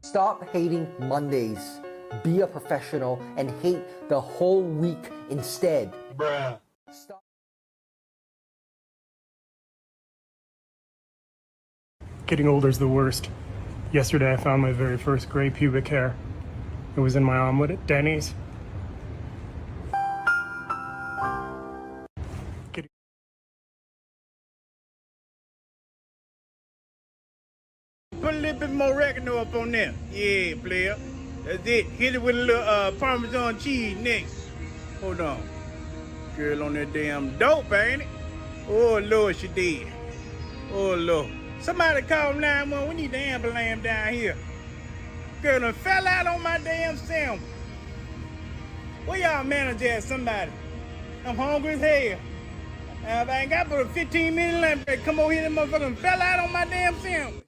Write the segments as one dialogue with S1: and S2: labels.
S1: Stop hating Mondays. Be a professional and hate the whole week instead.
S2: Bruh.
S1: Stop.
S3: Getting older is the worst. Yesterday I found my very first gray pubic hair. It was in my omelet at Denny's.
S2: Put a little bit more oregano up on there. Yeah, player. That's it. Hit it with a little Parmesan cheese next. Hold on. Girl on that damn dope, ain't it? Oh, Lord, she did. Oh, Lord. Somebody call 911. We need the ambulance down here. Girl done fell out on my damn sandwich. Where y'all manager at, somebody? I'm hungry as hell. I ain't got but a 15-minute lunch break. Come over here, that motherfucker fell out on my damn sandwich.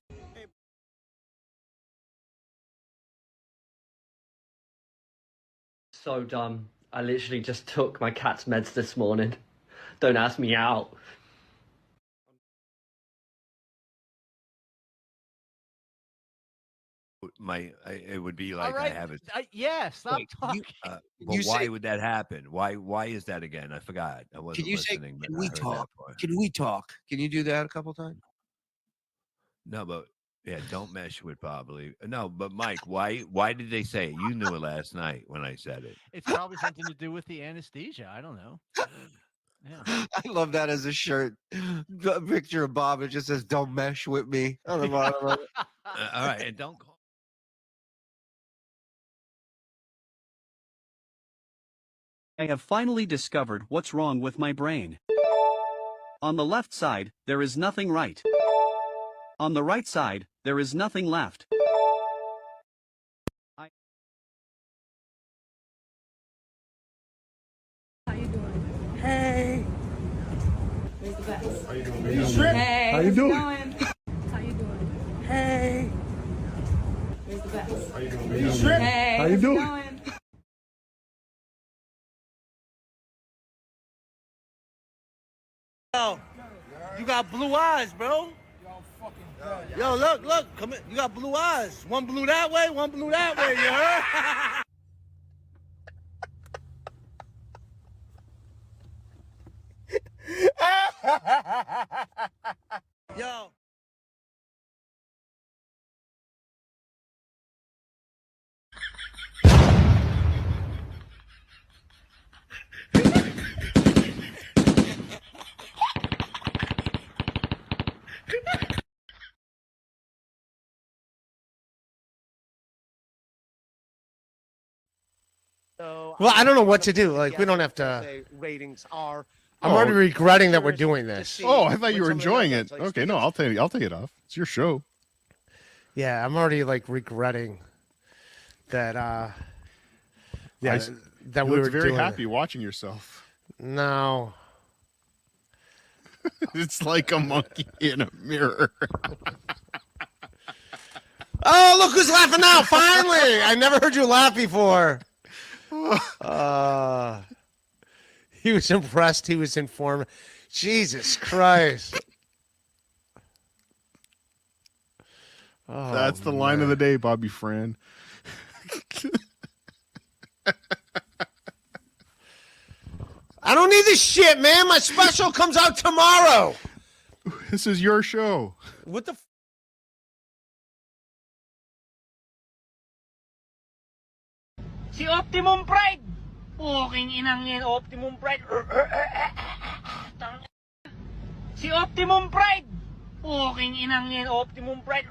S4: So dumb. I literally just took my cat's meds this morning. Don't ask me out.
S5: It would be like
S6: right.
S5: I have it.
S6: Yeah, stop talking.
S5: Why would that happen? Why is that again? I forgot. I wasn't
S7: Can you say,
S5: listening.
S7: can we talk? Can we talk? Can you do that a couple times?
S5: No, but yeah, don't mess with probably. No, but Mike, why did they say it? You knew it last night when I said it.
S6: It's probably something to do with the anesthesia. I don't know. Yeah.
S7: I love that as a shirt. A picture of Bob. It just says, "Don't mesh with me" on the bottom of it.
S5: All right, and don't call.
S8: I have finally discovered what's wrong with my brain. On the left side, there is nothing right. On the right side, there is nothing left.
S9: How you doing?
S2: Hey.
S9: Where's the best?
S2: How you doing?
S9: Hey,
S2: How you doing?
S9: How you doing?
S2: Hey.
S9: Where's the best?
S2: How you doing?
S9: Hey,
S2: How you doing?
S10: Yo, you got blue eyes, bro. Yo, look, come in. You got blue eyes. One blue that way, one blue that way, you heard? Yo.
S11: Well, I don't know what to do. Like, we don't have to.
S10: Ratings are.
S11: I'm already regretting that we're doing this.
S12: Oh, I thought you were enjoying it. Okay, no, I'll take it off. It's your show.
S11: Yeah, I'm already like regretting that. Yeah, that we were
S12: very
S11: doing
S12: happy watching yourself.
S11: No.
S12: It's like a monkey in a mirror.
S11: Oh, look who's laughing now! Finally, I never heard you laugh before. He was impressed. He was informed. Jesus Christ! Oh,
S12: That's the line of the day, Bobby Fran.
S11: I don't need this shit, man. My special comes out tomorrow.
S12: This is your show.
S11: What the?
S10: Si Optimum Pride. Puking inang yan, Optimum Pride. Si Optimum Pride. Puking inang yan, Optimum Pride.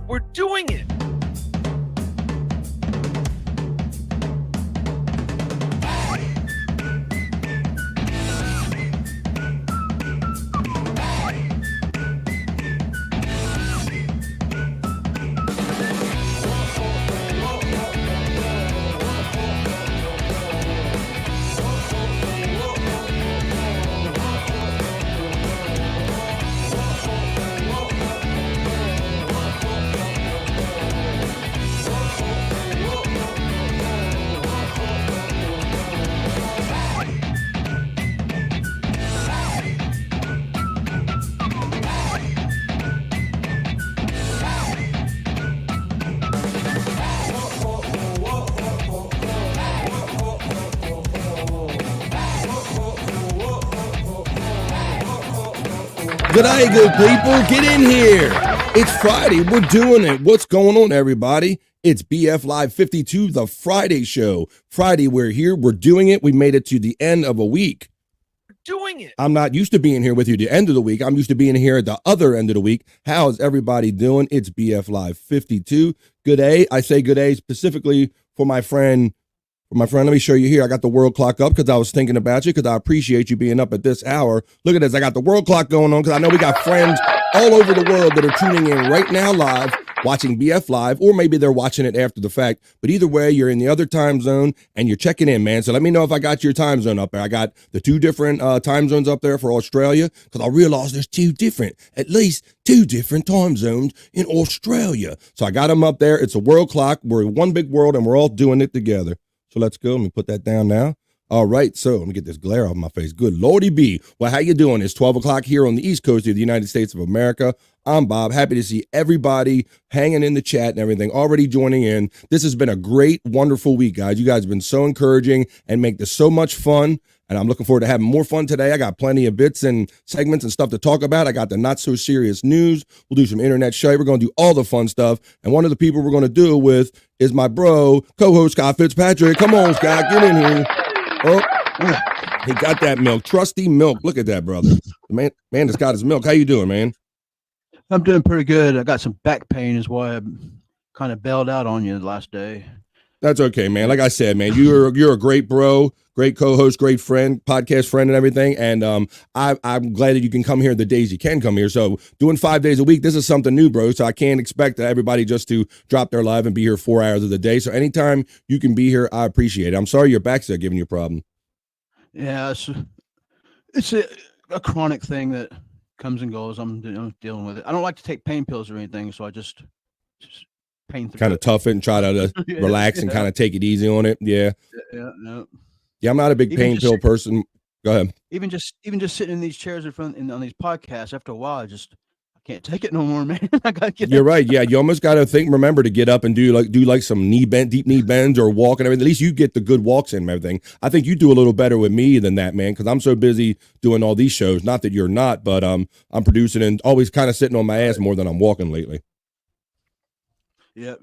S7: We're doing it.
S13: Good day, good people. Get in here. It's Friday. We're doing it. What's going on, everybody? It's BF Live 52, the Friday show. Friday, we're here. We're doing it. We made it to the end of a week.
S5: Doing it.
S13: I'm not used to being here with you at the end of the week. I'm used to being here at the other end of the week. How's everybody doing? It's BF Live 52. Good day. I say good day specifically for my friend. Let me show you here. I got the world clock up because I was thinking about you because I appreciate you being up at this hour. Look at this. I got the world clock going on because I know we got friends all over the world that are tuning in right now live, watching BF Live, or maybe they're watching it after the fact. But either way, you're in the other time zone and you're checking in, man. So let me know if I got your time zone up there. I got the two different time zones up there for Australia because I realized there's at least two different time zones in Australia. So I got them up there. It's a world clock. We're one big world and we're all doing it together. So let's go. Let me put that down now. All right. So let me get this glare off my face. Good Lordy B. Well, how you doing? It's 12 o'clock here on the East Coast of the United States of America. I'm Bob. Happy to see everybody hanging in the chat and everything, already joining in. This has been a great, wonderful week, guys. You guys have been so encouraging and make this so much fun. And I'm looking forward to having more fun today. I got plenty of bits and segments and stuff to talk about. I got the not so serious news. We'll do some internet shit. We're going to do all the fun stuff. And one of the people we're going to do it with is my bro, co-host Scott Fitzpatrick. Come on, Scott, get in here. Oh, he got that milk. Trusty milk. Look at that, brother. Man that's got his milk. How you doing, man?
S6: I'm doing pretty good. I got some back pain is why I kind of bailed out on you the last day.
S13: That's okay, man. Like I said, man, you're a great bro, great co-host, great friend, podcast friend and everything. And I'm glad that you can come here the days you can come here. So doing 5 days a week, this is something new, bro. So I can't expect everybody just to drop their live and be here 4 hours of the day. So anytime you can be here, I appreciate it. I'm sorry your back's there giving you a problem.
S6: Yeah, it's a chronic thing that comes and goes. I'm dealing with it. I don't like to take pain pills or anything, so I just pain through.
S13: Kind of tough it and try to relax and kind of take it easy on it. Yeah. Yeah, I'm not a big pain pill person. Go ahead.
S6: Even just sitting in these chairs in front on these podcasts, after a while, I can't take it no more, man. I gotta get
S13: You're right. Yeah, you almost got to remember to get up and do like some deep knee bends or walk and everything. At least you get the good walks in and everything. I think you do a little better with me than that, man, because I'm so busy doing all these shows. Not that you're not, but I'm producing and always kind of sitting on my ass more than I'm walking lately. Yeah.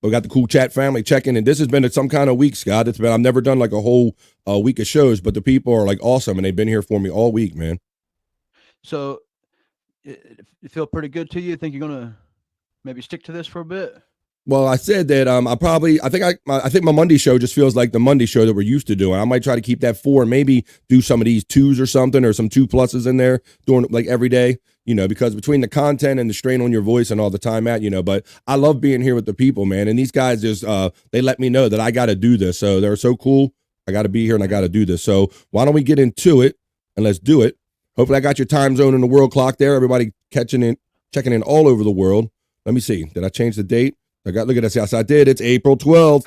S13: We got the cool chat family checking in. This has been some kind of week, Scott. I've never done like a whole week of shows, but the people are like awesome and they've been here for me all week, man.
S6: So it feel pretty good to you? Think you're gonna maybe stick to this for a bit?
S13: Well, I said that I think my Monday show just feels like the Monday show that we're used to doing. I might try to keep that 4 and maybe do some of these 2s or something or some 2+ in there doing like every day, because between the content and the strain on your voice and all the time but I love being here with the people, man. And these guys just, they let me know that I got to do this. So they're so cool. I got to be here and I got to do this. So why don't we get into it and let's do it. Hopefully I got your time zone in the world clock there. Everybody checking in all over the world. Let me see. Did I change the date? Look at this. Yes, I did. It's April 12th,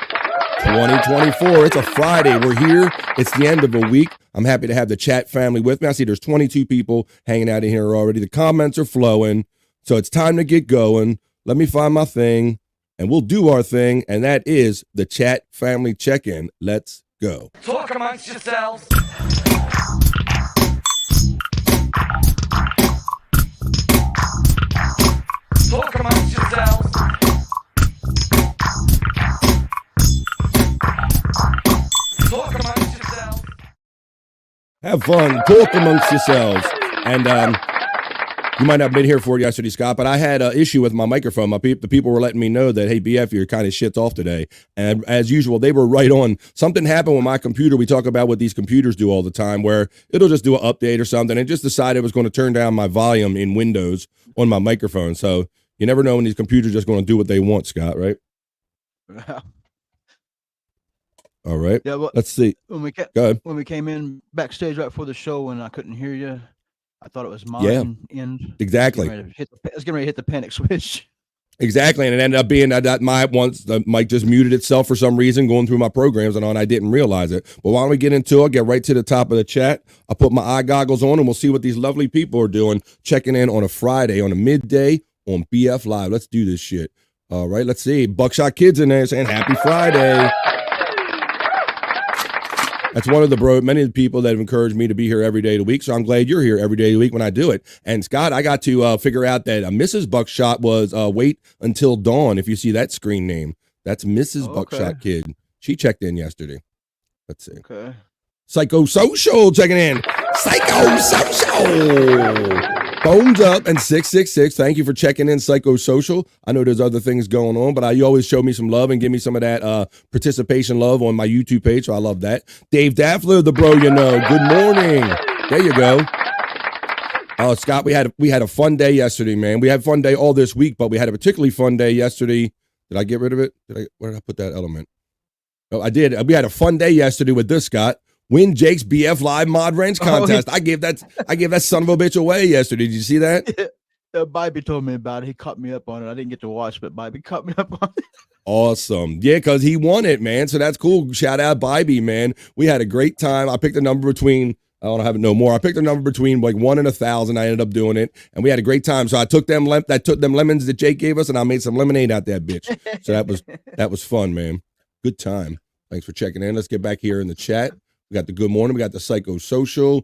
S13: 2024. It's a Friday. We're here. It's the end of a week. I'm happy to have the chat family with me. I see there's 22 people hanging out in here already. The comments are flowing. So it's time to get going. Let me find my thing and we'll do our thing. And that is the chat family check-in. Let's go.
S14: Talk amongst yourselves. Talk amongst yourselves. Talk amongst yourselves.
S13: Have fun. Talk amongst yourselves. And you might not have been here for it yesterday, Scott, but I had an issue with my microphone. The people were letting me know that, hey, BF, you're kind of shit's off today. And as usual, they were right on. Something happened with my computer. We talk about what these computers do all the time, where it'll just do an update or something. And just decided it was going to turn down my volume in Windows on my microphone. So you never know when these computers are just going to do what they want, Scott, right? All right.
S6: Yeah. Well,
S13: let's see.
S6: Go ahead. When we came in backstage right before the show and I couldn't hear you, I thought it was mine.
S13: Yeah. Exactly.
S6: I was getting ready to hit the panic switch.
S13: Exactly. And it ended up being that the mic just muted itself for some reason going through my programs and all, and I didn't realize it. But why don't we get into it? Get right to the top of the chat. I'll put my eye goggles on and we'll see what these lovely people are doing, checking in on a Friday, on a midday on BF Live. Let's do this shit. All right. Let's see. Buckshot Kids in there saying happy Friday. That's one of many of the people that have encouraged me to be here every day of the week. So I'm glad you're here every day of the week when I do it. And Scott, I got to figure out that Mrs. Buckshot was Wait Until Dawn. If you see that screen name, that's Mrs. Buckshot Kid. She checked in yesterday. Let's see.
S6: Okay.
S13: Psychosocial checking in. Psychosocial. Bones up and 666. Thank you for checking in, Psychosocial. I know there's other things going on, but you always show me some love and give me some of that participation love on my YouTube page, so I love that. Dave Daffler, the bro you know. Good morning. There you go. Scott, we had a fun day yesterday, man. We had a fun day all this week, but we had a particularly fun day yesterday. Did I get rid of it? Where did I put that element? Oh, I did. We had a fun day yesterday with this, Scott. Win Jake's BF Live Mod Ranch contest. I gave that son of a bitch away yesterday. Did you see that?
S6: Bobby told me about it. He caught me up on it. I didn't get to watch, but Bobby caught me up on it.
S13: Awesome. Yeah, because he won it, man. So that's cool. Shout out Bobby, man. We had a great time. I picked a number between, I don't have it no more. I picked a number between like 1 and 1,000. I ended up doing it, and we had a great time. So I took them lemons that Jake gave us, and I made some lemonade out that bitch. So that was fun, man. Good time. Thanks for checking in. Let's get back here in the chat. We got the good morning. We got the psychosocial.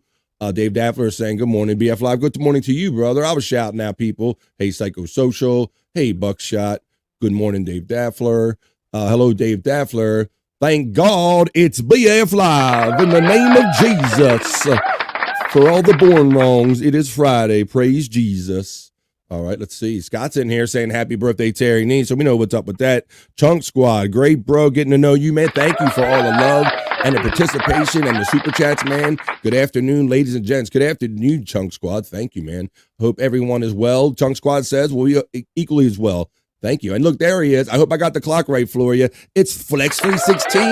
S13: Dave Daffler is saying good morning, BF Live. Good morning to you, brother. I was shouting out people. Hey, psychosocial. Hey, Buckshot. Good morning, Dave Daffler. Hello, Dave Daffler. Thank God it's BF Live in the name of Jesus. For all the born wrongs, it is Friday. Praise Jesus. All right, let's see. Scott's in here saying happy birthday, Terry Nee. So we know what's up with that. Chunk Squad, great, bro. Getting to know you, man. Thank you for all the love and the participation and the super chats, man. Good afternoon, ladies and gents. Good afternoon, Chunk Squad. Thank you, man. Hope everyone is well. Chunk Squad says, well, we are equally as well. Thank you. And look, there he is. I hope I got the clock right, Floria. It's Flex 316.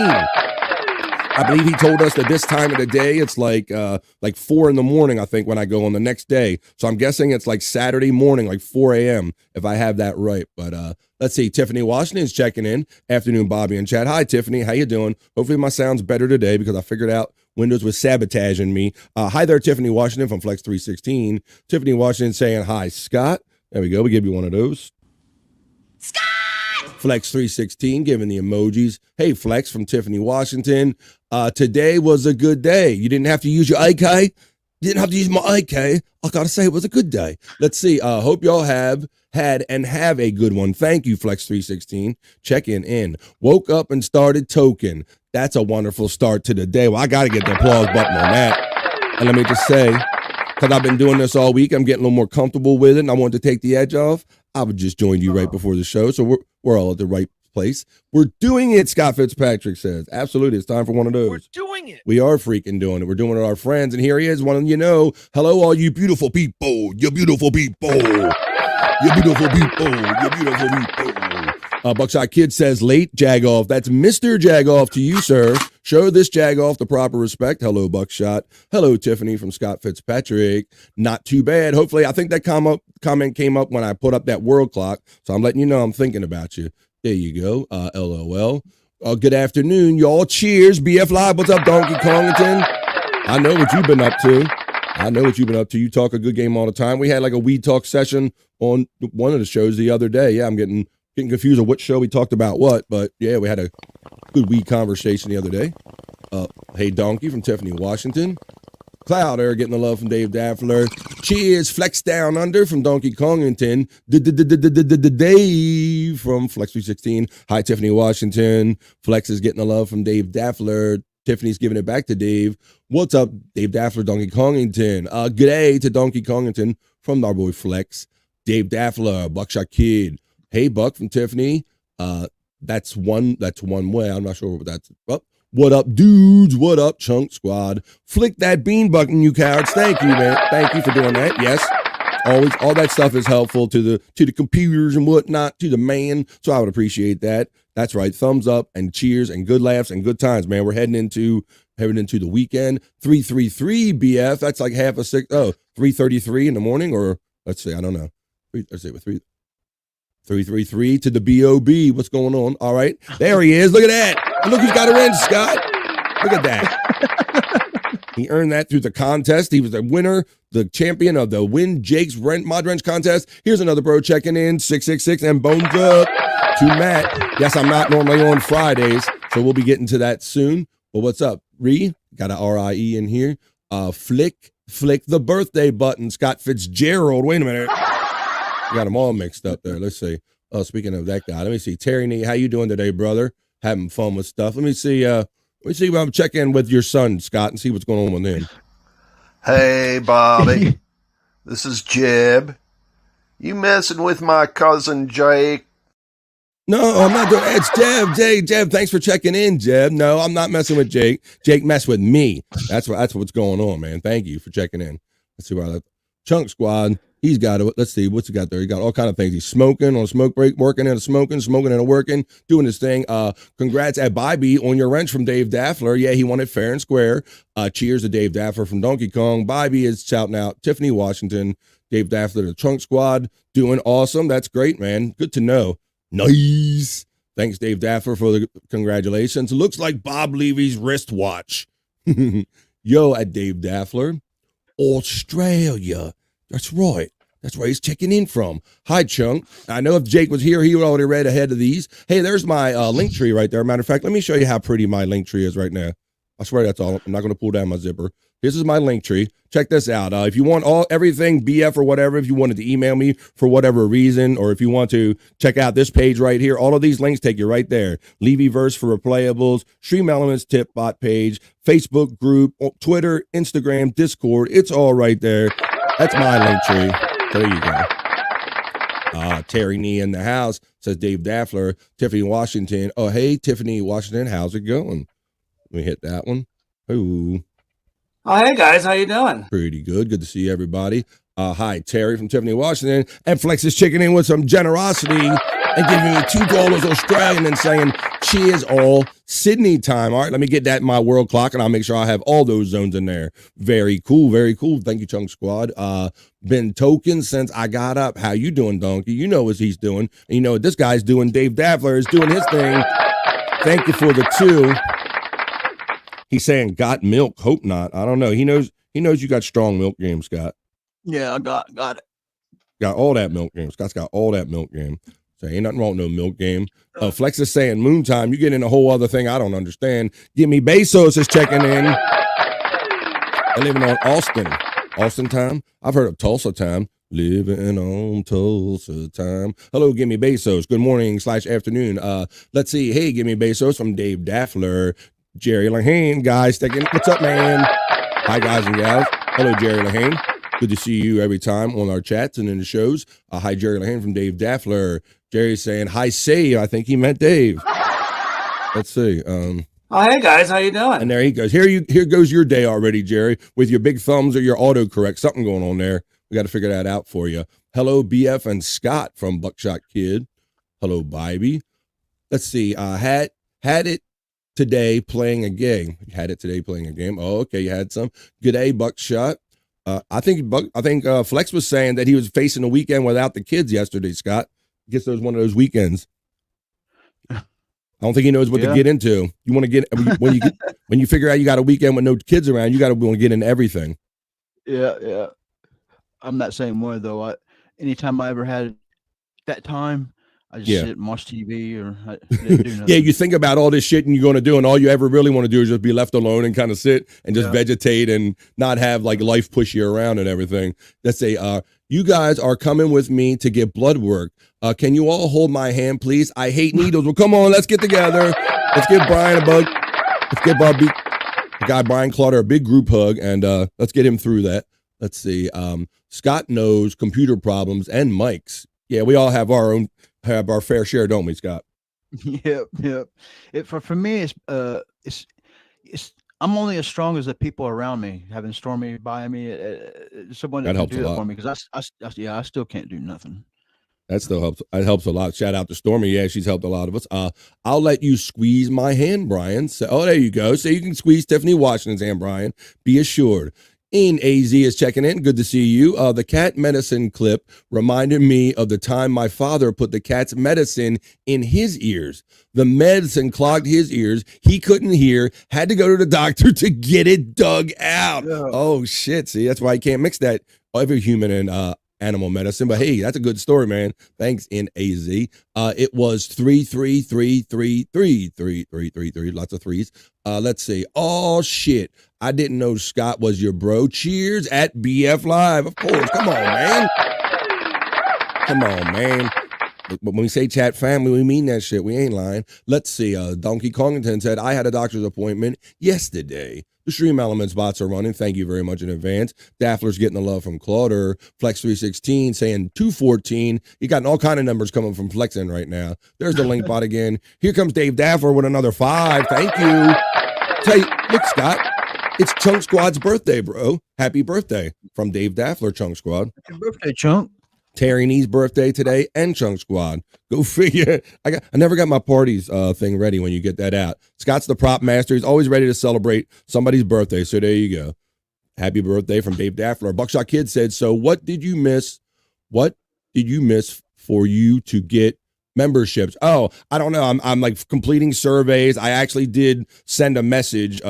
S13: I believe he told us that this time of the day, it's like 4 in the morning, I think, when I go on the next day. So I'm guessing it's like Saturday morning, like 4 a.m., if I have that right. But let's see. Tiffany Washington's checking in. Afternoon, Bobby and chat. Hi, Tiffany. How you doing? Hopefully my sound's better today because I figured out Windows was sabotaging me. Hi there, Tiffany Washington from Flex 316. Tiffany Washington saying, hi, Scott. There we go. We give you one of those. Scott! Flex 316 giving the emojis. Hey, Flex from Tiffany Washington. Today was a good day. You didn't have to use your IK. You didn't have to use my IK. I gotta say it was a good day. Let's see. Hope y'all have had and have a good one. Thank you, Flex 316. Checking in. Woke up and started token. That's a wonderful start to the day. Well, I gotta get the applause button on that. And let me just say, because I've been doing this all week, I'm getting a little more comfortable with it, and I wanted to take the edge off. I would just join you right before the show, so we're all at the right place. We're doing it, Scott Fitzpatrick says. Absolutely, it's time for one of those.
S5: We're doing it.
S13: We are freaking doing it. We're doing it with our friends, and here he is, one of you know. Hello, all you beautiful people. You beautiful people. You beautiful people. You beautiful people. Buckshot Kid says, late Jagoff. That's Mr. Jagoff to you, sir. Show this Jagoff the proper respect. Hello, Buckshot. Hello, Tiffany from Scott Fitzpatrick. Not too bad. Hopefully, I think that comment came up when I put up that world clock. So I'm letting you know I'm thinking about you. There you go. LOL. Good afternoon, y'all. Cheers. BF Live. What's up, Donkey Kongington? I know what you've been up to. You talk a good game all the time. We had like a weed talk session on one of the shows the other day. Yeah, I'm getting confused on which show we talked about what, but yeah, we had a good weed conversation the other day. Hey, Donkey from Tiffany Washington. Clouder getting the love from Dave Daffler. Cheers, Flex Down Under from Donkey Kongington. Dave from Flex 316. Hi, Tiffany Washington. Flex is getting the love from Dave Daffler. Tiffany's giving it back to Dave. What's up, Dave Daffler, Donkey Kongington? Good day to Donkey Kongington from our boy Flex. Dave Daffler, Buckshot Kid. Hey, Buck from Tiffany. That's one way. I'm not sure what that's. Oh, what up, dudes? What up, Chunk Squad? Flick that bean button, you cowards. Thank you, man. Thank you for doing that. Yes. Always, all that stuff is helpful to the computers and whatnot, to the man. So I would appreciate that. That's right. Thumbs up and cheers and good laughs and good times, man. We're heading into the weekend. 333 BF. That's like half a six. Oh, 3:33 in the morning, or let's see. I don't know. Let's see with 333 to the BOB. What's going on? All right. There he is. Look at that. And look who's got a wrench, Scott. Look at that. He earned that through the contest. He was the winner, the champion of the Win Jake's Mod Wrench contest. Here's another bro checking in, 666, and bones up to Matt. Yes, I'm not normally on Fridays, so we'll be getting to that soon. But what's up, Ree? Got a RIE in here. Flick the birthday button. Scott Fitzgerald. Wait a minute. Got them all mixed up there. Let's see. Oh, speaking of that guy, let me see. Terry Nee, how you doing today, brother? Having fun with stuff. Let me see. If I'm checking in with your son, Scott, and see what's going on with him.
S15: Hey, Bobby. This is Jeb. You messing with my cousin Jake?
S13: No, I'm not doing it. It's Jeb. Jeb, thanks for checking in, Jeb. No, I'm not messing with Jake. Jake messed with me. That's what's going on, man. Thank you for checking in. Let's see where Chunk Squad. He's got it. Let's see what's he got there. He got all kind of things. He's smoking on a smoke break, working and smoking and a working, doing his thing. Congrats at Bybee on your wrench from Dave Daffler. Yeah, he won it fair and square. Cheers to Dave Daffler from Donkey Kong. Bybee is shouting out Tiffany Washington, Dave Daffler, the Chunk Squad, doing awesome. That's great, man. Good to know. Nice. Thanks, Dave Daffler, for the congratulations. It looks like Bob Levy's wristwatch. Yo, at Dave Daffler, Australia. That's right. That's where he's checking in from. Hi, Chunk. I know if Jake was here, he would already read ahead of these. Hey, there's my link tree right there. Matter of fact, let me show you how pretty my link tree is right now. I swear that's all. I'm not going to pull down my zipper. This is my link tree. Check this out. If you want everything BF or whatever, if you wanted to email me for whatever reason, or if you want to check out this page right here, all of these links take you right there. Levyverse for replayables, Stream Elements tip bot page, Facebook group, Twitter, Instagram, Discord. It's all right there. That's my link tree. There you go. Terry Nee in the house, says Dave Daffler. Tiffany Washington. Oh, hey, Tiffany Washington, how's it going? Let me hit that one. Ooh.
S16: Oh, hey, guys. How you doing?
S13: Pretty good. Good to see everybody. Hi, Terry from Tiffany Washington. And Flex is checking in with some generosity and giving me $2 Australian and saying, cheers all Sydney time. All right, let me get that in my world clock, and I'll make sure I have all those zones in there. Very cool, very cool. Thank you, Chunk Squad. Been token since I got up. How you doing, Donkey? You know what he's doing. And you know what this guy's doing. Dave Daffler is doing his thing. Thank you for the 2. He's saying, got milk? Hope not. I don't know. He knows you got strong milk game, Scott.
S6: Yeah, I got it.
S13: Got all that milk game. Scott's got all that milk game. So ain't nothing wrong with no milk game. Flex is saying moon time. You get in a whole other thing I don't understand. Give me Bezos is checking in. I living on Austin time. I've heard of Tulsa time. Living on Tulsa time. Hello, give me Bezos. Good morning / afternoon. Let's see. Hey, give me Bezos from Dave Daffler. Jerry Lahane, guys. What's up, man? Hi, guys and gals. Hello, Jerry Lahane. Good to see you every time on our chats and in the shows. Hi, Jerry Lahane from Dave Daffler. Jerry's saying, hi, say. I think he meant Dave. Let's see.
S16: Oh, hey, guys. How you doing?
S13: And there he goes. Here goes your day already, Jerry, with your big thumbs or your autocorrect. Something going on there. We got to figure that out for you. Hello, BF and Scott from Buckshot Kid. Hello, Bybee. Let's see. Had it today playing a game. Had it today playing a game. Oh, okay. You had some. Good day, Buckshot. I think Flex was saying that he was facing a weekend without the kids yesterday, Scott. I guess there was one of those weekends. I don't think he knows what to get into. You want to get when you figure out you got a weekend with no kids around, you got to want to get into everything.
S6: Yeah. I'm that same way though. Anytime I ever had that time, I just sit and watch TV or I didn't do nothing.
S13: Yeah, you think about all this shit and you're going to do, and all you ever really want to do is just be left alone and kind of sit and just vegetate and not have like life push you around and everything. Let's say, you guys are coming with me to get blood work. Can you all hold my hand, please? I hate needles. Well, come on, let's get together. Let's give Brian a bug. Let's give the guy Brian Clutter a big group hug, and let's get him through that. Let's see. Scott knows computer problems and mics. Yeah, we all have our fair share, don't we, Scott?
S6: Yep. For me, it's I'm only as strong as the people around me. Having Stormy by me, someone that helps do that for me, because I still can't do nothing.
S13: That still helps. It helps a lot. Shout out to Stormy. Yeah, she's helped a lot of us. I'll let you squeeze my hand, Brian. So, there you go. So you can squeeze Tiffany Washington's hand, Brian. Be assured. Ian AZ is checking in. Good to see you. The cat medicine clip reminded me of the time my father put the cat's medicine in his ears. The medicine clogged his ears. He couldn't hear, had to go to the doctor to get it dug out. Yeah. Oh, shit. See, that's why you can't mix that. Every human and animal medicine. But hey, that's a good story, man. Thanks, NAZ. It was 333333333. Lots of threes. Let's see. Oh shit. I didn't know Scott was your bro. Cheers at BF Live. Of course. Come on, man. Come on, man. When we say chat family, we mean that shit. We ain't lying. Let's see. Donkey Kongington said, I had a doctor's appointment yesterday. The Stream Elements bots are running. Thank you very much in advance. Daffler's getting the love from Clauder. Flex316 saying 214. You got all kind of numbers coming from Flexing right now. There's the link bot again. Here comes Dave Daffler with another 5. Thank you. Look, Scott, it's Chunk Squad's birthday, bro. Happy birthday from Dave Daffler, Chunk Squad.
S6: Happy birthday, Chunk.
S13: Terry Nee's birthday today and Chunk Squad. Go figure. I never got my parties thing ready when you get that out. Scott's the prop master. He's always ready to celebrate somebody's birthday. So there you go. Happy birthday from Dave Daffler. Buckshot Kid said, so what did you miss? What did you miss for you to get memberships? Oh, I don't know. I'm like completing surveys. I actually did send a message,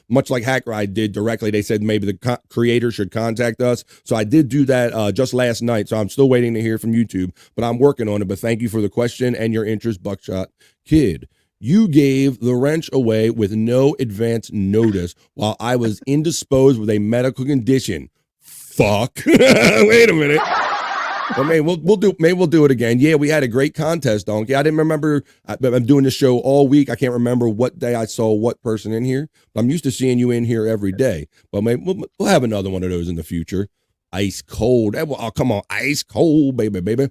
S13: much like Hack Ride did directly. They said maybe the creator should contact us. So I did do that just last night. So I'm still waiting to hear from YouTube, but I'm working on it. But thank you for the question and your interest, Buckshot Kid. You gave the wrench away with no advance notice while I was indisposed with a medical condition. Fuck. Wait a minute. Well, maybe we'll do it again. Yeah, we had a great contest, Donkey. I didn't remember. I'm doing the show all week. I can't remember what day I saw what person in here. But I'm used to seeing you in here every day. But maybe we'll have another one of those in the future. Ice cold. Oh, come on, ice cold, baby.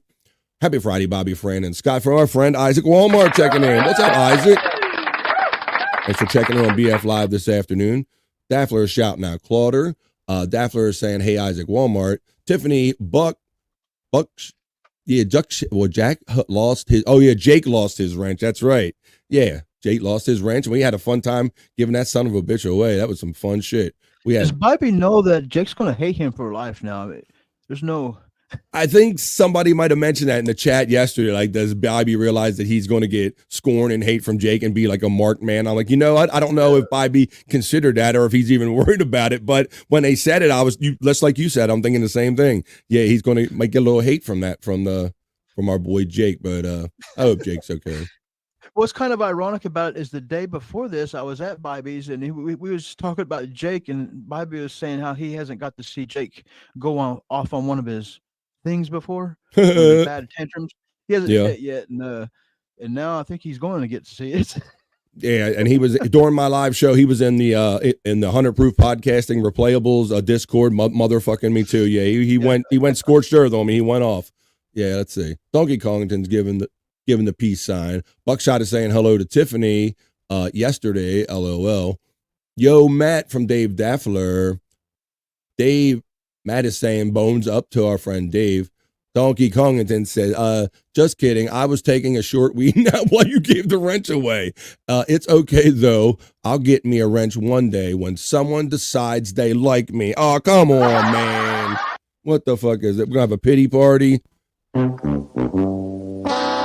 S13: Happy Friday, Bobby, Fran, and Scott. From our friend Isaac Walmart checking in. What's up, Isaac? Thanks for checking in on BF Live this afternoon. Daffler is shouting out Clauder. Daffler is saying, "Hey, Isaac Walmart." Tiffany Bucks, yeah, Jack lost his. Oh yeah, Jake lost his wrench. That's right. Yeah, Jake lost his wrench. We had a fun time giving that son of a bitch away. That was some fun shit.
S6: Does Bobby know that Jake's gonna hate him for life now? There's no.
S13: I think somebody might have mentioned that in the chat yesterday. Like, does Bobby realize that he's going to get scorn and hate from Jake and be like a marked man? I'm like, I don't know if Bobby considered that or if he's even worried about it. But when they said it, just like you said, I'm thinking the same thing. Yeah, he's might get a little hate from that from our boy Jake. But I hope Jake's okay.
S6: What's kind of ironic about it is the day before this, I was at Bobby's and we was talking about Jake, and Bobby was saying how he hasn't got to see Jake go off on one of his things before. Bad tantrums. He hasn't seen it yet, and now I think he's going to get to see it.
S13: Yeah, and he was during my live show. He was in the 100 Proof Podcasting Replayables Discord, motherfucking me too. Yeah, he went scorched earth on me. He went off. Yeah, let's see. Donkey Kongington's giving the peace sign. Buckshot is saying hello to Tiffany yesterday. LOL. Yo, Matt from Dave Daffler. Matt is saying bones up to our friend Dave. Donkey Kongington said, just kidding. I was taking a short weed now while you gave the wrench away. It's okay, though. I'll get me a wrench one day when someone decides they like me. Oh, come on, man. What the fuck is it? We're going to have a pity party. I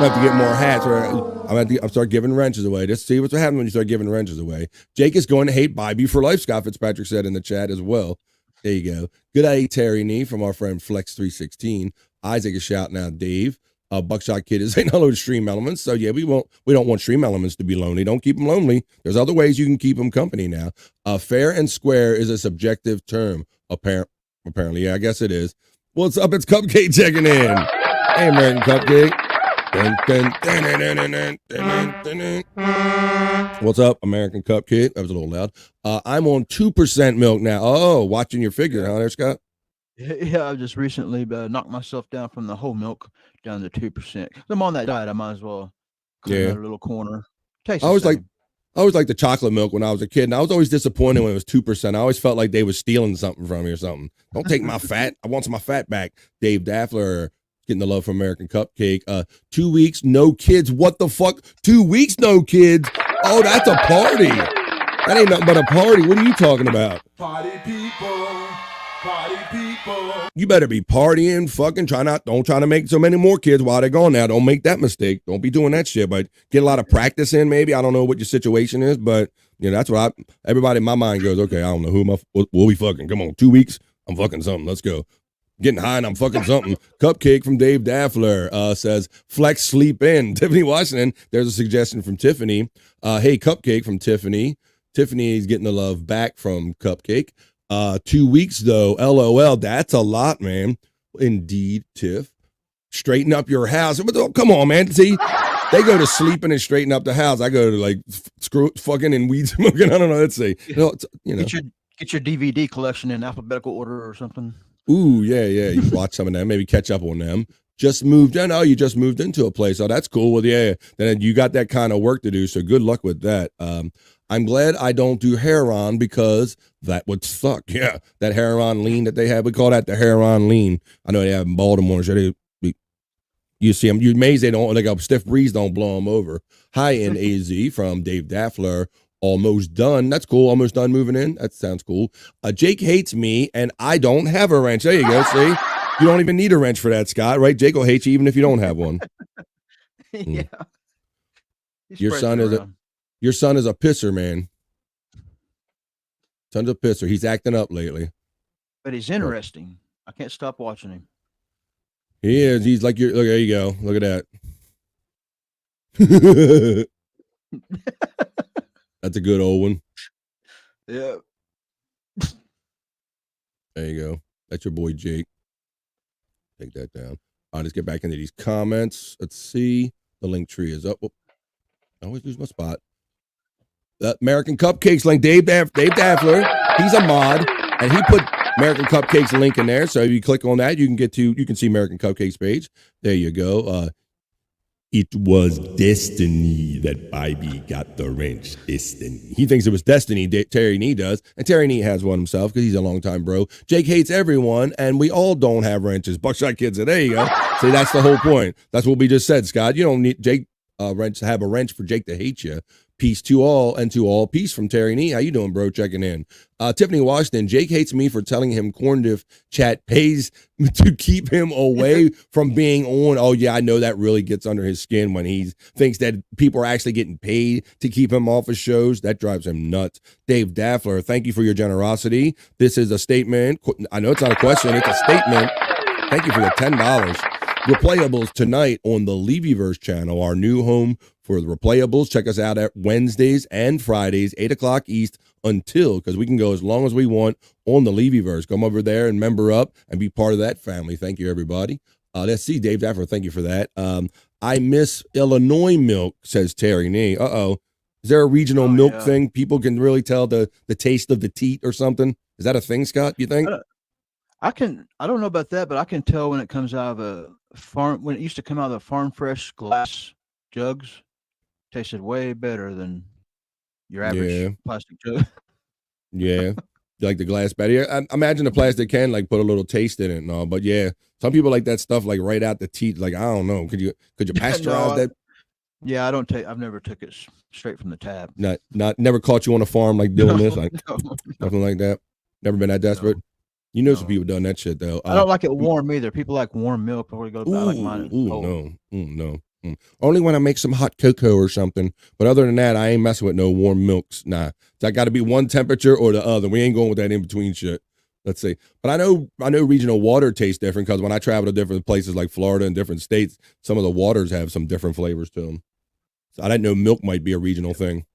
S13: have to get more hats. I'll start giving wrenches away. Just see what's happening when you start giving wrenches away. Jake is going to hate Bobby for life, Scott Fitzpatrick said in the chat as well. There you go. Good day, Terry Nee from our friend Flex316. Isaac is shouting out Dave. Buckshot Kid is saying hello to Stream Elements. So yeah, we don't want Stream Elements to be lonely. Don't keep them lonely. There's other ways you can keep them company now. Fair and square is a subjective term. Apparently, yeah, I guess it is. What's up? It's Cupcake checking in. Hey, American Cupcake. What's up, American Cupcake? That was a little loud. I'm on 2% milk now. Oh, watching your figure, huh, there, Scott?
S6: Yeah, I just recently knocked myself down from the whole milk down to 2%. I'm on that diet. I might as well cut a little corner. I always like the chocolate milk when I was a kid, and I was always disappointed when it was 2%. I always felt like they was stealing something from me or something. Don't take my fat. I want some of my fat back. Dave Daffler getting the love from American Cupcake. 2 weeks, no kids. What the fuck? 2 weeks, no kids. Oh, that's a party. That ain't nothing but a party. What are you talking about?
S14: Party people. Party people.
S13: You better be partying, fucking don't try to make so many more kids while they're gone now. Don't make that mistake. Don't be doing that shit, but get a lot of practice in maybe. I don't know what your situation is, but that's what everybody in my mind goes, okay, I don't know who will we fucking. Come on, 2 weeks, I'm fucking something. Let's go. getting high and I'm fucking something. Cupcake from Dave Daffler says, flex sleep in. Tiffany Washington, there's a suggestion from Tiffany. Hey, Cupcake from Tiffany. Tiffany's getting the love back from Cupcake. 2 weeks though, LOL. That's a lot, man. Indeed, Tiff. Straighten up your house. Come on, man. See, they go to sleeping and straighten up the house. I go to like screw fucking and weed smoking. I don't know. Let's see. You know.
S6: Get your DVD collection in alphabetical order or something.
S13: Ooh, yeah. You watch some of them. Maybe catch up on them. Just moved in. Oh, you just moved into a place. Oh, that's cool. Well, yeah. Then you got that kind of work to do. So good luck with that. I'm glad I don't do heroin because that would suck. Yeah, that heroin lean that they have. We call that the heroin lean. I know they have in Baltimore. So you see them. You're amazed they don't, like a stiff breeze don't blow them over. Hi, NAZ from Dave Daffler. Almost done. That's cool. Almost done moving in. That sounds cool. Jake hates me and I don't have a wrench. There you go. See, you don't even need a wrench for that, Scott, right? Jake will hate you even if you don't have one.
S6: Yeah.
S13: Your son is a pisser, man. Son's a pisser. He's acting up lately.
S6: But he's interesting. I can't stop watching him.
S13: He is. He's like your. Look, there you go. Look at that. That's a good old one.
S6: Yeah.
S13: There you go. That's your boy Jake. Take that down. Let's get back into these comments. Let's see. The link tree is up. I always lose my spot. The American Cupcakes link. Dave Daffler. He's a mod, and he put American Cupcakes link in there. So if you click on that, you can see American Cupcakes page. There you go. It was destiny that Bybee got the wrench. Destiny. He thinks it was destiny. Terry Nee does, and Terry Nee has one himself because he's a longtime bro. Jake hates everyone, and we all don't have wrenches. Buckshot Kids said, there you go. See, that's the whole point. That's what we just said, Scott. You don't need Jake wrench to have a wrench for Jake to hate you. Peace to all, and to all peace from Terry Nee. How you doing, bro? Checking in. Tiffany Washington. Jake hates me for telling him corn diff chat pays to keep him away from being on. Oh yeah, I know that really gets under his skin when he thinks that people are actually getting paid to keep him off of shows. That drives him nuts. Dave Daffler, thank you for your generosity. This is a statement. I know it's not a question. It's a statement. Thank you for the $10. Replayables tonight on the Levyverse channel, our new home for the Replayables. Check us out at Wednesdays and Fridays, 8 o'clock East, because we can go as long as we want on the Levyverse. Come over there and member up and be part of that family. Thank you, everybody. Let's see, Dave Daffler, thank you for that. I miss Illinois milk, says Terry Nee. Uh-oh. Is there a regional milk thing? People can really tell the taste of the teat or something? Is that a thing, Scott, you think?
S6: I don't know about that, but I can tell when it comes out of a farm, when it used to come out of the Farm Fresh glass jugs, tasted way better than your average plastic jug.
S13: Yeah. Like the glass better. I imagine the plastic can like put a little taste in it and all, but yeah, some people like that stuff like right out the teeth. Like, I don't know. Could you pasteurize that?
S6: Yeah, I've never took it straight from the tap.
S13: Never caught you on a farm like doing this, like nothing like that. Never been that desperate. You know, some people done that shit though.
S6: I don't like it warm either. People like warm milk before we go to bed. I like mine.
S13: No. Only when I make some hot cocoa or something. But other than that, I ain't messing with no warm milks. Nah, it's got to be one temperature or the other. We ain't going with that in between shit. Let's see. But I know regional water tastes different because when I travel to different places like Florida and different states, some of the waters have some different flavors to them. So I didn't know milk might be a regional thing.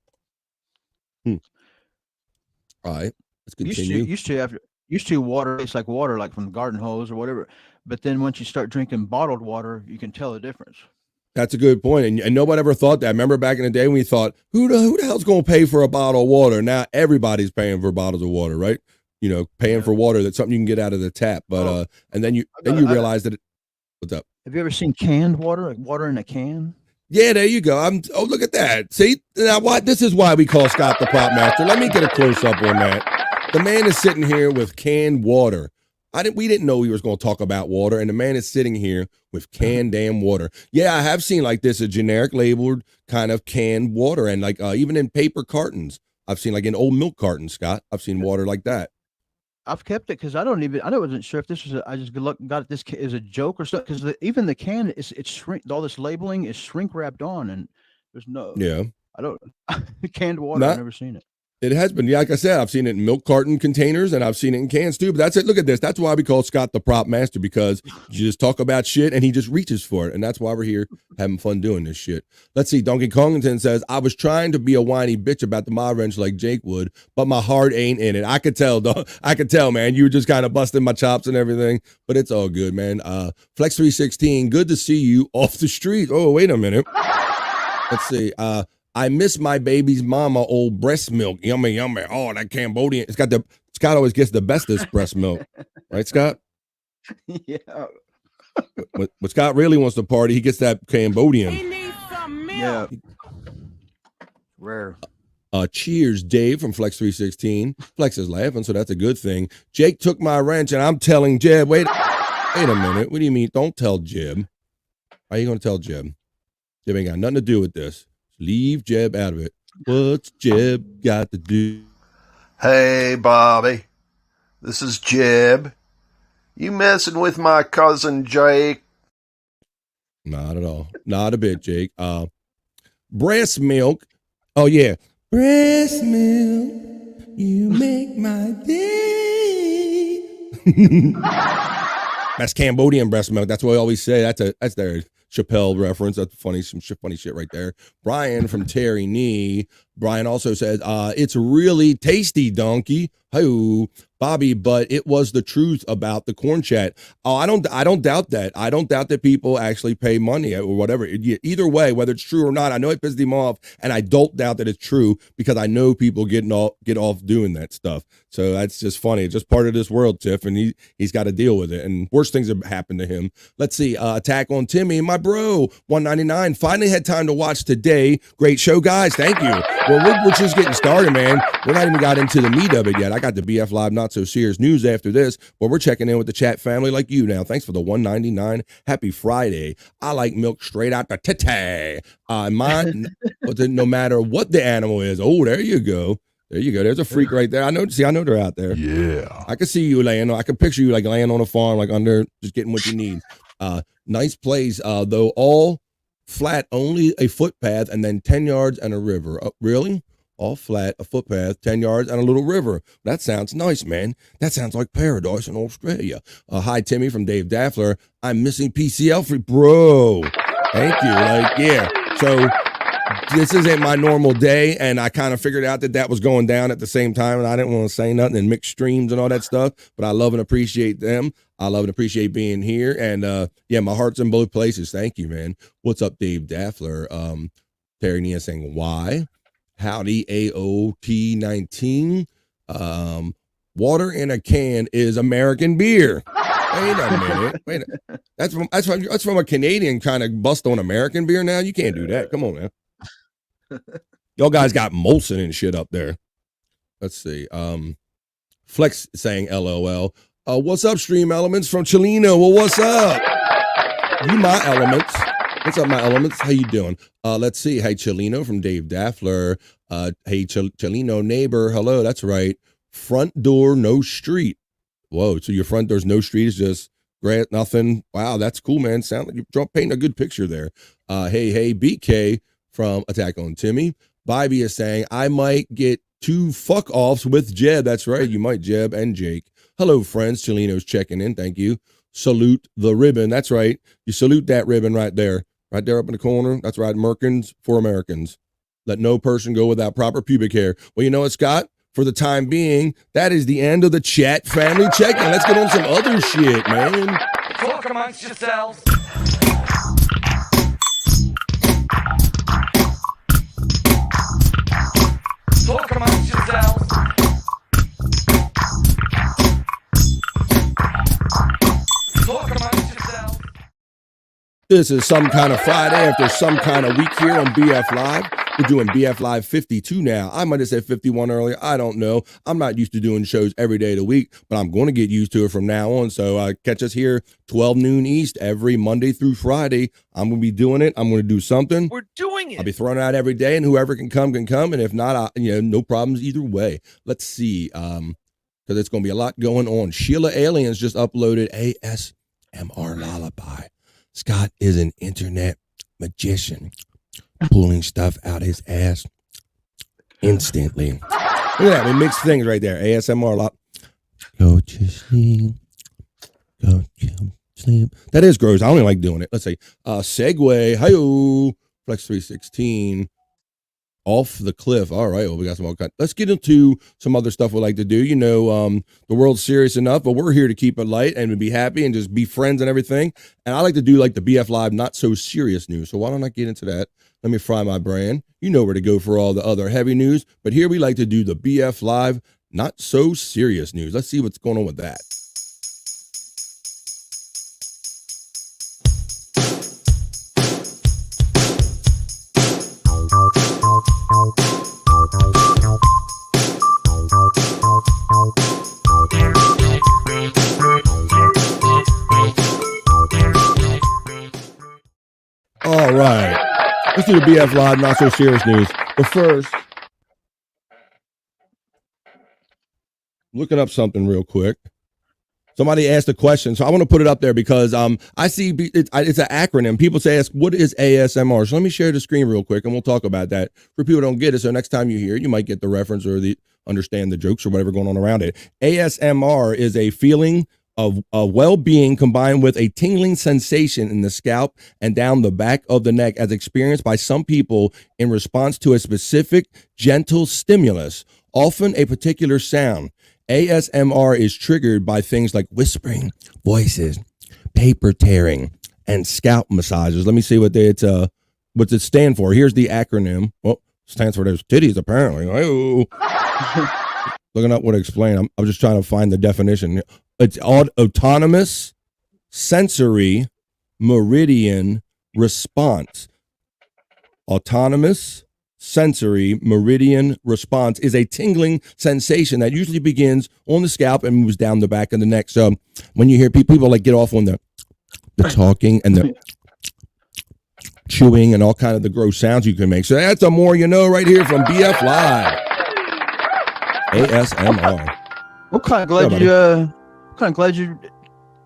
S13: All right, let's continue.
S6: Used to water tastes like water, like from the garden hose or whatever. But then once you start drinking bottled water, you can tell the difference.
S13: That's a good point. And nobody ever thought that. I remember back in the day when we thought, who the hell's going to pay for a bottle of water? Now everybody's paying for bottles of water, right? You know, paying for water. That's something you can get out of the tap. But and then you realize that what's up?
S6: Have you ever seen canned water, like water in a can?
S13: Yeah, there you go. Look at that. See, now this is why we call Scott the Prop Master. Let me get a close up on that. The man is sitting here with canned water. We didn't know he was going to talk about water, and the man is sitting here with canned damn water. Yeah, I have seen like this, a generic labeled kind of canned water, and like even in paper cartons. I've seen like in old milk cartons, Scott. I've seen water like that.
S6: I've kept it because I wasn't sure if this was I just got this as a joke or something, because even the can it's shrink, all this labeling is shrink wrapped on, and there's no.
S13: Yeah.
S6: I don't canned water. I've never seen it.
S13: It has been. Yeah, like I said, I've seen it in milk carton containers and I've seen it in cans too. But that's it. Look at this. That's why we call Scott the prop master, because you just talk about shit and he just reaches for it. And that's why we're here having fun doing this shit. Let's see. Donkey Kongington says, I was trying to be a whiny bitch about the mod wrench like Jake would, but my heart ain't in it. I could tell, dog. I could tell, man. You were just kind of busting my chops and everything, but it's all good, man. Flex316, good to see you off the street. Oh, wait a minute. Let's see. I miss my baby's mama old breast milk. Yummy, yummy. Oh, that Cambodian. Scott always gets the bestest breast milk. Right, Scott?
S6: Yeah.
S13: When Scott really wants to party, he gets that Cambodian.
S10: He needs some milk.
S6: Yeah. Rare.
S13: Cheers, Dave from Flex316. Flex is laughing, so that's a good thing. Jake took my wrench, and I'm telling Jeb, wait a minute. What do you mean? Don't tell Jeb. How are you going to tell Jeb? Jeb ain't got nothing to do with this. Leave Jeb out of it. What's Jeb got to do?
S15: Hey, Bobby. This is Jeb. You messing with my cousin Jake?
S13: Not at all. Not a bit, Jake. Breast milk. Oh, yeah. Breast milk. You make my day. That's Cambodian breast milk. That's what I always say. That's their Chappelle reference. That's funny. Some funny shit right there. Brian from Terry Nee. Brian also says, it's really tasty, donkey. Hi-oo. Bobby, but it was the truth about the corn chat. Oh, I don't doubt that. I don't doubt that people actually pay money or whatever. Either way, whether it's true or not, I know it pissed him off, and I don't doubt that it's true because I know people get off doing that stuff. So that's just funny. It's just part of this world, Tiff, and he's got to deal with it. And worse things have happened to him. Let's see. Attack on Timmy, my bro, 199. Finally had time to watch today. Great show, guys. Thank you. Well, we're just getting started, man. We're not even got into the meat of it yet. I got the BF Live Not So Serious news after this, but we're checking in with the chat family like you now. Thanks for the 199. Happy Friday. I like milk straight out the titty. Mine, no matter what the animal is. Oh, there you go. There you go. There's a freak right there. I know they're out there.
S12: Yeah.
S13: I can see you laying. I can picture you like laying on a farm, like under, just getting what you need. Nice plays, though. All flat, only a footpath, and then 10 yards and a river. Really? All flat, a footpath, 10 yards, and a little river. That sounds nice, man. That sounds like paradise in Australia. Hi, Timmy from Dave Daffler. I'm missing PCL free, bro. Thank you. Like, yeah. So this isn't my normal day, and I kind of figured out that was going down at the same time, and I didn't want to say nothing and mix streams and all that stuff, but I love and appreciate them. I love and appreciate being here, and yeah, my heart's in both places. Thank you, man. What's up, Dave Daffler? Terry Nia saying, why? Howdy, AOT19. Water in a can is American beer. Wait a minute. That's from a Canadian kind of bust on American beer now. You can't do that. Come on, man. Y'all guys got Molson and shit up there. Let's see. Flex saying LOL. What's up, Stream Elements from Chelino? Well, what's up? You my elements. What's up, my elements? How you doing? Let's see. Hey, Chelino from Dave Daffler. Hey, Chelino neighbor. Hello, that's right. Front door, no street. Whoa, so your front door's no street is just great, nothing. Wow, that's cool, man. Sound like you're painting a good picture there. Hey, BK from Attack on Timmy. Bobby is saying, I might get 2 fuck-offs with Jeb. That's right, you might, Jeb and Jake. Hello, friends. Chelino's checking in. Thank you. Salute the ribbon. That's right. You salute that ribbon right there. Right there up in the corner. That's right. Merkins for Americans. Let no person go without proper pubic hair. Well, you know what, Scott? For the time being, that is the end of the chat family check-in. Let's get on some other shit, man.
S17: Talk amongst yourselves. Talk amongst yourselves. Talk amongst yourselves.
S13: This is some kind of Friday after some kind of week here on BF Live. We're doing BF Live 52 now. I might have said 51 earlier. I don't know. I'm not used to doing shows every day of the week, but I'm going to get used to it from now on. So catch us here 12 noon East every Monday through Friday. I'm going to be doing it. I'm going to do something.
S17: We're doing it.
S13: I'll be throwing it out every day, and whoever can come can come. And if not, no problems either way. Let's see, because it's going to be a lot going on. Sheila Aliens just uploaded ASMR Lullaby. Scott is an internet magician, pulling stuff out his ass instantly. Look at that. We mixed things right there. ASMR a lot. Go to sleep. Go to sleep. That is gross. I don't even like doing it. Let's see. Segway. Hi-yo. Flex 316. Off the cliff. All right. Well, we got some all kind. Let's get into some other stuff we like to do. You know, the world's serious enough, but we're here to keep it light and to be happy and just be friends and everything. And I like to do like the BF Live not so serious news. So why don't I get into that? Let me fry my brain. You know where to go for all the other heavy news, but here we like to do the BF Live not so serious news. Let's see what's going on with that. All right. Let's do the BF Live, not so serious news. But first, looking up something real quick. Somebody asked a question, so I want to put it up there because I see it's an acronym. People say, "Ask what is ASMR?" So let me share the screen real quick, and we'll talk about that. For people who don't get it, so next time you hear it, you might get the reference or the understand the jokes or whatever going on around it. ASMR is a feeling of well-being combined with a tingling sensation in the scalp and down the back of the neck as experienced by some people in response to a specific gentle stimulus, often a particular sound. ASMR is triggered by things like whispering, voices, paper tearing, and scalp massages. Let me see what what's it stand for. Here's the acronym. Well, stands for those titties, apparently. Looking up what to explain. I'm just trying to find the definition. It's autonomous sensory meridian response. Autonomous sensory meridian response is a tingling sensation that usually begins on the scalp and moves down the back of the neck. So when you hear people like get off on the talking and the chewing and all kind of the gross sounds you can make. So that's a more you know right here from BF Live. ASMR.
S6: Well, kind of glad you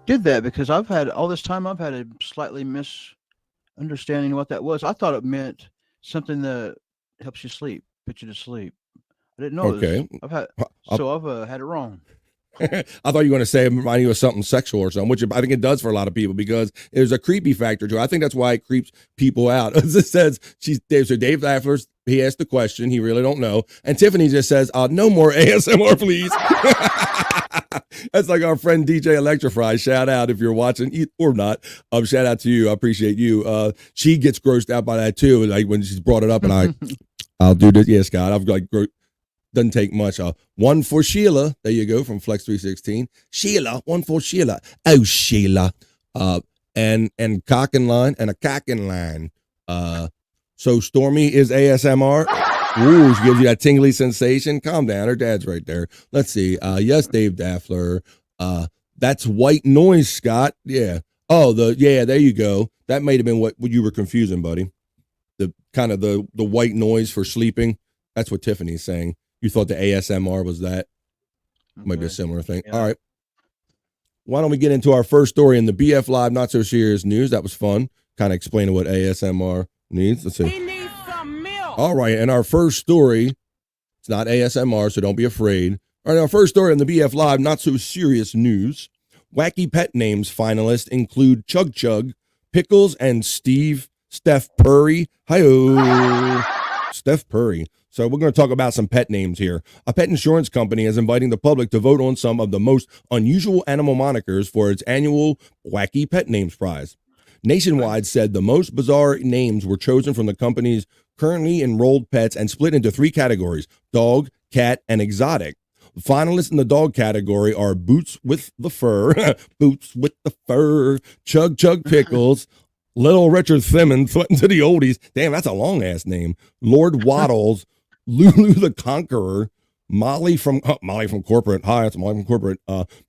S6: did that because I've had all this time. I've had a slightly misunderstanding what that was. I thought it meant something that helps you sleep, put you to sleep. I didn't know.
S13: Okay.
S6: I've had it wrong.
S13: I thought you were going to say it reminded you of something sexual or something, which I think it does for a lot of people because there's a creepy factor to it. I think that's why it creeps people out. As it says, so Dave Laffler's, he asked the question. He really don't know. And Tiffany just says, no more ASMR, please. That's like our friend DJ Electrify. Shout out if you're watching or not. Shout out to you. I appreciate you. She gets grossed out by that too. Like when she's brought it up and I'll do this. Yeah, Scott. I've like, doesn't take much. One for Sheila. There you go from Flex 316. Sheila. One for Sheila. Oh, Sheila. And cock and line and a cock and line. So Stormy is ASMR. Ooh, she gives you that tingly sensation. Calm down. Her dad's right there. Let's see. Yes, Dave Daffler. That's white noise, Scott. Yeah. Oh, there you go. That might have been what you were confusing, buddy. The kind of the white noise for sleeping. That's what Tiffany's saying. You thought the ASMR was that. Okay. Might be a similar thing. Yeah. All right. Why don't we get into our first story in the BF Live Not So Serious News? That was fun. Kind of explaining what ASMR needs. Let's see.
S10: He needs some milk.
S13: All right. And our first story, it's not ASMR, so don't be afraid. All right. Our first story in the BF Live Not So Serious News. Wacky pet names finalists include Chug Chug, Pickles, and Steph Purry. Hi-oh. Steph Purry. So we're going to talk about some pet names here. A pet insurance company is inviting the public to vote on some of the most unusual animal monikers for its annual Wacky Pet Names Prize. Nationwide said the most bizarre names were chosen from the company's currently enrolled pets and split into 3 categories: dog, cat, and exotic. Finalists in the dog category are Boots with the Fur, Boots with the Fur, Chug Chug Pickles, Little Richard Simmons, Threaten to the Oldies. Damn, that's a long-ass name. Lord Waddles, Lulu the Conqueror, Molly from Corporate. Hi, it's Molly from Corporate.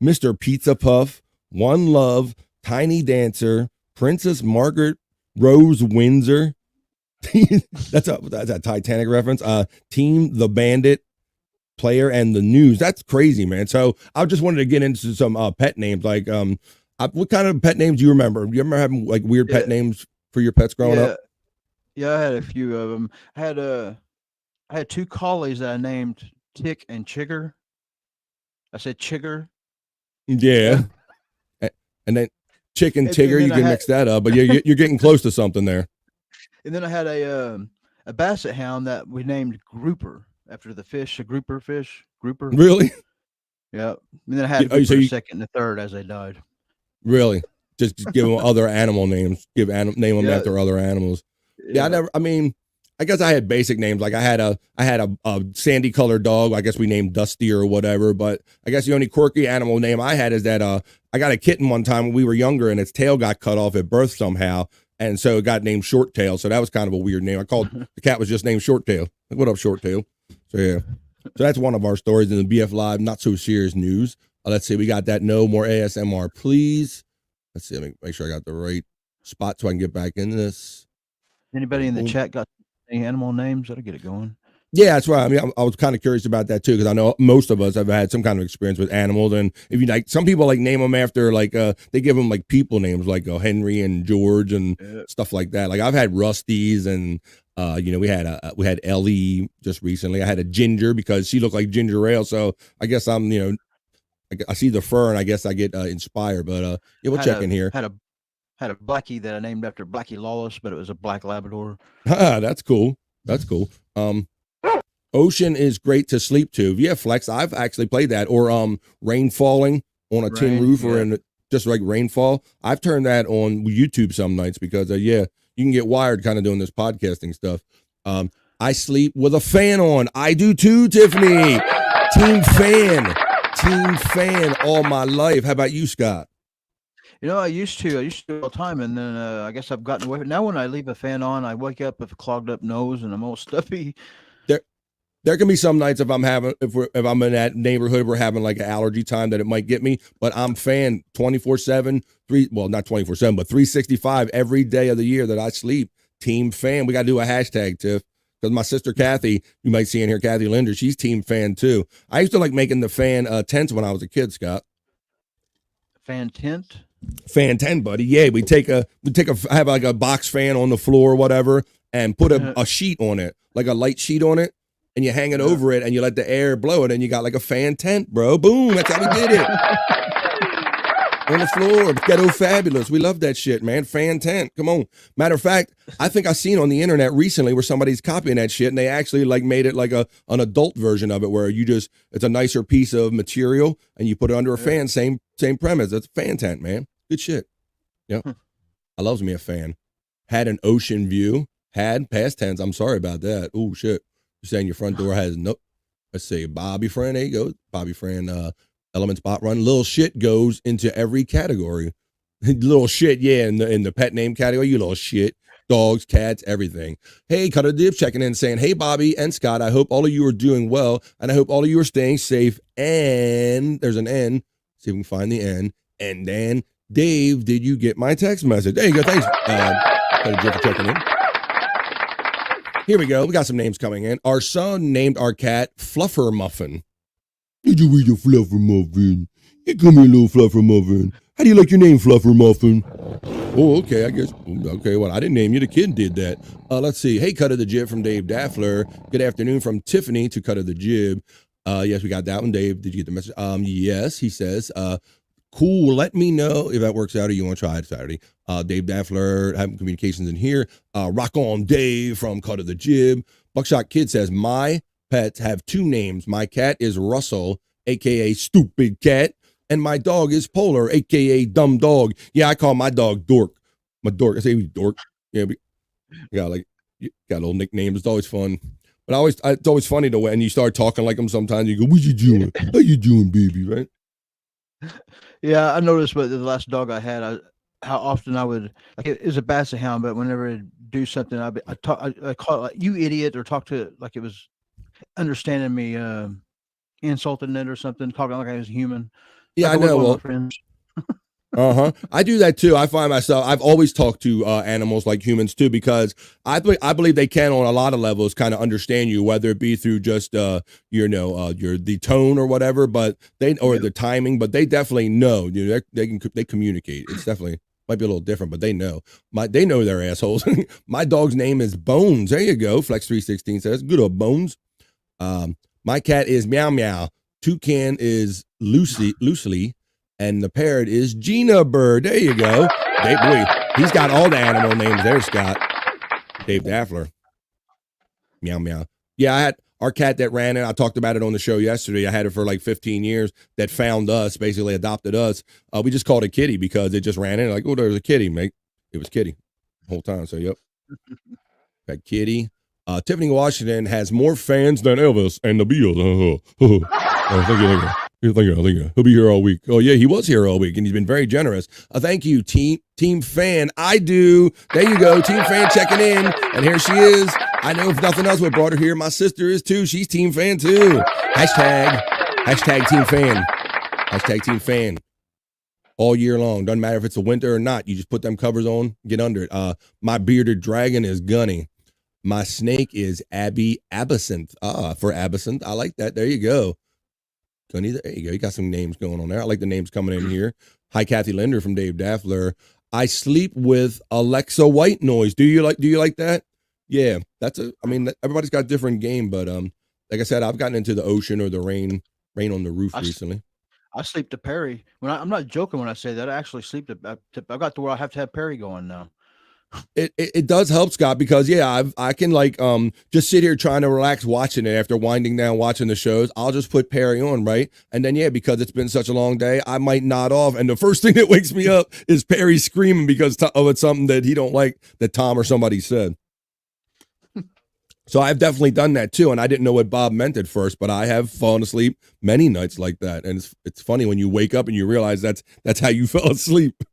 S13: Mr. Pizza Puff, One Love, Tiny Dancer, Princess Margaret Rose Windsor. That's a Titanic reference. Team the Bandit, Player, and the News. That's crazy, man. So I just wanted to get into some pet names. Like, what kind of pet names do you remember? Do you remember having like weird pet names for your pets growing up?
S6: Yeah, I had a few of them. I had 2 collies that I named Tick and Chigger. I said Chigger.
S13: Yeah. And then Chicken
S6: And
S13: Tigger,
S6: then
S13: you
S6: I
S13: can
S6: had-
S13: mix that up, but you're getting close to something there.
S6: And then I had a basset hound that we named Grouper after the fish, a grouper fish. Grouper.
S13: Really?
S6: Yeah. And then I had
S13: Oh, so
S6: Grouper
S13: you-
S6: second and the third as they died.
S13: Really? Just give them other animal names. Name them
S6: Yeah.
S13: after other animals. Yeah, I guess I had basic names. Like I had a sandy colored dog. I guess we named Dusty or whatever. But I guess the only quirky animal name I had is that I got a kitten one time when we were younger and its tail got cut off at birth somehow. And so it got named Short Tail. So that was kind of a weird name. I called the cat was just named Short Tail. Like, what up, Short Tail? So yeah. So that's one of our stories in the BF Live, not so serious news. Let's see, we got that. No more ASMR, please. Let's see, let me make sure I got the right spot so I can get back in this.
S6: Anybody in the chat got any animal names? That'll get it going.
S13: Yeah, that's right. I mean, I was kind of curious about that too, because I know most of us have had some kind of experience with animals. And if you like, some people like name them after like they give them like people names like Henry and George and stuff like that. Like I've had Rusties and we had Ellie just recently. I had a Ginger because she looked like ginger ale. So I guess I'm I see the fur and I guess I get inspired. But yeah, we'll check in here.
S6: Had a Blackie that I named after Blackie Lawless, but it was a black Labrador.
S13: That's cool. That's cool. Ocean is great to sleep to. Yeah, Flex. I've actually played that. Or rain falling on a tin roof or in just like rainfall. I've turned that on YouTube some nights because you can get wired kind of doing this podcasting stuff. I sleep with a fan on. I do too, Tiffany. Team fan all my life. How about you, Scott?
S6: I used to all the time, and then I guess I've gotten away. Now when I leave a fan on, I wake up with a clogged up nose and I'm all stuffy.
S13: There can be some nights if I'm in that neighborhood we're having like an allergy time that it might get me, but I'm fan 24/7, not 24/7, but 365 every day of the year that I sleep. Team fan. We got to do a hashtag, Tiff, because my sister Kathy, you might see in here, Kathy Linder, she's team fan too. I used to like making the fan tents when I was a kid, Scott.
S6: Fan tent.
S13: Fan tent, buddy. Yeah, we have like a box fan on the floor or whatever, and put a sheet on it, like a light sheet on it. And you hang it over it and you let the air blow it and you got like a fan tent, bro. Boom. That's how we did it. On the floor. Ghetto fabulous. We love that shit, man. Fan tent. Come on. Matter of fact, I think I seen on the internet recently where somebody's copying that shit and they actually like made it like an adult version of it where it's a nicer piece of material and you put it under a fan. Same premise. That's a fan tent, man. Good shit. Yeah. I loves me a fan. Had an ocean view. Had past tense. I'm sorry about that. Oh shit. You're saying your front door has no, let's see, Bobby Friend, there you go. Bobby Friend, Element Spot Run. Little shit goes into every category. Little shit, yeah, in the pet name category, you little shit. Dogs, cats, everything. Hey, Cutter Dip checking in saying, hey, Bobby and Scott, I hope all of you are doing well, and I hope all of you are staying safe. And there's an N. See if we can find the N. And then, Dave, did you get my text message? There you go. Thanks, Cutter Dip for checking in. Here we go. We got some names coming in. Our son named our cat Fluffer Muffin. Did you read your Fluffer Muffin? Here come here, little Fluffer Muffin. How do you like your name, Fluffer Muffin? Oh, okay, I guess. Okay, well, I didn't name you. The kid did that. Let's see. Hey, Cutter the Jib from Dave Daffler. Good afternoon from Tiffany to Cutter the Jib. Yes, we got that one. Dave, did you get the message? Yes, he says, cool. Let me know if that works out or you want to try it Saturday. Dave Daffler, having communications in here. Rock on Dave from Cutter the Jib. Buckshot Kid says, my pets have two names. My cat is Russell, a.k.a. Stupid Cat. And my dog is Polar, a.k.a. Dumb Dog. Yeah, I call my dog Dork. My Dork. I say Dork. Yeah, got little nicknames. It's always fun. But it's always funny to when you start talking like them sometimes. You go, what you doing? How you doing, baby, right?
S6: Yeah, I noticed with the last dog I had, how often I would, like it was a basset hound, but whenever I'd do something, I call it like, you idiot, or talk to it like it was understanding me, insulting it or something, talking like I was human.
S13: Yeah,
S6: like
S13: I know. Well,
S6: friends.
S13: I do that too. I find myself, I've always talked to animals like humans too, because I believe they can on a lot of levels kind of understand you, whether it be through just the tone or whatever, but the timing, but they definitely know. They communicate. It's definitely might be a little different, but they know. They know they're assholes. My dog's name is Bones. There you go. Flex 316 says, good old Bones. My cat is Meow Meow. Toucan is Loosely, and the parrot is Gina Bird. There you go. Boy, he's got all the animal names there, Scott. Dave Daffler. Meow Meow. Yeah, I had our cat that ran it. I talked about it on the show yesterday. I had it for like 15 years. That found us, basically adopted us. We just called it Kitty because it just ran in. Like, oh, there's a kitty, mate. It was Kitty the whole time. So, yep. Got Kitty. Tiffany Washington has more fans than Elvis and the Beatles. Thank you. He'll be here all week. Oh, yeah, he was here all week, and he's been very generous. Thank you, Team Fan. I do. There you go. Team Fan checking in, and here she is. I know if nothing else, what brought her here, my sister is too. She's Team Fan too. Hashtag Team Fan. Hashtag Team Fan. All year long. Doesn't matter if it's a winter or not. You just put them covers on, get under it. My bearded dragon is Gunny. My snake is Abby Absinthe. For Absinthe. I like that. There you go. Gunny, there you go. You got some names going on there. I like the names coming in here. Hi, Kathy Linder from Dave Daffler. I sleep with Alexa White Noise. Do you like that? Yeah, everybody's got a different game, but like I said, I've gotten into the ocean or the rain on the roof recently.
S6: I sleep to Perry. I'm not joking when I say that. I actually sleep to. I got to where I have to have Perry going now.
S13: It does help, Scott, because I can like just sit here trying to relax watching it after winding down watching the shows. I'll just put Perry on, right? And then because it's been such a long day, I might nod off, and the first thing that wakes me up is Perry screaming because it's something that he don't like that Tom or somebody said. So I've definitely done that too, and I didn't know what Bob meant at first, but I have fallen asleep many nights like that, and it's funny when you wake up and you realize that's how you fell asleep.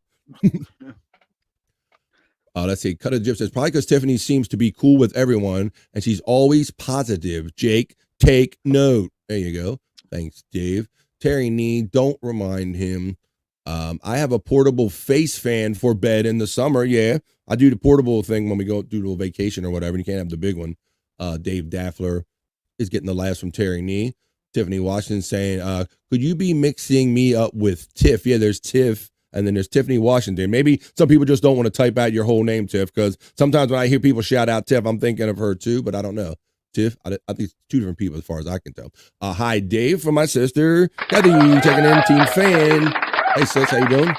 S13: Let's see. Cut a Gyp says, probably because Tiffany seems to be cool with everyone, and she's always positive. Jake, take note. There you go. Thanks, Dave. Terry Nee, don't remind him. I have a portable face fan for bed in the summer. Yeah, I do the portable thing when we go do a vacation or whatever, and you can't have the big one. Dave Daffler is getting the laughs from Terry Nee. Tiffany Washington saying, could you be mixing me up with Tiff? Yeah, there's Tiff, and then there's Tiffany Washington. Maybe some people just don't want to type out your whole name, Tiff, because sometimes when I hear people shout out Tiff, I'm thinking of her too, but I don't know. Tiff, I think it's two different people as far as I can tell. Hi, Dave, from my sister. Kathy, checking in, Team Fan. Hey, sis, how you doing?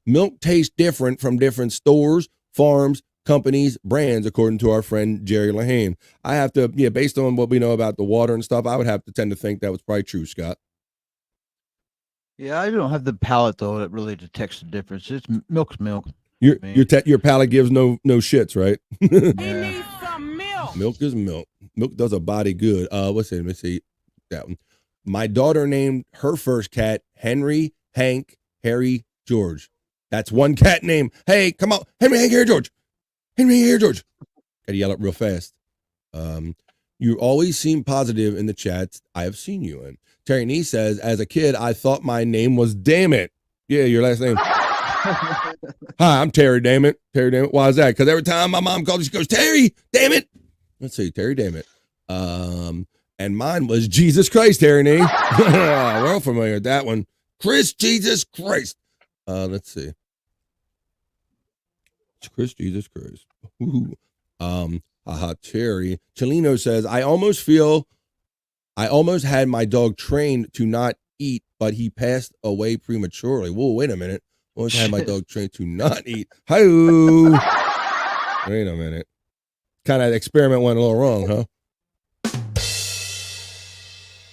S13: Milk tastes different from different stores, farms, companies, brands, according to our friend Jerry Lahane. I have to, based on what we know about the water and stuff, I would have to tend to think that was probably true, Scott.
S6: Yeah, I don't have the palate though that really detects the difference. It's milk's milk.
S13: Your palate gives no shits, right?
S10: He needs some milk.
S13: Milk is milk. Milk does a body good. Let me see that one. My daughter named her first cat Henry, Hank, Harry, George. That's one cat name. Hey, come on. Henry, Hank, Harry, George. Henry, Harry, George. Gotta yell it real fast. You always seem positive in the chats I have seen you in. Terry Nee says, as a kid, I thought my name was Damn It. Yeah, your last name. Hi, I'm Terry Damn It. Terry Damn It. Why is that? Because every time my mom calls, she goes, Terry Damn It. Let's see, Terry Damn It. And mine was Jesus Christ, Terry Nee. We're all familiar with that one. Chris Jesus Christ. Let's see. It's Chris Jesus Christ. Ooh. Terry. Chelino says, I almost had my dog trained to not eat, but he passed away prematurely. Whoa, wait a minute. Almost had my dog trained to not eat. Hi-oo. Wait a minute. Kind of experiment went a little wrong, huh?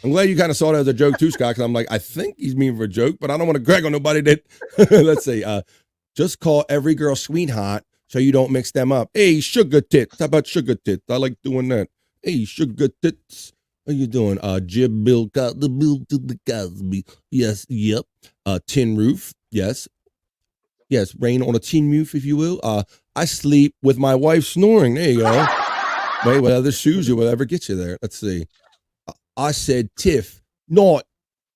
S13: I'm glad you kind of saw that as a joke too, Scott, because I'm like, I think he's mean for a joke, but I don't want to brag on nobody that, let's see, just call every girl sweetheart so you don't mix them up. Hey, sugar tits. How about sugar tits? I like doing that. Hey, sugar tits. How you doing? Jib Bill got the bill to the Cosby. Yes, yep. Tin roof. Yes. Yes, rain on a tin roof, if you will. I sleep with my wife snoring. There you go. Wait, whatever shoes you whatever gets you there. Let's see. I said Tiff, not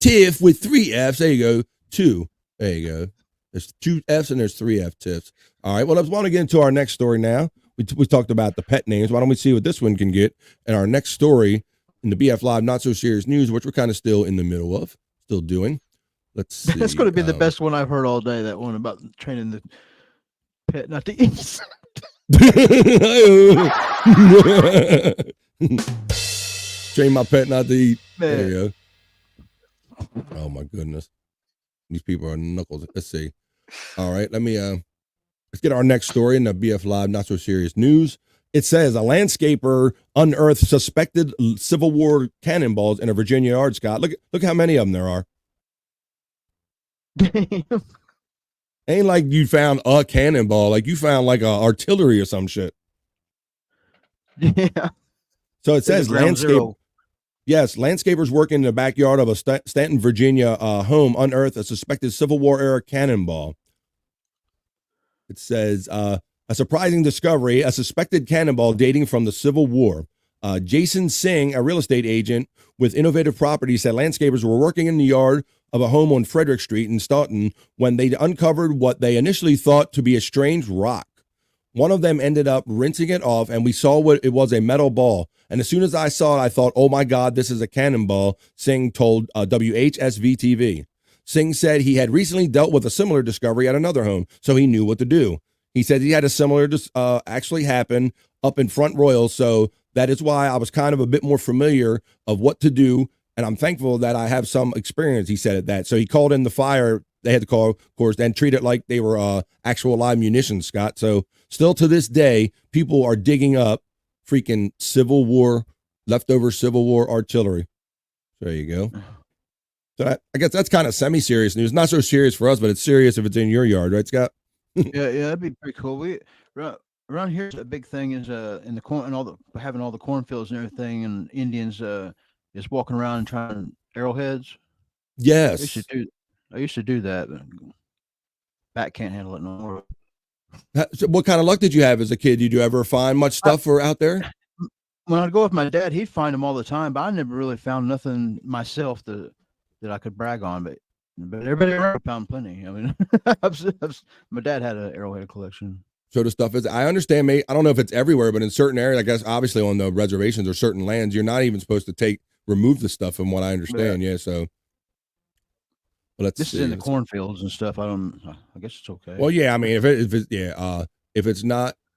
S13: Tiff with 3 F's. There you go. 2. There you go. There's 2 F's and there's 3 F Tiffs. All right. Well, I want to get into our next story now. We talked about the pet names. Why don't we see what this one can get? And our next story in the BF Live Not So Serious News, which we're kind of still in the middle of, still doing. Let's see.
S6: That's going to be the best one I've heard all day. That one about training the pet not to eat.
S13: Train my pet not to eat.
S6: Man.
S13: There you go. Oh my goodness. These people are knuckles. Let's see. All right, let's get our next story in the BF Live Not So Serious News. It says a landscaper unearthed suspected Civil War cannonballs in a Virginia yard, Scott. Look how many of them there are. Ain't like you found a cannonball, like you found like a artillery or some shit.
S6: Yeah.
S13: So it says landscapers working in the backyard of a Stanton, Virginia home unearthed a suspected Civil War era cannonball. It says a surprising discovery, a suspected cannonball dating from the Civil War. Jason Singh, a real estate agent with Innovative Properties, said landscapers were working in the yard of a home on Frederick Street in Staunton when they uncovered what they initially thought to be a strange rock. One of them ended up rinsing it off, and we saw what it was, a metal ball. And as soon as I saw it, I thought, oh my God, this is a cannonball, Singh told WHSV-TV. Singh said he had recently dealt with a similar discovery at another home, so he knew what to do. He said he had a similar actually happen up in Front Royal, so that is why I was kind of a bit more familiar of what to do, and I'm thankful that I have some experience, he said at that. So he called in the fire. They had to call, of course, and treat it like they were actual live munitions, Scott. So still to this day, people are digging up freaking leftover Civil War artillery. There you go. So I guess that's kind of semi-serious news. Not so serious for us, but it's serious if it's in your yard, right, Scott?
S6: Yeah, that'd be pretty cool. We around here, a big thing is in the corn and having all the cornfields and everything, and Indians just walking around and trying arrowheads.
S13: Yes,
S6: I used to do that, but Bat can't handle it no more.
S13: So what kind of luck did you have as a kid? Did you ever find much stuff out there?
S6: When I'd go with my dad, he'd find them all the time, but I never really found nothing myself that I could brag on. But everybody around found plenty. I mean, my dad had an arrowhead collection.
S13: So the stuff is, I understand, mate. I don't know if it's everywhere, but in certain areas, I guess, obviously on the reservations or certain lands, you're not even supposed to remove the stuff from what I understand. Yeah. So. Well,
S6: this is in the cornfields and stuff. I guess it's okay.
S13: Well, yeah. I mean,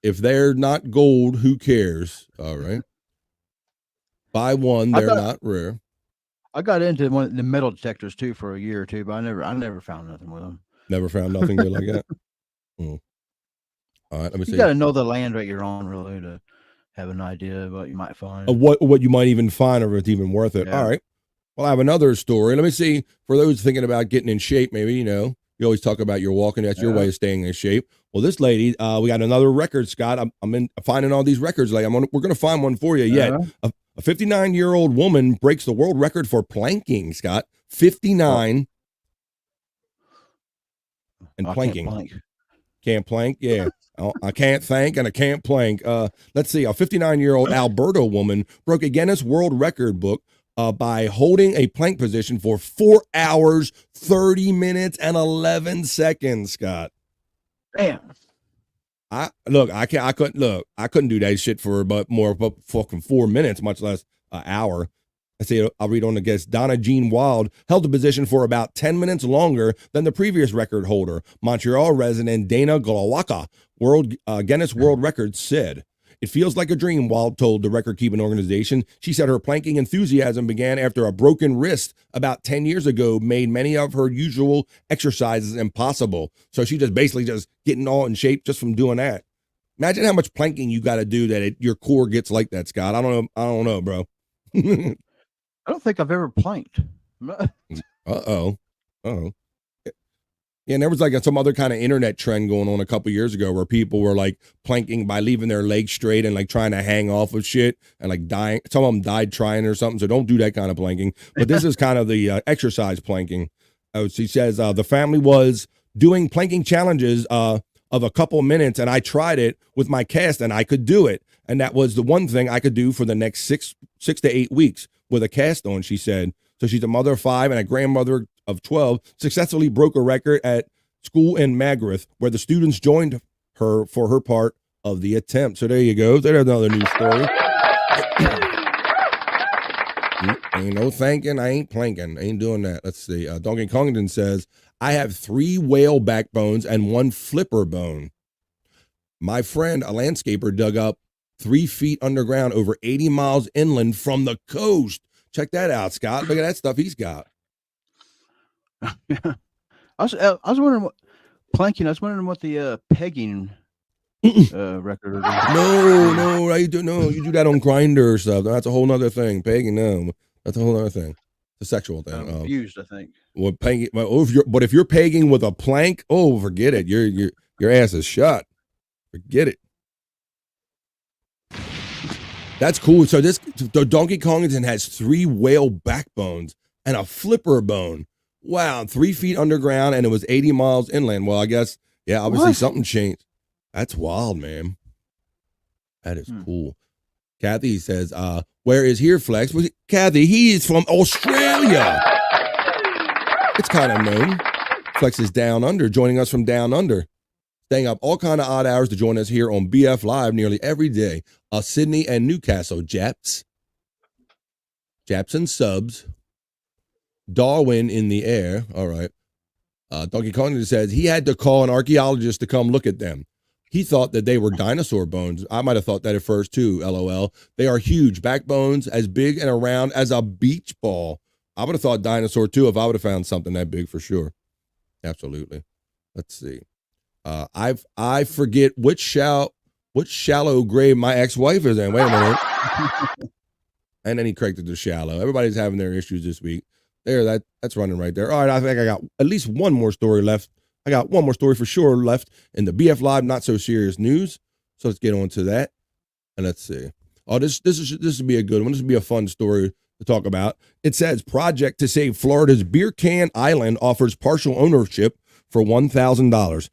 S13: if they're not gold, who cares? All right. Buy one. They're not rare.
S6: I got into the metal detectors too for a year or two, but I never found nothing with them.
S13: Never found nothing good like that. All right. Let me see.
S6: You got to know the land that you're on really to have an idea of what you might find.
S13: Of what you might even find, or if it's even worth it. Yeah. All right. Well, I have another story. Let me see. For those thinking about getting in shape, maybe, you always talk about your walking. That's your way of staying in shape. Well, this lady, we got another record, Scott. I'm finding all these records. Like we're going to find one for you yet. A 59-year-old woman breaks the world record for planking, Scott. 59 and planking. Can't plank. Yeah. I can't thank and I can't plank. Let's see. A 59-year-old Alberta woman broke a Guinness World Record book by holding a plank position for 4 hours, 30 minutes, and 11 seconds, Scott.
S6: Damn.
S13: I couldn't do that shit for about fucking 4 minutes, much less an hour. I'll read on the guest. Donna Jean Wild held the position for about 10 minutes longer than the previous record holder, Montreal resident Dana Glowacka, Guinness World Records said. It feels like a dream, Wild told the record-keeping organization. She said her planking enthusiasm began after a broken wrist about 10 years ago made many of her usual exercises impossible. So she basically getting all in shape just from doing that. Imagine how much planking you got to do that your core gets like that, Scott. I don't know, bro.
S6: I don't think I've ever planked.
S13: Uh-oh. Yeah, and there was like some other kind of internet trend going on a couple years ago where people were like planking by leaving their legs straight and like trying to hang off of shit and like dying. Some of them died trying or something. So don't do that kind of planking. But this is kind of the exercise planking. She says the family was doing planking challenges of a couple minutes, and I tried it with my cast and I could do it. And that was the one thing I could do for the next six to 8 weeks with a cast on, she said. So she's a mother of 5 and a grandmother of 12, successfully broke a record at school in Magrath, where the students joined her for her part of the attempt. So there you go. There's another news story. Ain't no thanking. I ain't planking. Ain't doing that. Let's see. Donkey Kongton says, I have 3 whale backbones and 1 flipper bone. My friend, a landscaper, dug up 3 feet underground over 80 miles inland from the coast. Check that out, Scott. Look at that stuff he's got.
S6: I was wondering what planking. I was wondering what the pegging record is.
S13: No, you do that on Grindr or stuff. That's a whole nother thing. Pegging, no, that's a whole other thing. It's a sexual thing.
S6: Abused, I think.
S13: Well, pegging. But if you're pegging with a plank, oh, forget it. Your ass is shut. Forget it. That's cool. So the Donkey Kongington has 3 whale backbones and a flipper bone. Wow, 3 feet underground, and it was 80 miles inland. Well, I guess, yeah, obviously something changed. That's wild, man. That is cool. Kathy says, where is here, Flex? Well, Kathy, he is from Australia. It's kind of known. Flex is down under, joining us from down under. Staying up all kind of odd hours to join us here on BF Live nearly every day. Sydney and Newcastle, Japs and subs. Darwin in the air. All right. Donkey Kong says he had to call an archaeologist to come look at them. He thought that they were dinosaur bones. I might have thought that at first too, LOL. They are huge, backbones as big and around as a beach ball. I would have thought dinosaur too if I would have found something that big for sure. Absolutely. Let's see. I forget which shallow grave my ex-wife is in. Wait a minute. And then he corrected the shallow. Everybody's having their issues this week. There, that's running right there. All right, I think I got at least one more story left. I got one more story for sure left in the BF Live Not So Serious news. So let's get on to that. And let's see. Oh, this would be a good one. This would be a fun story to talk about. It says project to save Florida's Beer Can Island offers partial ownership for $1,000.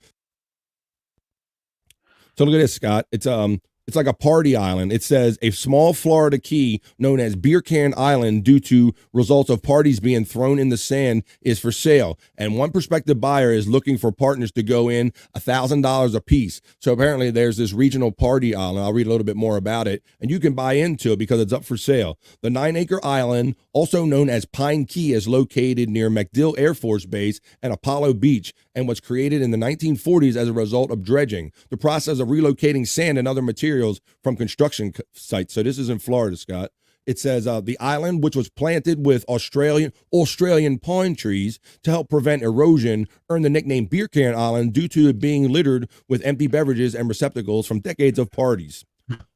S13: So look at this, Scott. It's like a party island. It says a small Florida key known as Beer Can Island due to results of parties being thrown in the sand is for sale. And one prospective buyer is looking for partners to go in $1,000 a piece. So apparently there's this regional party island. I'll read a little bit more about it and you can buy into it because it's up for sale. The 9-acre island, also known as Pine Key, is located near MacDill Air Force Base and Apollo Beach and was created in the 1940s as a result of dredging, the process of relocating sand and other materials from construction sites. So this is in Florida, Scott. It says the island, which was planted with Australian pine trees to help prevent erosion, earned the nickname Beer Can Island due to it being littered with empty beverages and receptacles from decades of parties.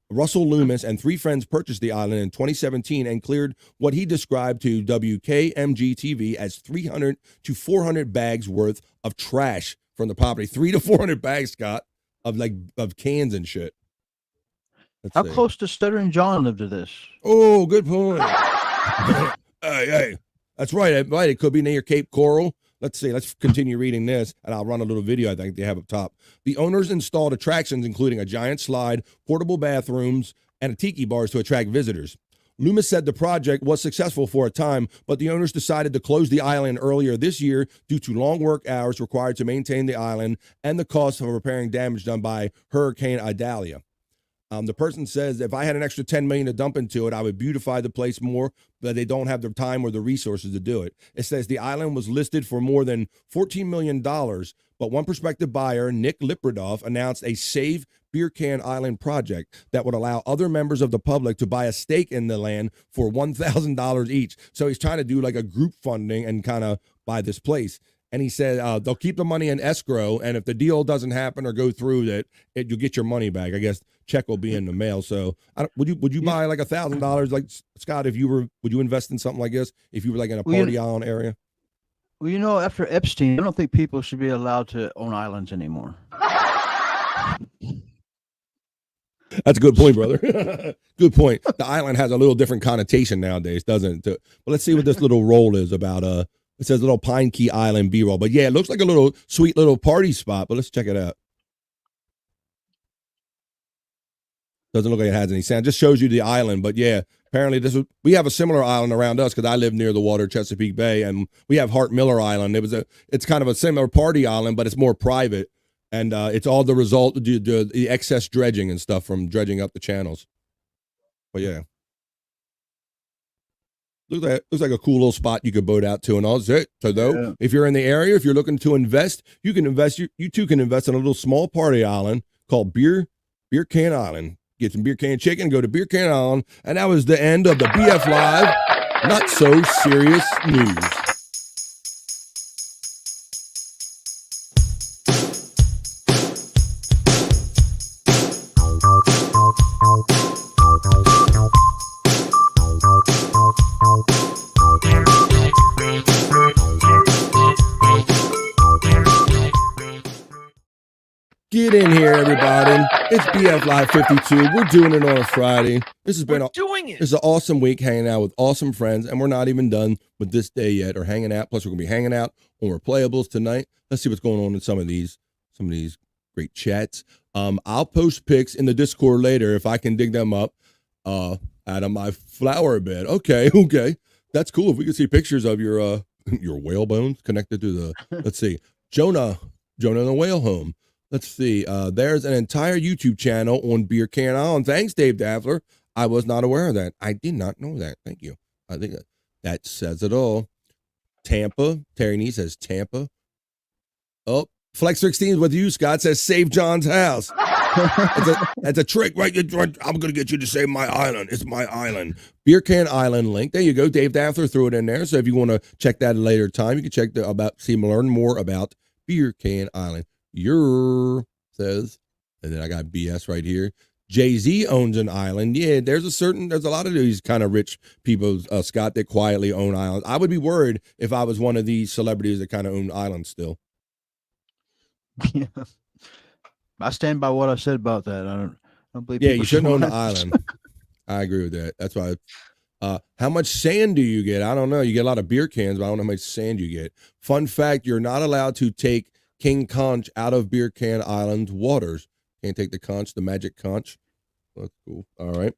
S13: Russell Loomis and 3 friends purchased the island in 2017 and cleared what he described to WKMG-TV as 300 to 400 bags worth of trash from the property. 300 to 400 bags, Scott, of cans and shit.
S6: How close does Stuttering John live to this?
S13: Oh, good point. hey, that's right. Right, it could be near Cape Coral. Let's see. Let's continue reading this, and I'll run a little video I think they have up top. The owners installed attractions, including a giant slide, portable bathrooms, and a tiki bars to attract visitors. Loomis said the project was successful for a time, but the owners decided to close the island earlier this year due to long work hours required to maintain the island and the cost of repairing damage done by Hurricane Idalia. The person says, if I had an extra $10 million to dump into it, I would beautify the place more, but they don't have the time or the resources to do it. It says the island was listed for more than $14 million, but one prospective buyer, Nick Lipradoff, announced a Save Beer Can Island project that would allow other members of the public to buy a stake in the land for $1,000 each. So he's trying to do like a group funding and kind of buy this place. And he said they'll keep the money in escrow, and if the deal doesn't happen or go through, you'll get your money back. I guess check will be in the mail. So would you buy like $1,000, like Scott? Would you invest in something like this if you were like in a party island area?
S6: Well, you know, after Epstein, I don't think people should be allowed to own islands anymore.
S13: That's a good point, brother. Good point. The island has a little different connotation nowadays, doesn't it? But let's see what this little roll is about. It says little Pine Key Island B-roll. But yeah, it looks like a little sweet little party spot, but let's check it out. Doesn't look like it has any sound. Just shows you the island. But yeah, apparently we have a similar island around us because I live near the water, Chesapeake Bay, and we have Hart Miller Island. It's kind of a similar party island, but it's more private. And it's all the result of the excess dredging and stuff from dredging up the channels. But yeah. Looks like a cool little spot you could boat out to and all. So though, if you're in the area, if you're looking to invest, you can invest. You too can invest in a little small party island called Beer Can Island. get some beer can chicken, go to Beer Can Island. And that was the end of the BF Live Not So Serious News. Get in here, everybody. It's BF Live 52. We're doing it on a Friday. This has been this is an awesome week hanging out with awesome friends, and we're not even done with this day yet or hanging out. Plus, we're gonna be hanging out on Replayables tonight. Let's see what's going on in some of these great chats. I'll post pics in the Discord later if I can dig them up out of my flower bed. Okay. That's cool. If we can see pictures of your whale bones connected to the let's see. Jonah in the whale home. Let's see. There's an entire YouTube channel on Beer Can Island. Thanks, Dave Daffler. I was not aware of that. I did not know that. Thank you. I think that says it all. Tampa. Terry Nee says Tampa. Oh, Flex 16 is with you. Scott says save John's house. That's a trick, right? I'm going to get you to save my island. It's my island. Beer Can Island link. There you go. Dave Daffler threw it in there. So if you want to check that at a later time, you can check learn more about Beer Can Island. Says, and then I got BS right here. Jay-Z owns an island. Yeah, there's a lot of these kind of rich people, Scott, that quietly own islands. I would be worried if I was one of these celebrities that kind of own islands still.
S6: Yeah. I stand by what I said about that. I don't believe.
S13: Yeah, you shouldn't own an island. I agree with that. That's why. How much sand do you get? I don't know. You get a lot of beer cans, but I don't know how much sand you get. Fun fact, you're not allowed to take King Conch out of Beer Can Island waters. Can't take the conch, the magic conch. That's cool. All right.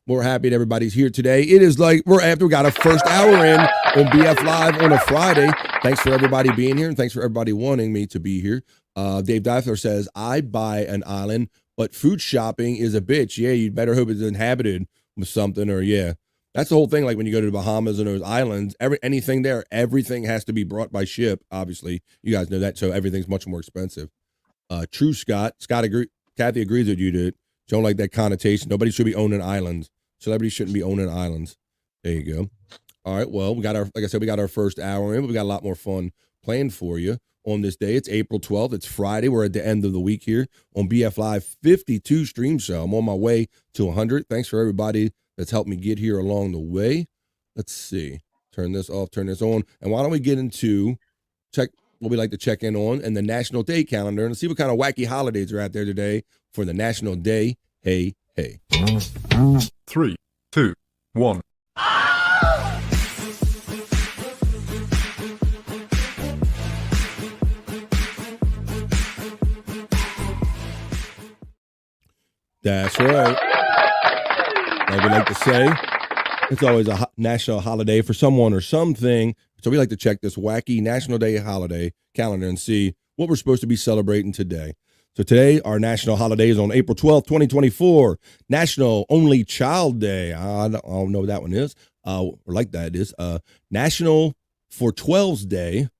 S13: We're happy that everybody's here today. It is like we got a first hour in on BF Live on a Friday. Thanks for everybody being here, and thanks for everybody wanting me to be here. Dave Daffler says, I buy an island, but food shopping is a bitch. Yeah, you'd better hope it's inhabited with something, or yeah. That's the whole thing. Like when you go to the Bahamas and those islands, anything there, everything has to be brought by ship. Obviously, you guys know that. So everything's much more expensive. True Scott agree. Kathy agrees with you, dude. Don't like that connotation. Nobody should be owning islands. Celebrities shouldn't be owning islands. There you go. All right. Well, like I said, we got our first hour in, but we got a lot more fun planned for you on this day. It's April 12th. It's Friday. We're at the end of the week here on BF Live 52 Streamshow. I'm on my way to 100. Thanks for everybody that's helped me get here along the way. Let's see. Turn this off, turn this on. And why don't we get into check what we like to check in on and the National Day calendar and see what kind of wacky holidays are out there today for the National Day. Hey.
S14: 3, 2, 1.
S13: That's right. Like we like to say, it's always a national holiday for someone or something. So we like to check this wacky National Day holiday calendar and see what we're supposed to be celebrating today. So today, our national holiday is on April 12th, 2024. National Only Child Day. I don't know what that one is. Or like that is. National for 12's Day,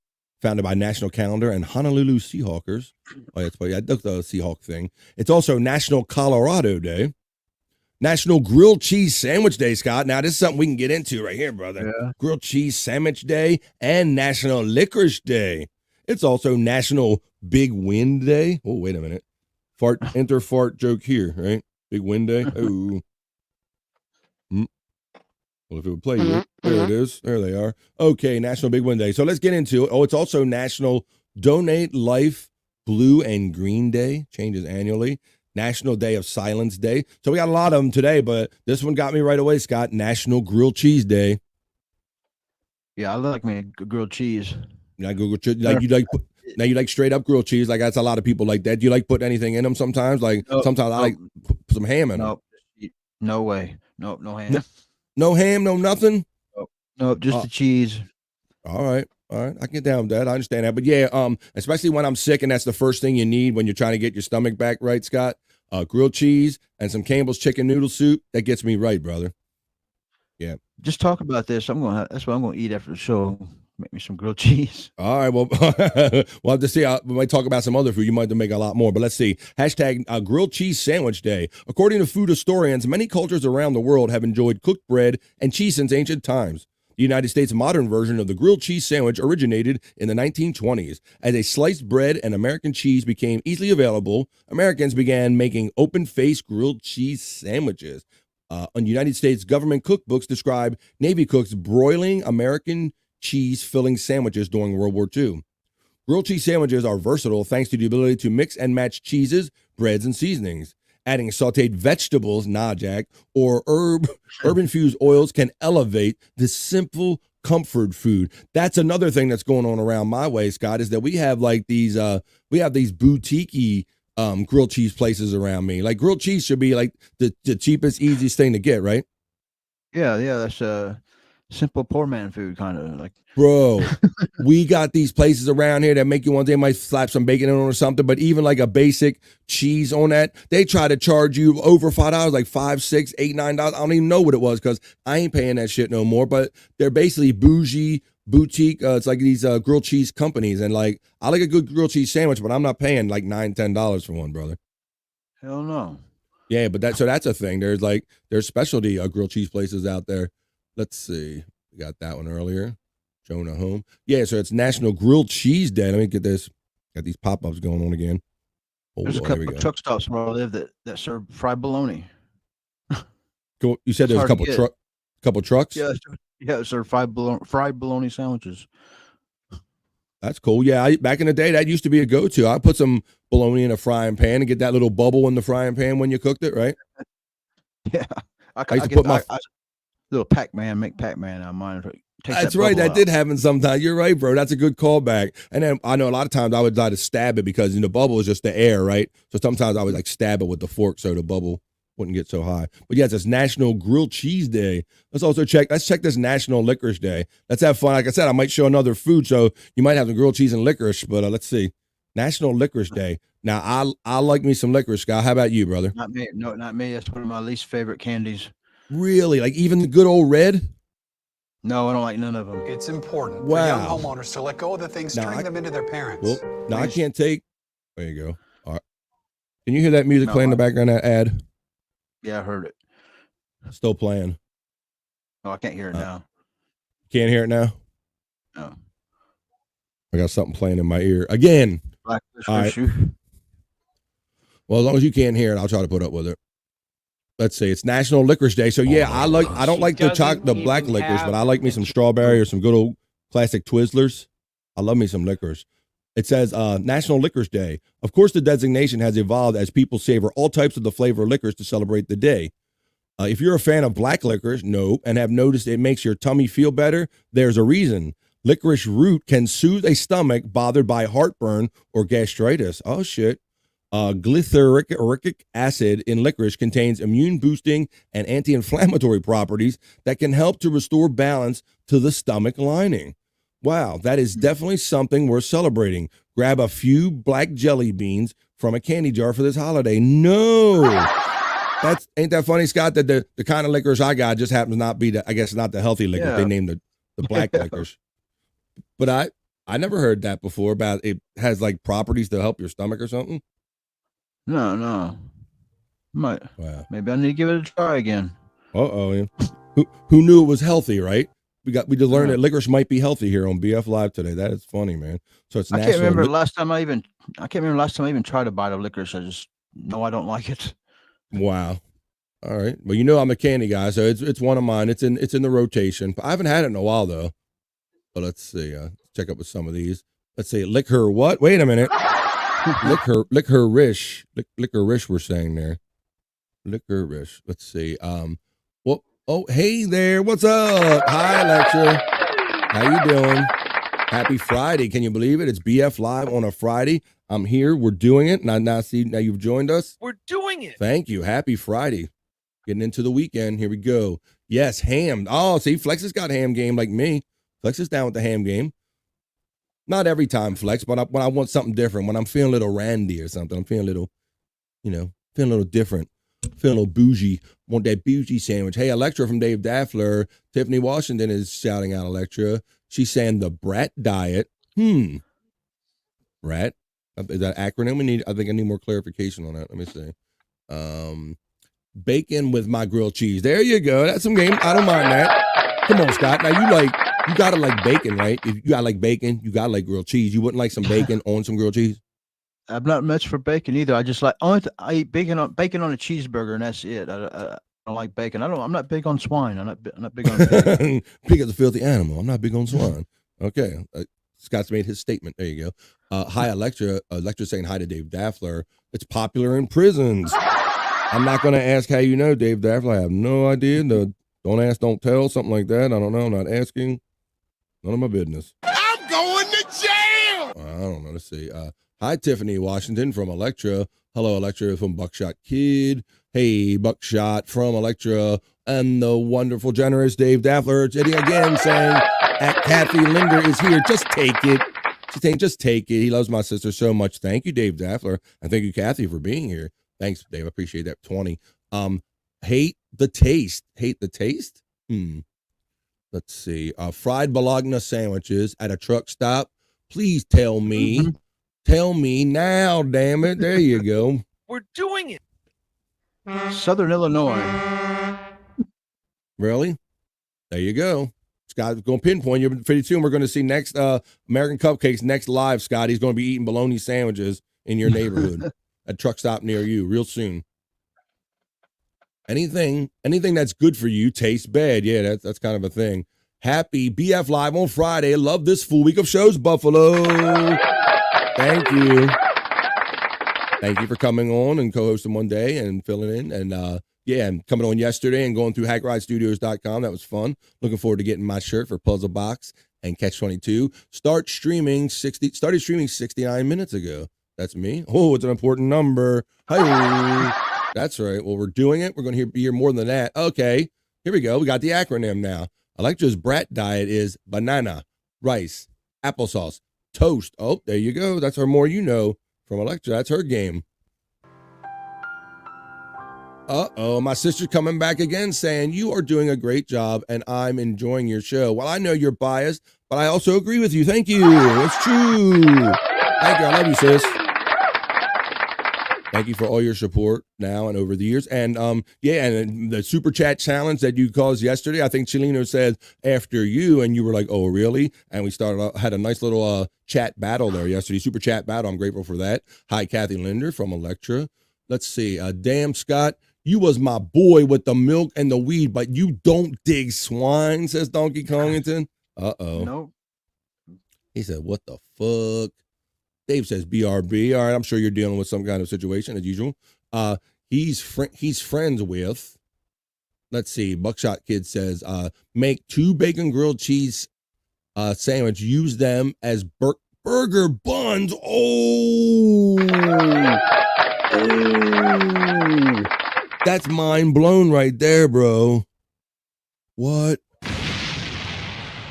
S13: founded by National Calendar and Honolulu Seahawkers. Oh, that's funny. I took the Seahawk thing. It's also National Colorado Day. National Grilled Cheese Sandwich Day, Scott. Now, this is something we can get into right here, brother. Yeah. Grilled Cheese Sandwich Day and National Licorice Day. It's also National Big Wind Day. Oh, wait a minute. Enter fart joke here, right? Big Wind Day. Oh. Well, if it would play you, there it is. There they are. Okay, National Big Wind Day. So let's get into it. Oh, it's also National Donate Life Blue and Green Day. Changes annually. National Day of Silence Day. So we got a lot of them today, but this one got me right away, Scott. National Grilled Cheese Day.
S6: Yeah, I like me grilled cheese.
S13: Now you like straight up grilled cheese. Like that's a lot of people like that. Do you like put anything in them sometimes? Like sometimes I like put some ham in them.
S6: No way. No ham.
S13: No ham, no nothing.
S6: No, just the cheese.
S13: All right. I can get down with that. I understand that. But yeah, especially when I'm sick and that's the first thing you need when you're trying to get your stomach back right, Scott. Grilled cheese and some Campbell's chicken noodle soup. That gets me right, brother. Yeah.
S6: Just talk about this. That's what I'm gonna eat after the show. Make me some grilled cheese.
S13: All right, well, we'll have to see. We might talk about some other food. You might have to make a lot more, but let's see. Hashtag grilled cheese sandwich day. According to food historians, many cultures around the world have enjoyed cooked bread and cheese since ancient times. The United States' modern version of the grilled cheese sandwich originated in the 1920s. As a sliced bread and American cheese became easily available, Americans began making open-faced grilled cheese sandwiches. On United States government cookbooks describe Navy cooks broiling American cheese filling sandwiches during World War II. Grilled cheese sandwiches are versatile thanks to the ability to mix and match cheeses, breads, and seasonings. Adding sauteed vegetables, Jack, or herb-infused oils can elevate this simple comfort food. That's another thing that's going on around my way, Scott, is that we have like these boutique-y grilled cheese places around me. Like grilled cheese should be like the cheapest, easiest thing to get, right?
S6: Yeah, that's simple poor man food, kind of like.
S13: Bro, we got these places around here that make you want, they might slap some bacon on or something, but even like a basic cheese on that, they try to charge you over $5, like $5, $6, $8, $9. I don't even know what it was because I ain't paying that shit no more, but they're basically bougie boutique. It's like these grilled cheese companies. And like, I like a good grilled cheese sandwich, but I'm not paying like $9, $10 for one, brother.
S6: Hell no.
S13: Yeah, but that's a thing. There's specialty grilled cheese places out there. Let's see. We got that one earlier. Jonah Home. Yeah, so it's National Grilled Cheese Day. Let me get this. Got these pop-ups going on again.
S6: There's a couple of truck stops where I live that serve fried bologna.
S13: You said there's a couple trucks?
S6: Yeah, serve fried bologna sandwiches.
S13: That's cool. Yeah, back in the day, that used to be a go-to. I put some bologna in a frying pan and get that little bubble in the frying pan when you cooked it, right?
S6: Yeah.
S13: I used to put my
S6: little Pac-Man, make Pac-Man out of mine.
S13: That's right. That did happen sometimes. You're right, bro. That's a good callback. And then I know a lot of times I would try to stab it because the bubble is just the air, right? So sometimes I would like stab it with the fork so the bubble wouldn't get so high. But yes, it's National Grilled Cheese Day. Let's check this National Licorice Day. Let's have fun. Like I said, I might show another food, so you might have the grilled cheese and licorice, but let's see. National Licorice Day. Now, I like me some licorice, Scott. How about you, brother?
S6: Not me. No, not me. That's one of my least favorite candies.
S13: Really? Like even the good old red?
S6: No, I don't like none of them.
S18: It's important
S13: for
S18: young homeowners to let go of the things, turning them into their parents.
S13: Well, now I can't take. There you go. All right. Can you hear that music playing in the background? That ad?
S6: Yeah, I heard it.
S13: Still playing.
S6: Oh, I can't hear it now.
S13: Can't hear it now?
S6: No.
S13: I got something playing in my ear again. All right. Well, as long as you can't hear it, I'll try to put up with it. Let's see. It's National Licorice Day. So yeah, I don't like the black licorice, but I like me some strawberry or some good old classic Twizzlers. I love me some licorice. It says National Licorice Day. Of course, the designation has evolved as people savor all types of the flavor of licorice to celebrate the day. If you're a fan of black licorice, and have noticed it makes your tummy feel better, there's a reason. Licorice root can soothe a stomach bothered by heartburn or gastritis. Oh, shit. Glyceric acid in licorice contains immune-boosting and anti-inflammatory properties that can help to restore balance to the stomach lining. Wow, that is definitely something worth celebrating. Grab a few black jelly beans from a candy jar for this holiday. No, ain't that funny, Scott? That the kind of licorice I got just happens to not be not the healthy licorice. Yeah. They named the black licorice. But I never heard that before about it has like properties to help your stomach or something.
S6: No. Maybe I need to give it a try again.
S13: Yeah. Who knew it was healthy, right? We did learn that licorice might be healthy here on BF Live today. That is funny, man. So it's
S6: I can't remember last time I even tried a bite of licorice. I just know I don't like it.
S13: Wow. All right. Well, I'm a candy guy, so it's one of mine. It's in the rotation. I haven't had it in a while though. But let's see. Check up with some of these. Let's see. Lick her what? Wait a minute. Licorice. Licorice we're saying there. Licorice. Let's see. Oh, hey there. What's up? Hi, Alexa. How you doing? Happy Friday. Can you believe it? It's BF Live on a Friday. I'm here. We're doing it. Now you've joined us.
S11: We're doing it.
S13: Thank you. Happy Friday. Getting into the weekend. Here we go. Yes, ham. Oh, see, Flex has got ham game like me. Flex is down with the ham game. Not every time, Flex, but when I want something different, when I'm feeling a little randy or something, I'm feeling a little, feeling a little different. Feeling a little bougie. Want that bougie sandwich. Hey, Electra from Dave Daffler. Tiffany Washington is shouting out Electra. She's saying the brat diet. Brat. Is that acronym? I think I need more clarification on that. Let me see. Bacon with my grilled cheese. There you go. That's some game. I don't mind that. Come on, Scott. Now you gotta like bacon, right? If you gotta like bacon, you gotta like grilled cheese. You wouldn't like some bacon on some grilled cheese?
S6: I'm not much for bacon either. I just like I eat bacon on a cheeseburger, and that's it. I don't like bacon. I'm not big on swine. I'm not big on bacon.
S13: Pig is a filthy animal. I'm not big on swine. Okay. Scott's made his statement. There you go. Hi, Electra. Electra saying hi to Dave Daffler. It's popular in prisons. I'm not going to ask how you know Dave Daffler. I have no idea. Don't ask, don't tell, something like that. I don't know. I'm not asking. None of my business.
S10: I'm going to jail.
S13: I don't know. Let's see. Hi, Tiffany Washington from Electra. Hello, Electra from Buckshot Kid. Hey, Buckshot from Electra. And the wonderful, generous Dave Daffler. Eddie again saying, Kathy Linder is here. Just take it. She's saying, just take it. He loves my sister so much. Thank you, Dave Daffler. And thank you, Kathy, for being here. Thanks, Dave. I appreciate that. 20. Hate the taste. Hate the taste? Let's see. Fried bologna sandwiches at a truck stop. Please tell me. Mm-hmm. Tell me now, damn it. There you go.
S17: We're doing it.
S6: Southern Illinois.
S13: Really? There you go. Scott's going to pinpoint you pretty soon. We're going to see next American Cupcakes next live, Scott. He's going to be eating bologna sandwiches in your neighborhood. A truck stop near you real soon. Anything that's good for you tastes bad. Yeah, that's kind of a thing. Happy BF Live on Friday. Love this full week of shows, Buffalo. Thank you. Thank you for coming on and co-hosting one day and filling in. And and coming on yesterday and going through hackridestudios.com. That was fun. Looking forward to getting my shirt for Puzzle Box and Catch 22. Started streaming 69 minutes ago. That's me. Oh, it's an important number. Hey, that's right. Well, we're doing it. We're going to hear more than that. Okay, here we go. We got the acronym now. Electra's brat diet is banana, rice, applesauce, toast. Oh, there you go. That's her more you know from Electra. That's her game. Uh-oh, my sister's coming back again saying, you are doing a great job and I'm enjoying your show. Well, I know you're biased, but I also agree with you. Thank you. It's true. Thank you. I love you, sis. Thank you for all your support now and over the years. And and the super chat challenge that you caused yesterday, I think Chileno said after you, and you were like, oh, really? And we had a nice little chat battle there yesterday, super chat battle. I'm grateful for that. Hi, Kathy Linder from Electra. Let's see. Damn, Scott, you was my boy with the milk and the weed, but you don't dig swine, says Donkey Kongington. Uh-oh.
S6: Nope.
S13: He said, what the fuck? Dave says BRB. All right, I'm sure you're dealing with some kind of situation as usual. He's friends with, let's see, Buckshot Kid says, make 2 bacon grilled cheese sandwich. Use them as burger buns. Oh, that's mind blown right there, bro. What?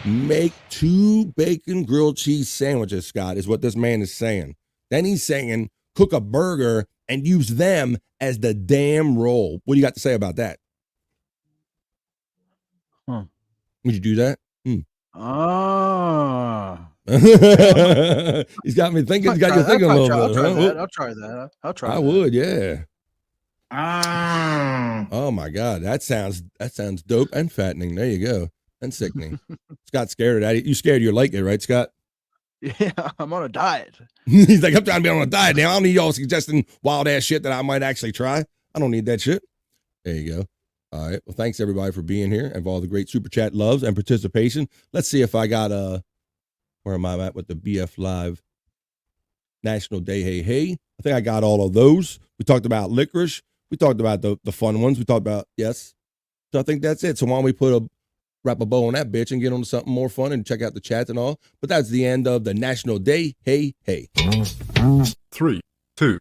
S13: Make 2 bacon grilled cheese sandwiches, Scott, is what this man is saying. Then he's saying cook a burger and use them as the damn roll. What do you got to say about that?
S6: Huh.
S13: Would you do that? He's got me thinking. He's got you thinking a little bit.
S6: I'll try that.
S13: I would, yeah. Oh my God, that sounds dope and fattening. There you go. And sickening. Scott's scared of that. You scared you're like it, right, Scott?
S6: Yeah, I'm on a diet.
S13: He's like, I'm trying to be on a diet now. I don't need y'all suggesting wild ass shit that I might actually try. I don't need that shit. There you go. All right. Well, thanks everybody for being here and for all the great super chat loves and participation. Let's see if I got where am I at with the BF Live National Day Hey. I think I got all of those. We talked about licorice. We talked about the fun ones. We talked about, yes. So I think that's it. So why don't we wrap a bow on that bitch and get on to something more fun and check out the chat and all. But that's the end of the National Day Hey.
S14: 3, 2.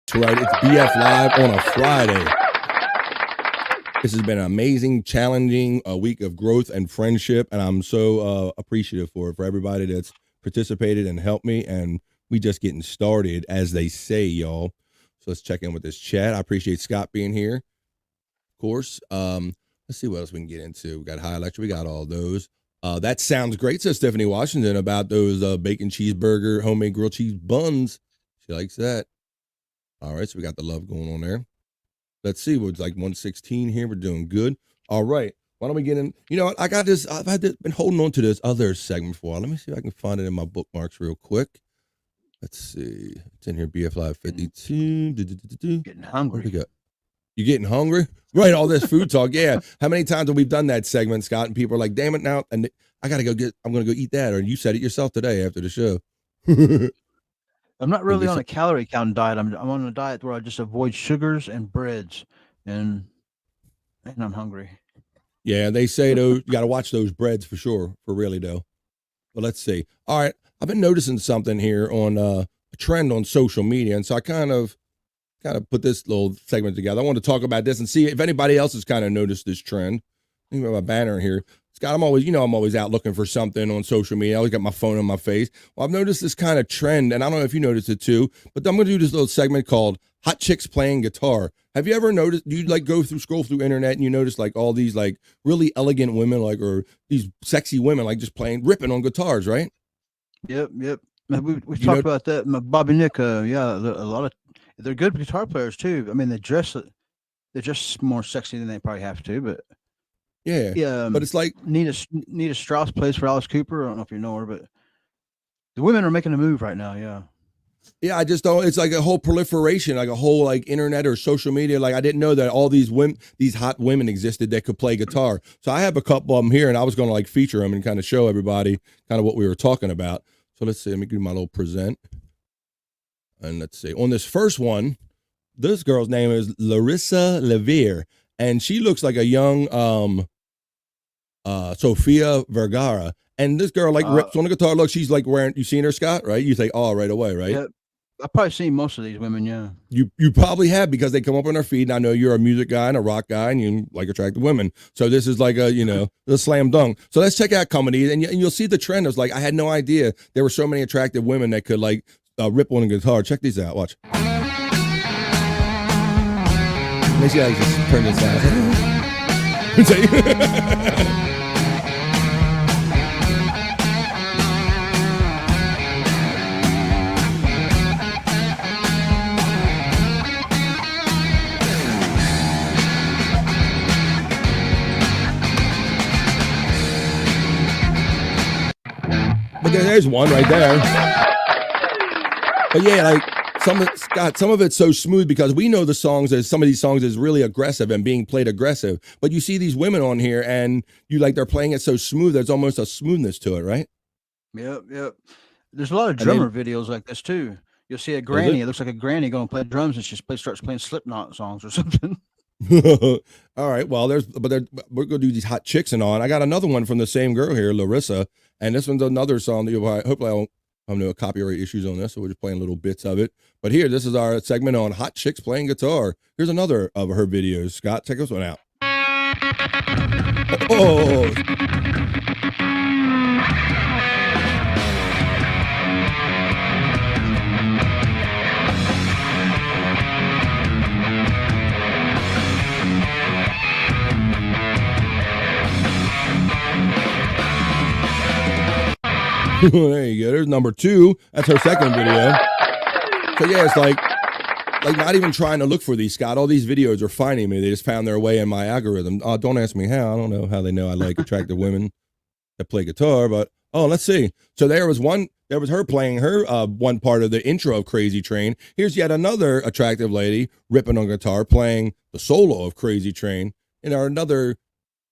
S13: That's right. It's BF Live on a Friday. This has been an amazing, challenging week of growth and friendship, and I'm so appreciative for everybody that's participated and helped me. And We just getting started, as they say, y'all. So let's check in with this chat. I appreciate Scott being here, of course. Let's see what else we can get into. We got high electric. We got all those. That sounds great, says Stephanie Washington, about those bacon cheeseburger, homemade grilled cheese buns. She likes that. All right, so we got the love going on there. Let's see. It's like 116 here. We're doing good. All right. Why don't we get in? You know what? I got this. Been holding on to this other segment for a while. Let me see if I can find it in my bookmarks real quick. Let's see. It's in here, BF Live 52.
S6: Getting hungry.
S13: What we got? You getting hungry? Right, all this food talk. Yeah. How many times have we done that segment, Scott? And people are like, damn it now. And I got to I'm going to go eat that. Or you said it yourself today after the show.
S6: I'm not really on a calorie count diet. I'm on a diet where I just avoid sugars and breads. And I'm hungry.
S13: Yeah, they say though, you got to watch those breads for sure, for really though. But let's see. All right, I've been noticing something here on a trend on social media, and so I kind of put this little segment together. I want to talk about this and see if anybody else has kind of noticed this trend. I think we have a banner here. Scott, I'm always out looking for something on social media. I always got my phone on my face. Well, I've noticed this kind of trend, and I don't know if you noticed it too, but I'm going to do this little segment called Hot Chicks Playing Guitar. Have you ever noticed, do you like scroll through internet and you notice like all these like really elegant women, like, or these sexy women, like just ripping on guitars, right?
S6: Yep. We talked about that. Bobby Nick, a lot of, they're good guitar players too. I mean, they're just more sexy than they probably have to, but
S13: yeah. But it's like
S6: Nina Strauss plays for Alice Cooper. I don't know if you know her, but the women are making a move right now. Yeah.
S13: Yeah, I just don't. It's like a whole proliferation, like a whole like internet or social media. Like I didn't know that all these women, these hot women existed that could play guitar. So I have a couple of them here, and I was going to like feature them and kind of show everybody kind of what we were talking about. So let's see. Let me do my little present, and let's see. On this first one, this girl's name is Larissa Levere, and she looks like a young Sofia Vergara. And this girl like rips on the guitar. Look, she's like wearing. You seen her, Scott? Right? You say, "Oh, right away," right?
S6: Yeah, I've probably seen most of these women. Yeah,
S13: you probably have because they come up on their feet. And I know you're a music guy and a rock guy, and you like attractive women. So this is like a slam dunk. So let's check out comedy, and you'll see the trend. It was like I had no idea there were so many attractive women that could like rip on a guitar. Check these out. Watch. Let me see how I just turn this down. But there's one right there. But yeah, like some of it's so smooth because we know some of these songs is really aggressive and being played aggressive. But you see these women on here and they're playing it so smooth, there's almost a smoothness to it, right?
S6: Yep. There's a lot of drummer videos like this too. You'll see a granny. It looks like a granny going to play drums and she starts playing Slipknot songs or something.
S13: All right. Well, we're gonna do these hot chicks and all. And I got another one from the same girl here, Larissa, and this one's another song that hopefully I won't have no copyright issues on this, so we're just playing little bits of it. But here, this is our segment on hot chicks playing guitar. Here's another of her videos. Scott, check this one out. Oh. There you go. There's number 2. That's her second video. So yeah, it's like not even trying to look for these, Scott. All these videos are finding me. They just found their way in my algorithm. Don't ask me how. I don't know how they know I like attractive women that play guitar, but let's see. So there was her playing her one part of the intro of Crazy Train. Here's yet another attractive lady ripping on guitar playing the solo of Crazy Train in another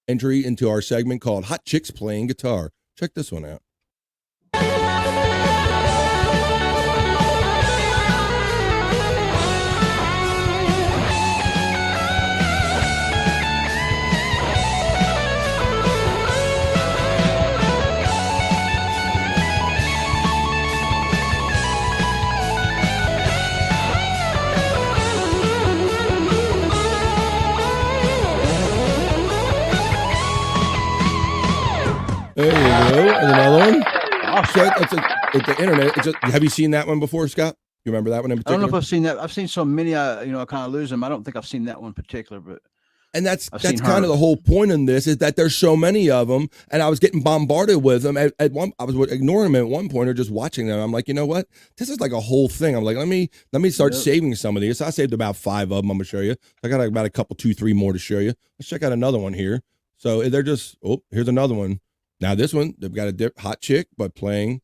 S13: entry into our segment called Hot Chicks Playing Guitar. Check this one out. There you go. And another one. So it's the internet. Have you seen that one before, Scott? You remember that one in
S6: I
S13: particular?
S6: don't know if I've seen that. I've seen so many, I kind of lose them. I don't think I've seen that one in particular, but.
S13: And that's kind of the whole point in this, is that there's so many of them, and I was getting bombarded with them. I was ignoring them at one point or just watching them. I'm like, you know what? This is like a whole thing. I'm like, let me start saving some of these. So I saved about 5 of them. I'm gonna show you. I got about a couple, 2, 3 more to show you. Let's check out another one here. So they're just here's another one. Now this one, they've got a hot chick, but playing.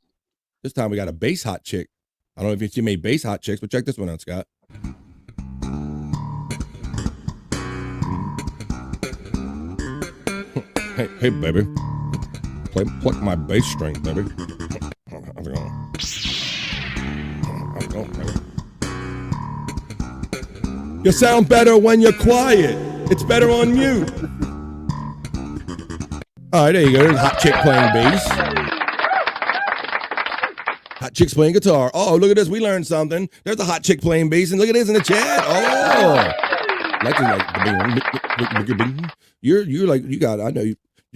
S13: This time we got a bass hot chick. I don't know if you've seen many bass hot chicks, but check this one out, Scott. Hey, baby. Pluck my bass string, baby. How's it going? How's it going, baby? You sound better when you're quiet. It's better on mute. All right, there you go. There's a hot chick playing bass. Hot chicks playing guitar. Oh, look at this. We learned something. There's a hot chick playing bass, and look at this in the chat. Oh. You're like, you got, I know you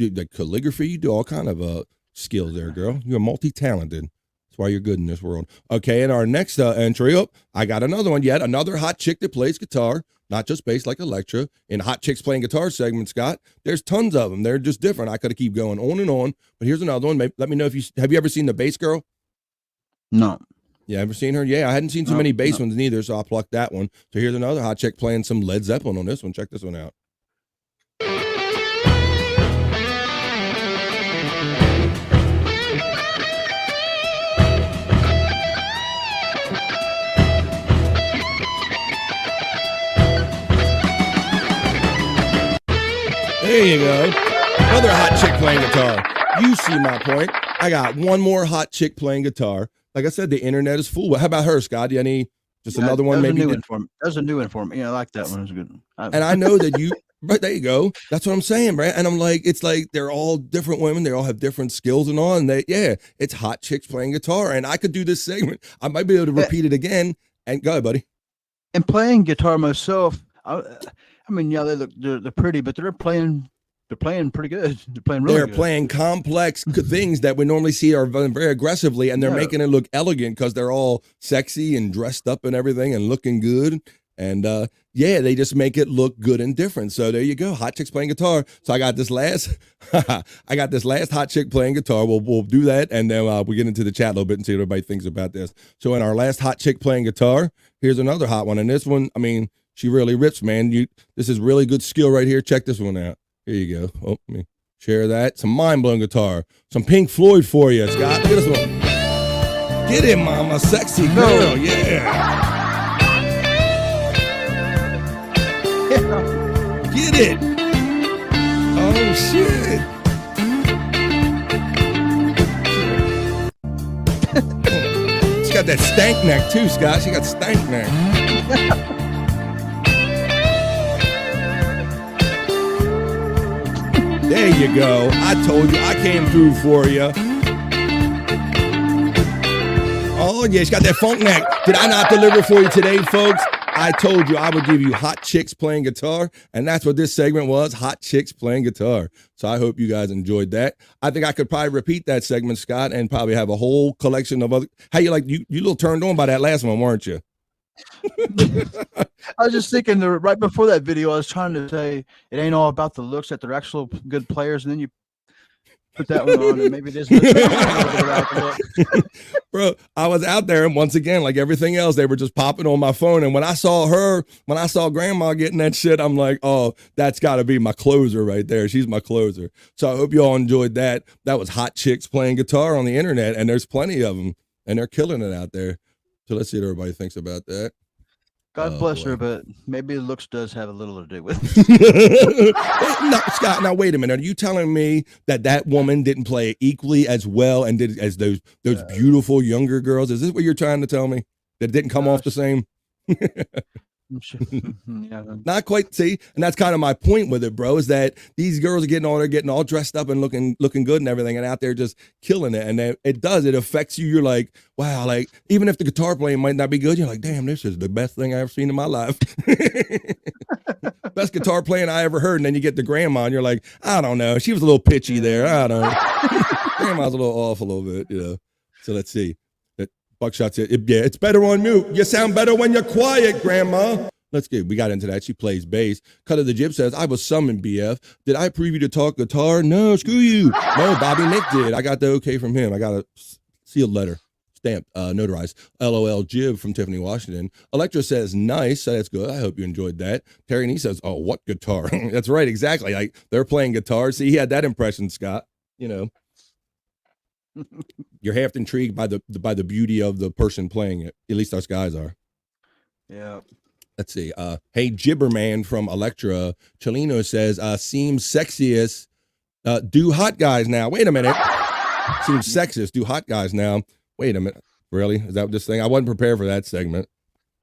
S13: like calligraphy, you do all kind of skills there, girl. You're multi-talented. That's why you're good in this world. Okay, and our next entry, I got another one, yet another hot chick that plays guitar, not just bass like Electra. In hot chicks playing guitar segment, Scott, there's tons of them. They're just different. I could keep going on and on, but here's another one. Let me know if have you ever seen the bass girl?
S6: No.
S13: Yeah, ever seen her? Yeah, I hadn't seen too many bass ones neither, so I plucked that one. So here's another hot chick playing some Led Zeppelin on this one. Check this one out. There you go. Another hot chick playing guitar. You see my point. I got one more hot chick playing guitar. Like I said, the internet is full. How about her, Scott? Do you just another one? Maybe
S6: that was a new one for me. Yeah, I like that one. It was good.
S13: And I know that you, right, there you go. That's what I'm saying, right? And I'm like, it's like they're all different women. They all have different skills and all. And it's hot chicks playing guitar. And I could do this segment. I might be able to repeat it again. And go ahead, buddy.
S6: And playing guitar myself, I mean, yeah, they're pretty, but they're playing pretty good. They're playing really good.
S13: They're playing complex things that we normally see are very aggressively, and they're making it look elegant because they're all sexy and dressed up and everything and looking good. And they just make it look good and different. So there you go, hot chicks playing guitar. So I got this last, hot chick playing guitar. We'll do that, and then we get into the chat a little bit and see what everybody thinks about this. So in our last hot chick playing guitar, here's another hot one. And this one, I mean, she really rips, man. This is really good skill right here. Check this one out. Here you go. Oh, let me share that. Some mind-blowing guitar. Some Pink Floyd for you, Scott. Look at this one. Get it, mama. Sexy girl. Yeah. Get it. Oh, shit. She got that stank neck, too, Scott. She got stank neck. There you go. I told you. I came through for you. Oh, yeah. She's got that funk neck. Did I not deliver for you today, folks? I told you I would give you hot chicks playing guitar, and that's what this segment was, hot chicks playing guitar. So I hope you guys enjoyed that. I think I could probably repeat that segment, Scott, and probably have a whole collection of other. How you like, you a little turned on by that last one, weren't you?
S6: I was just thinking right before that video, I was trying to say it ain't all about the looks, that they're actual good players, and then you put that one on, and maybe it is.
S13: Bro, I was out there, and once again, like everything else, they were just popping on my phone. And when I saw Grandma getting that shit, I'm like, oh, that's got to be my closer right there. She's my closer. So I hope you all enjoyed that. That was hot chicks playing guitar on the internet, and there's plenty of them, and they're killing it out there. So let's see what everybody thinks about that.
S6: God bless her, but maybe looks does have a little to do with it.
S13: No, Scott, now wait a minute. Are you telling me that woman didn't play equally as well and did as those beautiful younger girls? Is this what you're trying to tell me? That it didn't come off the same?
S6: Yeah.
S13: Not quite. See, and that's kind of my point with it, bro, is that these girls are getting all dressed up and looking good and everything, and out there just killing it. And it affects you. You're like, wow, like even if the guitar playing might not be good, you're like, damn, this is the best thing I ever seen in my life. Best guitar playing I ever heard. And then you get the grandma and you're like, I don't know, she was a little pitchy there. I don't know. Grandma's a little off a little bit, you know. So let's see. Buckshot said, yeah, it's better on mute. You sound better when you're quiet, Grandma. Let's get, we got into that. She plays bass. Cut of the Jib says, I was summoned, BF. Did I preview to talk guitar? No, screw you. No, Bobby Nick did. I got the okay from him. I got a sealed letter. Stamped, notarized. LOL Jib from Tiffany, Washington. Electra says, nice. So that's good. I hope you enjoyed that. Terry Nee says, oh, what guitar? That's right, exactly. Like they're playing guitar. See, he had that impression, Scott. You know. You're half intrigued by the beauty of the person playing it. At least us guys are.
S6: Yeah.
S13: Let's see. Hey, Gibberman from Electra. Chelino says, seems sexiest. Do hot guys now. Wait a minute. Seems sexist. Do hot guys now. Wait a minute. Really? Is that this thing? I wasn't prepared for that segment.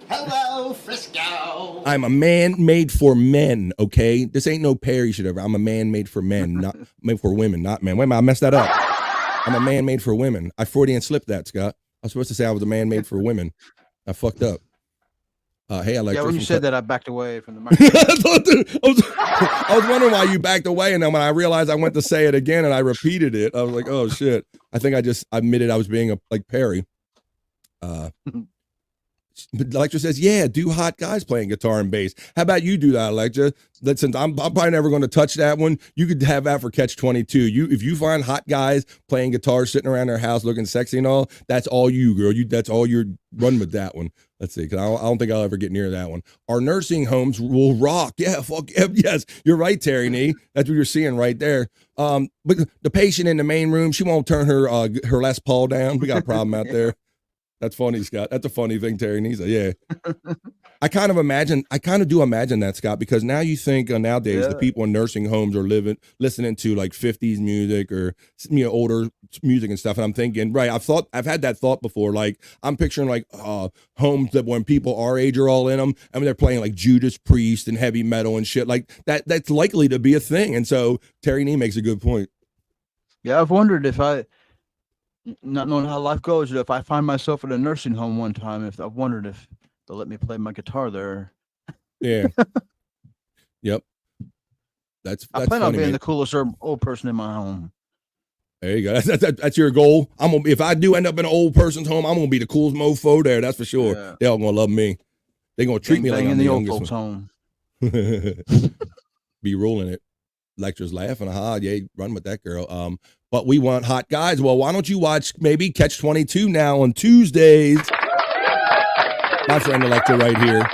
S19: Hello, Frisco.
S13: I'm a man made for men, okay? This ain't no Perry shit ever. I'm a man made for men, not made for women, not men. Wait a minute, I messed that up. I'm a man made for women. I Freudian slipped that, Scott. I was supposed to say I was a man made for women. I fucked up. Hey, Alexa.
S6: Yeah, when you said that, I backed away from the microphone.
S13: I was wondering why you backed away, and then when I realized I went to say it again and I repeated it, I was like, oh shit. I think I just admitted I was being like Perry. Electra says, yeah, do hot guys playing guitar and bass. How about you do that, Electra? Since I'm probably never going to touch that one, you could have that for Catch 22. If you find hot guys playing guitar, sitting around their house looking sexy and all, that's all you, girl. That's all you're run with that one. Let's see, because I don't think I'll ever get near that one. Our nursing homes will rock. Yeah, fuck yes. You're right, Terry Nee. That's what you're seeing right there. But the patient in the main room, she won't turn her Les Paul down. We got a problem out there. That's funny, Scott. That's a funny thing, Terry Nee. Yeah. I kind of do imagine that, Scott, because now you think nowadays the people in nursing homes are listening to like 50s music or older music and stuff. And I'm thinking, right, I've had that thought before. Like I'm picturing like homes that when people our age are all in them, I mean, they're playing like Judas Priest and heavy metal and shit like that. That's likely to be a thing. And so Terry Nee makes a good point.
S6: Yeah, I've wondered if not knowing how life goes, if I find myself in a nursing home one time, I've wondered if they'll let me play my guitar there.
S13: Yeah. Yep. That's
S6: I plan
S13: funny,
S6: on being
S13: man.
S6: the coolest old person in my home.
S13: There you go. That's your goal. If I do end up in an old person's home, I'm gonna be the coolest mofo there. That's for sure. Yeah. They're all gonna love me. They're gonna treat me like I'm
S6: in
S13: the
S6: old
S13: youngest
S6: folks' home.
S13: Be rolling it. Lectures laughing. Yeah, run with that girl. But we want hot guys. Well, why don't you watch maybe Catch 22 now on Tuesdays? My friend Electra right here.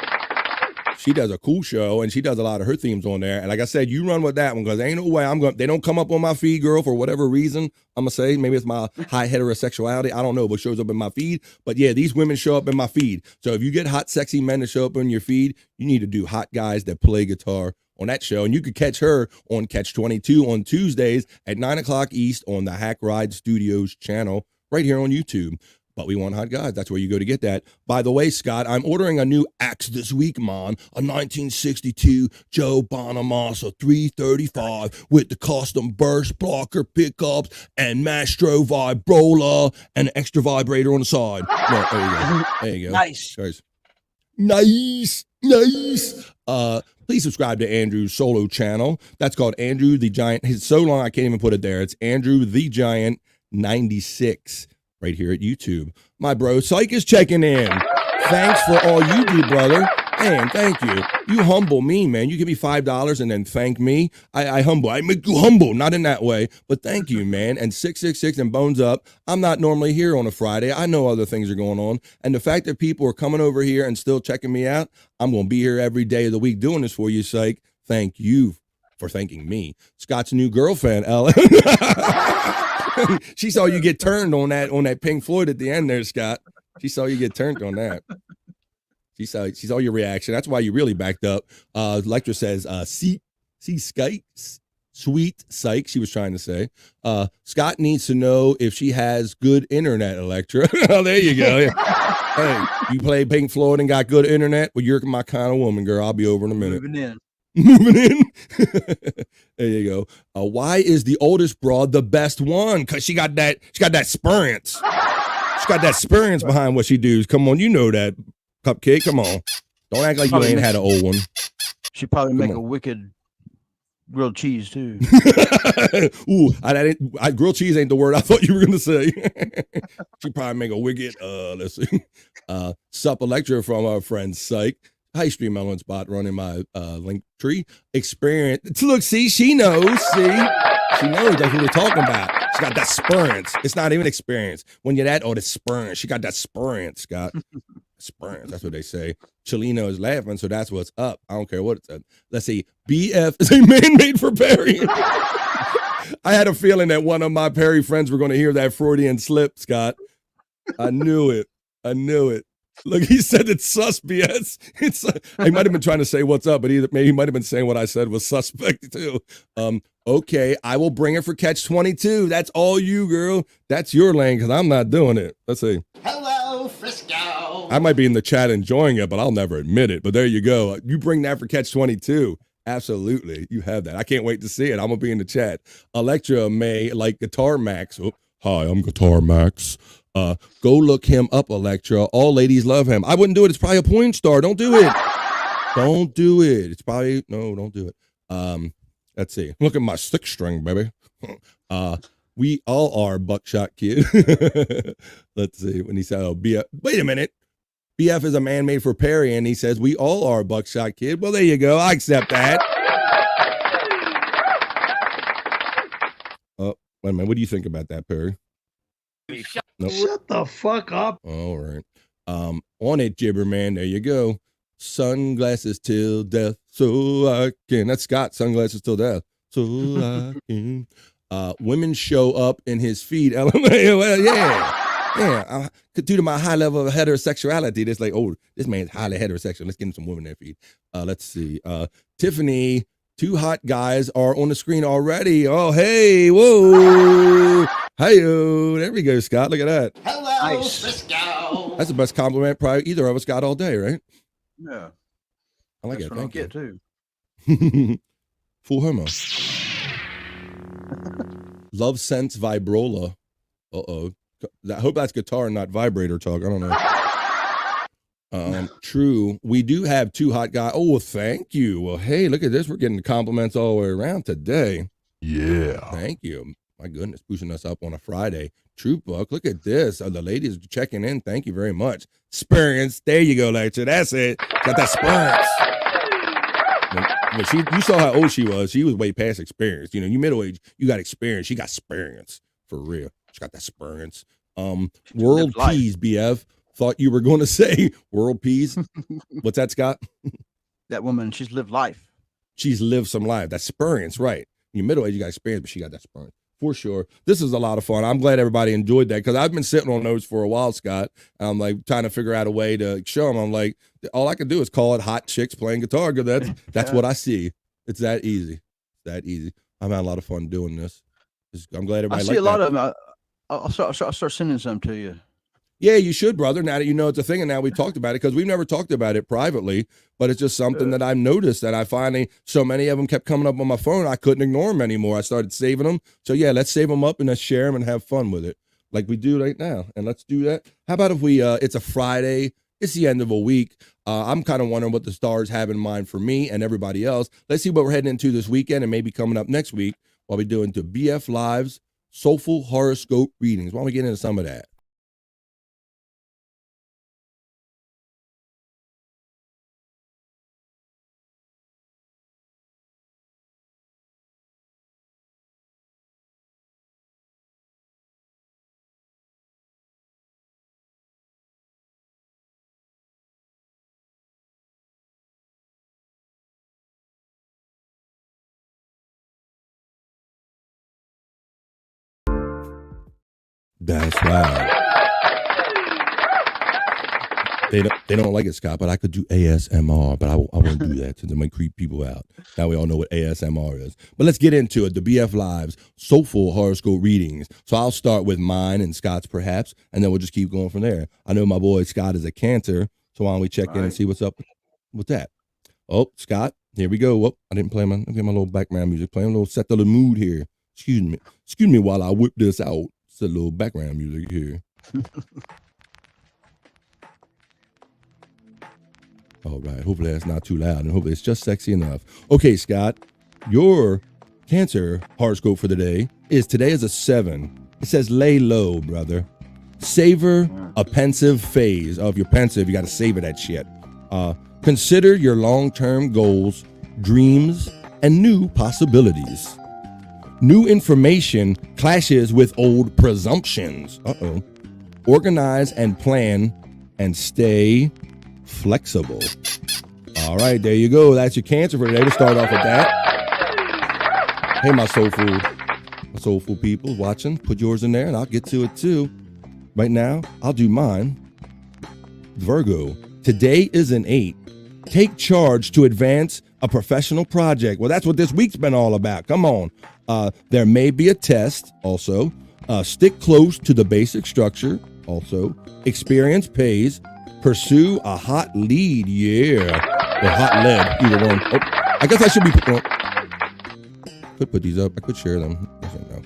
S13: She does a cool show and she does a lot of her themes on there. And like I said, you run with that one because ain't no way they don't come up on my feed, girl, for whatever reason. I'm gonna say maybe it's my high heterosexuality. I don't know, but shows up in my feed. But yeah, these women show up in my feed. So if you get hot, sexy men to show up in your feed, you need to do hot guys that play guitar on that show. And you could catch her on Catch 22 on Tuesdays at 9:00 East on the Hack Ride Studios channel right here on YouTube. But we want hot guys. That's where you go to get that. By the way, Scott, I'm ordering a new axe this week, man. A 1962 Joe Bonamassa 335 with the custom burst blocker pickups and Mastro vibrola and an extra vibrator on the side. No, there you go. There you go.
S16: Nice.
S13: Nice. Please subscribe to Andrew's solo channel. That's called Andrew the Giant. It's so long I can't even put it there. It's Andrew the Giant 96 right here at YouTube. My bro Psych is checking in. Thanks for all you do, brother. Man, thank you. You humble me, man. You give me $5 and then thank me. I make you humble, not in that way, but thank you, man. And 666 and Bones Up. I'm not normally here on a Friday. I know other things are going on. And the fact that people are coming over here and still checking me out, I'm going to be here every day of the week doing this for you, Psych. Thank you for thanking me. Scott's new girlfriend, Ellen. She saw you get turned on that Pink Floyd at the end there, Scott. She saw you get turned on that. She saw your reaction. That's why you really backed up. Lecter says, see Skype, sweet psych, she was trying to say. Scott needs to know if she has good internet, Electra. Oh, there you go. Hey, you play Pink Floyd and got good internet? Well, you're my kind of woman, girl. I'll be over in a minute. Moving in. There you go. Why is the oldest broad the best one? Because she got that experience. She got that experience behind what she does. Come on, you know that, Cupcake. Come on. Don't act like you ain't had an old one.
S6: She probably make a wicked grilled cheese too.
S13: Ooh, grilled cheese ain't the word I thought you were gonna say. She probably make a wicked. Let's see. Sup Electra from our friend Psych. High Stream Melon Spot running my link tree. Experience. Look, see, she knows. See, she knows that's what we're talking about. She got that experience. It's not even experience. When you're that, the experience. She got that experience, Scott. Experience. That's what they say. Chelino is laughing, so that's what's up. I don't care what it said. Let's see. BF is a man made for Perry. I had a feeling that one of my Perry friends were going to hear that Freudian slip, Scott. I knew it. I knew it. Look, he said it's sus BS. It's he might have been trying to say what's up, but maybe he might have been saying what I said was suspect too. Okay, I will bring it for catch 22. That's all you, girl. That's your lane because I'm not doing it. Let's see.
S19: Hello, Frisco.
S13: I might be in the chat enjoying it, but I'll never admit it. But there you go. You bring that for catch 22. Absolutely. You have that. I can't wait to see it. I'm going to be in the chat. Electra may like Guitar Max. Oh, hi, I'm Guitar Max. Go look him up, Electra. All ladies love him. I wouldn't do it. It's probably a porn star. Don't do it. Don't do it. It's probably, no, don't do it. Let's see. Look at my six string, baby. We all are Buckshot Kid. Let's see. When he said, oh, BF. Wait a minute. BF is a man made for Perry, and he says, we all are Buckshot Kid. Well, there you go. I accept that. Oh, wait a minute. What do you think about that, Perry? Nope.
S10: Shut the fuck up.
S13: All right. On it, Gibber Man. There you go. Sunglasses till death, so I can. That's Scott. Sunglasses till death, so I can. Women show up in his feed. Well, yeah. Due to my high level of heterosexuality, it's like, oh, this man's highly heterosexual. Let's get him some women in their feed. Let's see. Tiffany. 2 hot guys are on the screen already. Oh, hey, whoa. Hey-o. There we go, Scott. Look at that.
S19: Hello, Frisco.
S13: That's the best compliment probably either of us got all day, right?
S6: Yeah.
S13: I like
S6: That's
S13: it.
S6: what I'll
S13: Thank you.
S6: get too.
S13: Full homo. Love Sense Vibrola. Uh-oh. I hope that's guitar and not vibrator talk. I don't know. True. We do have 2 hot guys. Oh, well, thank you. Well, hey, look at this. We're getting compliments all the way around today.
S12: Yeah.
S13: Thank you. My goodness, pushing us up on a Friday. True Book. Look at this. The ladies checking in. Thank you very much. Experience. There you go, Lecture. That's it. Got that experience. You saw how old she was. She was way past experience. You know, you middle age, you got experience. She got experience for real. She got that experience. World Peas, BF. Thought you were going to say World Peas. What's that, Scott?
S6: That woman, she's lived life.
S13: She's lived some life. That's experience, right? In your middle age, you got experience, but she got that experience. For sure. This is a lot of fun. I'm glad everybody enjoyed that because I've been sitting on those for a while, Scott. I'm like trying to figure out a way to show them. I'm like, all I can do is call it hot chicks playing guitar because that's what I see. It's that easy. That easy. I've had a lot of fun doing this. I'm glad everybody
S6: I see
S13: liked
S6: a lot
S13: that.
S6: of them. I'll start sending some to you.
S13: Yeah, you should, brother. Now that you know it's a thing, and now we talked about it because we've never talked about it privately, but it's just something that I've noticed that I finally, so many of them kept coming up on my phone. I couldn't ignore them anymore. I started saving them. So yeah, let's save them up and let's share them and have fun with it like we do right now. And let's do that. How about if we, it's a Friday, it's the end of a week. I'm kind of wondering what the stars have in mind for me and everybody else. Let's see what we're heading into this weekend and maybe coming up next week while we're doing to BF Live's Soulful Horoscope Readings. Why don't we get into some of that? That's right. They don't like it, Scott, but I could do ASMR, but I won't do that because it might creep people out. Now we all know what ASMR is. But let's get into it. The BF Live's Soulful Horoscope Readings. So I'll start with mine and Scott's perhaps, and then we'll just keep going from there. I know my boy Scott is a Cancer, so why don't we check in and see what's up with that? Oh, Scott, here we go. Oh, I didn't play my little background music. Playing a little set of the mood here. Excuse me while I whip this out. It's a little background music here. All right. Hopefully that's not too loud, and hopefully it's just sexy enough. Okay, Scott. Your Cancer horoscope for the day is a 7. It says lay low, brother. Savor a pensive phase. Oh, if you're pensive, you got to savor that shit. Consider your long-term goals, dreams, and new possibilities. New information clashes with old presumptions. Organize and plan and stay flexible. All right, there you go. That's your Cancer for today. We'll start off with that. Hey, my soulful people watching, put yours in there and I'll get to it too. Right now, I'll do mine. Virgo, today is an 8. Take charge to advance a professional project. Well, that's what this week's been all about. Come on. There may be a test also. Stick close to the basic structure also. Experience pays. Pursue a hot lead. Yeah. Or hot lead, either one. Oh, I guess I should be... could put these up. I could share them. No,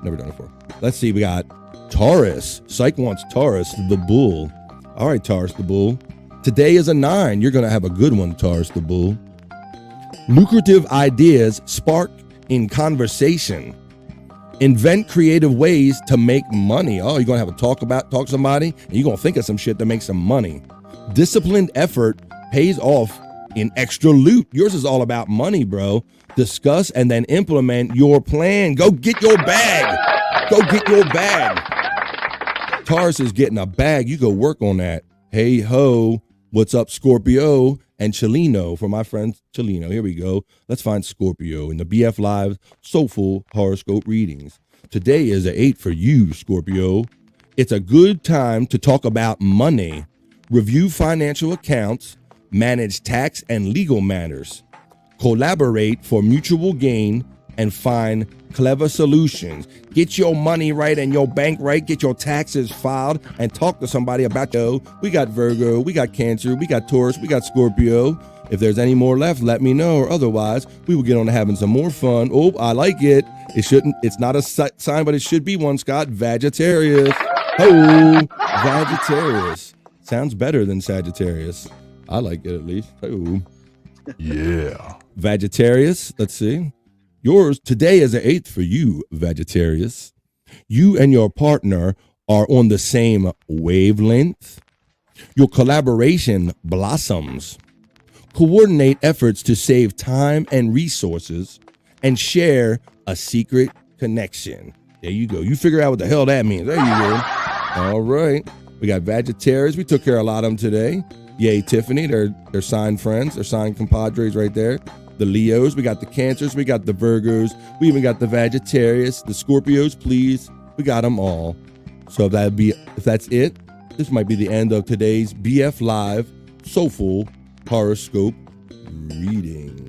S13: never done it before. Let's see. We got Taurus. Psych wants Taurus, the bull. All right, Taurus, the bull. Today is a 9. You're going to have a good one, Taurus, the bull. Lucrative ideas spark in conversation. Invent creative ways to make money. Oh, you're going to have a talk to somebody, and you're going to think of some shit to make some money. Disciplined effort pays off in extra loot. Yours is all about money, bro. Discuss and then implement your plan. Go get your bag. Go get your bag. Taurus is getting a bag. You go work on that. Hey ho, what's up, Scorpio and Chelino? For my friend Chelino, here we go. Let's find Scorpio in the BF Live Soulful Horoscope Readings. Today is an 8 for you, Scorpio. It's a good time to talk about money. Review financial accounts, manage tax and legal matters. Collaborate for mutual gain and find clever solutions. Get your money right and your bank right. Get your taxes filed and talk to somebody about we got Virgo, we got Cancer, we got Taurus, we got Scorpio. If there's any more left, let me know, or otherwise we will get on to having some more fun. Oh, I like it. It's not a sign, but it should be one, Scott. Sagittarius. Oh, Sagittarius. Sounds better than Sagittarius. I like it at least. Oh. Yeah. Sagittarius, let's see. Yours today is an 8 for you, Sagittarius. You and your partner are on the same wavelength. Your collaboration blossoms. Coordinate efforts to save time and resources and share a secret connection. There you go. You figure out what the hell that means. There you go. All right. We got Sagittarius. We took care of a lot of them today. Yay, Tiffany. They're sign friends. They're sign compadres right there. The Leos. We got the Cancers. We got the Virgos. We even got the Sagittarius. The Scorpios, please. We got them all. So if that's it, this might be the end of today's BF Live Soulful Horoscope Readings.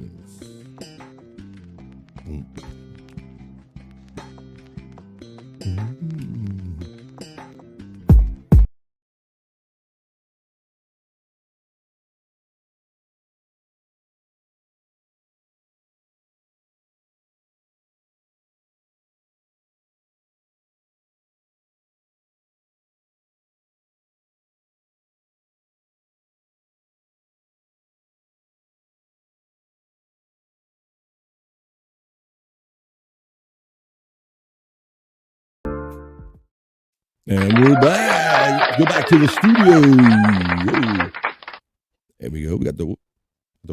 S13: And we're back. Go back to the studio. Whoa. There we go. We got the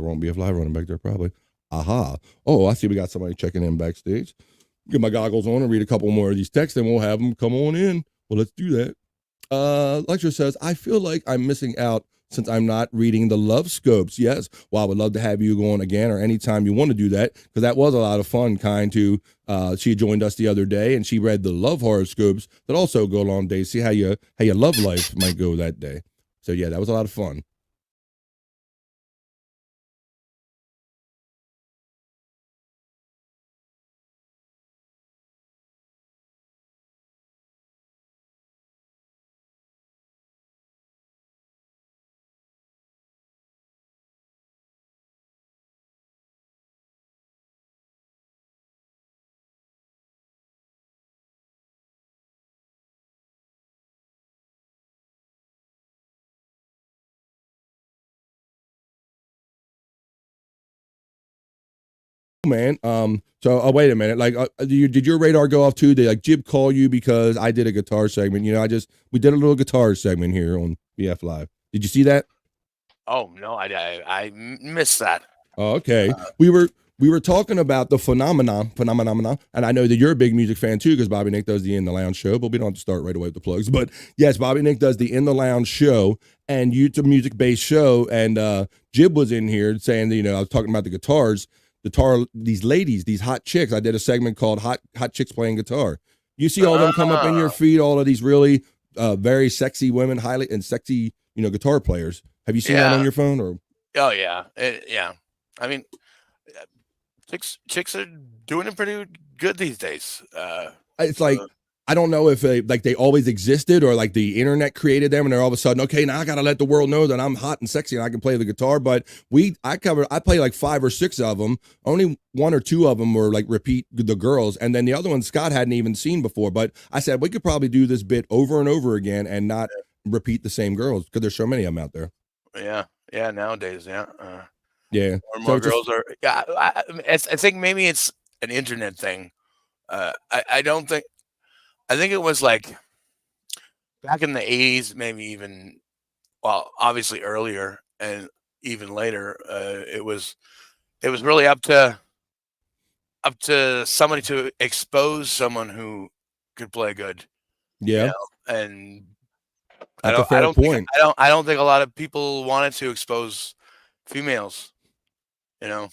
S13: wrong BF Live running back there probably. Aha. Oh, I see we got somebody checking in backstage. Get my goggles on and read a couple more of these texts and we'll have them come on in. Well, let's do that. Lecture says, I feel like I'm missing out since I'm not reading the love scopes. Yes. Well, I would love to have you go on again or anytime you want to do that, because that was a lot of fun. She joined us the other day and she read the love horoscopes that also go along days. See how your love life might go that day. So yeah, that was a lot of fun. man. So wait a minute. Like, did your radar go off too? Did like Jib call you because I did a guitar segment? You know, we did a little guitar segment here on BF Live. Did you see that?
S11: Oh no, I missed that.
S13: Oh, okay. We were talking about the phenomenon, and I know that you're a big music fan too, because Bobby Nick does the In the Lounge show, but we don't have to start right away with the plugs. But yes, Bobby Nick does the In the Lounge show, and it's a music-based show, and Jib was in here saying that, you know, I was talking about the guitars, these ladies, these hot chicks. I did a segment called Hot Chicks Playing Guitar. You see all them come up in your feed, all of these really very sexy women, highly and sexy, you know, guitar players. Have you seen that on your phone? Or
S11: Oh yeah, yeah. I mean, chicks are doing it pretty good these days.
S13: It's like, I don't know if they always existed or like the internet created them and they're all of a sudden, okay, now I got to let the world know that I'm hot and sexy and I can play the guitar. But I play like 5 or 6 of them. Only 1 or 2 of them were like repeat the girls. And then the other one Scott hadn't even seen before. But I said, we could probably do this bit over and over again and not repeat the same girls because there's so many of them out there.
S11: Yeah, nowadays, yeah.
S13: Yeah.
S11: More girls are. Yeah, I think maybe it's an internet thing. I don't think. I think it was like back in the 80s, maybe even, well, obviously earlier and even later. It was really up to somebody to expose someone who could play good.
S13: Yeah,
S11: you know? And
S13: that's a fair point.
S11: I don't think a lot of people wanted to expose females. You know.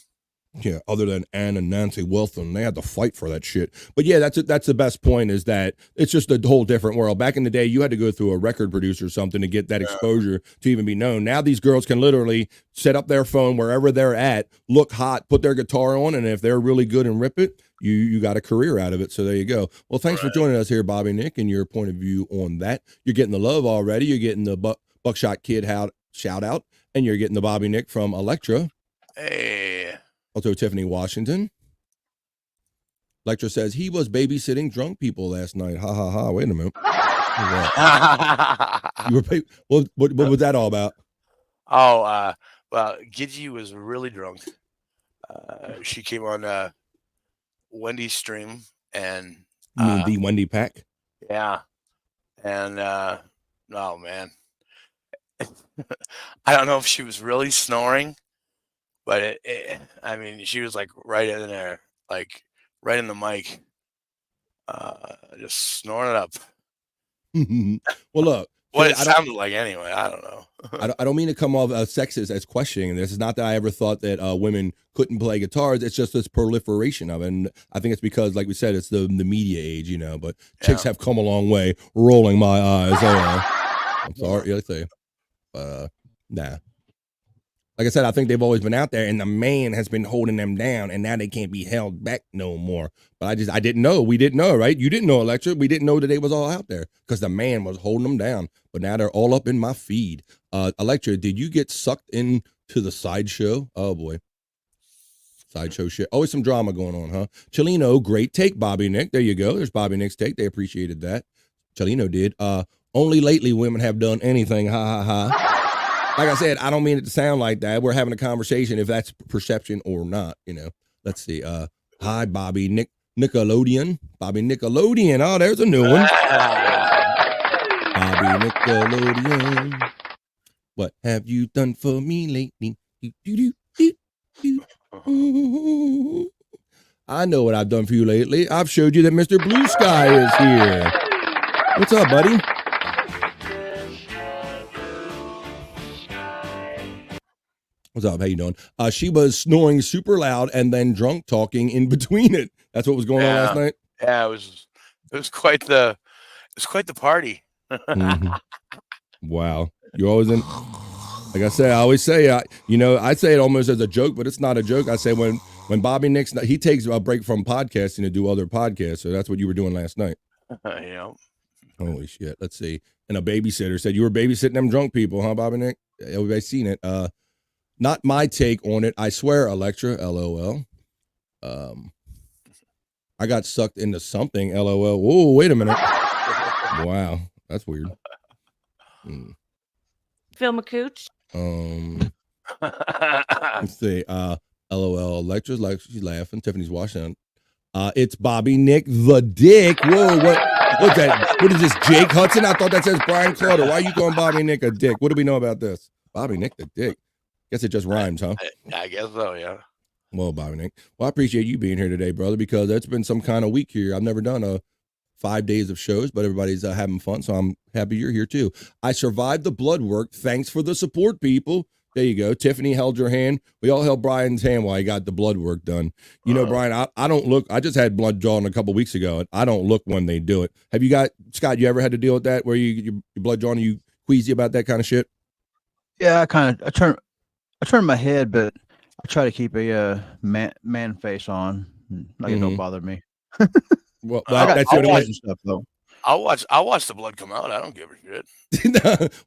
S13: Yeah, other than Ann and Nancy Wilson, they had to fight for that shit. But yeah, that's the best point, is that it's just a whole different world. Back in the day, you had to go through a record producer or something to get that exposure to even be known. Now these girls can literally set up their phone wherever they're at, look hot, put their guitar on, and if they're really good and rip it, you got a career out of it. So there you go. Well, thanks for joining us here, Bobby Nick, and your point of view on that. You're getting the love already. You're getting the Buckshot Kid shout out, and you're getting the Bobby Nick from Electra.
S11: Hey.
S13: Also, Tiffany Washington. Electra says he was babysitting drunk people last night. Ha ha ha. Wait a minute. What was that all about?
S11: Oh, well, Gidgy was really drunk. She came on Wendy's stream, and
S13: You mean the Wendy Pack?
S11: yeah, and oh man, I don't know if she was really snoring, but I mean, she was like right in there, like right in the mic, just snoring it up.
S13: Well, look.
S11: What it sounded like anyway, I don't know.
S13: I don't mean to come off sexist as questioning this. It's not that I ever thought that women couldn't play guitars. It's just this proliferation of it. And I think it's because, like we said, it's the media age, you know. But chicks have come a long way. Rolling my eyes. I'm sorry. I say, nah. Like I said, I think they've always been out there, and the man has been holding them down, and now they can't be held back no more. But I didn't know. We didn't know, right? You didn't know, Electra. We didn't know that they was all out there because the man was holding them down. But now they're all up in my feed. Electra, did you get sucked into the sideshow? Oh, boy. Sideshow shit. Always some drama going on, huh? Chelino, great take, Bobby Nick. There you go. There's Bobby Nick's take. They appreciated that. Chelino did. Only lately women have done anything. Ha, ha, ha. Like I said, I don't mean it to sound like that. We're having a conversation if that's perception or not, you know. Let's see. Hi, Bobby Nickelodeon. Bobby Nickelodeon. Oh, there's a new one. Bobby Nickelodeon. What have you done for me lately? I know what I've done for you lately. I've showed you that Mr. Blue Sky is here. What's up, buddy? What's up? How you doing? She was snoring super loud and then drunk talking in between it. That's what was going on last night.
S11: Yeah, it was quite the party.
S13: Mm-hmm. Wow, you're always in. Like I say, I always say, I say it almost as a joke, but it's not a joke. I say when Bobby Nick's, he takes a break from podcasting to do other podcasts, so that's what you were doing last night.
S11: Yeah.
S13: Holy shit! Let's see. And a babysitter said you were babysitting them drunk people, huh, Bobby Nick? Everybody's seen it. Not my take on it. I swear, Electra, LOL. I got sucked into something, LOL. Whoa, wait a minute. Wow, that's weird.
S9: Phil McCooch.
S13: Let's see. LOL. Electra's like she's laughing. Tiffany's washing. It's Bobby Nick the Dick. Whoa, what's that? What is this, Jake Hudson? I thought that says Brian Clauder. Why are you calling Bobby Nick a dick? What do we know about this? Bobby Nick the Dick. Guess it just rhymes, huh?
S11: I guess so, yeah.
S13: Well, Bobby Nick. Well, I appreciate you being here today, brother, because it's been some kind of week here. I've never done 5 days of shows, but everybody's having fun, so I'm happy you're here too. I survived the blood work. Thanks for the support, people. There you go. Tiffany held your hand. We all held Brian's hand while he got the blood work done. You know, Brian, I don't look. I just had blood drawn a couple weeks ago, and I don't look when they do it. Have you got, Scott, you ever had to deal with that where your blood drawn and you queasy about that kind of shit?
S6: Yeah, I turn my head, but I try to keep a man face on. Like it don't bother me.
S13: Well, that's the only way.
S6: Stuff though.
S11: I'll watch the blood come out. I don't give a shit.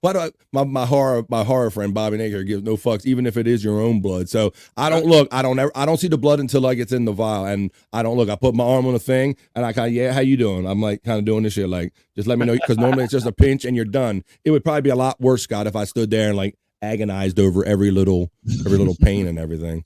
S13: Why do my horror friend Bobby Naker gives no fucks, even if it is your own blood. So I don't look. I don't see the blood until like it's in the vial, and I don't look. I put my arm on the thing, and I kind of how you doing? I'm like kind of doing this shit like just let me know, because normally it's just a pinch and you're done. It would probably be a lot worse, Scott, if I stood there and like agonized over every little pain and everything.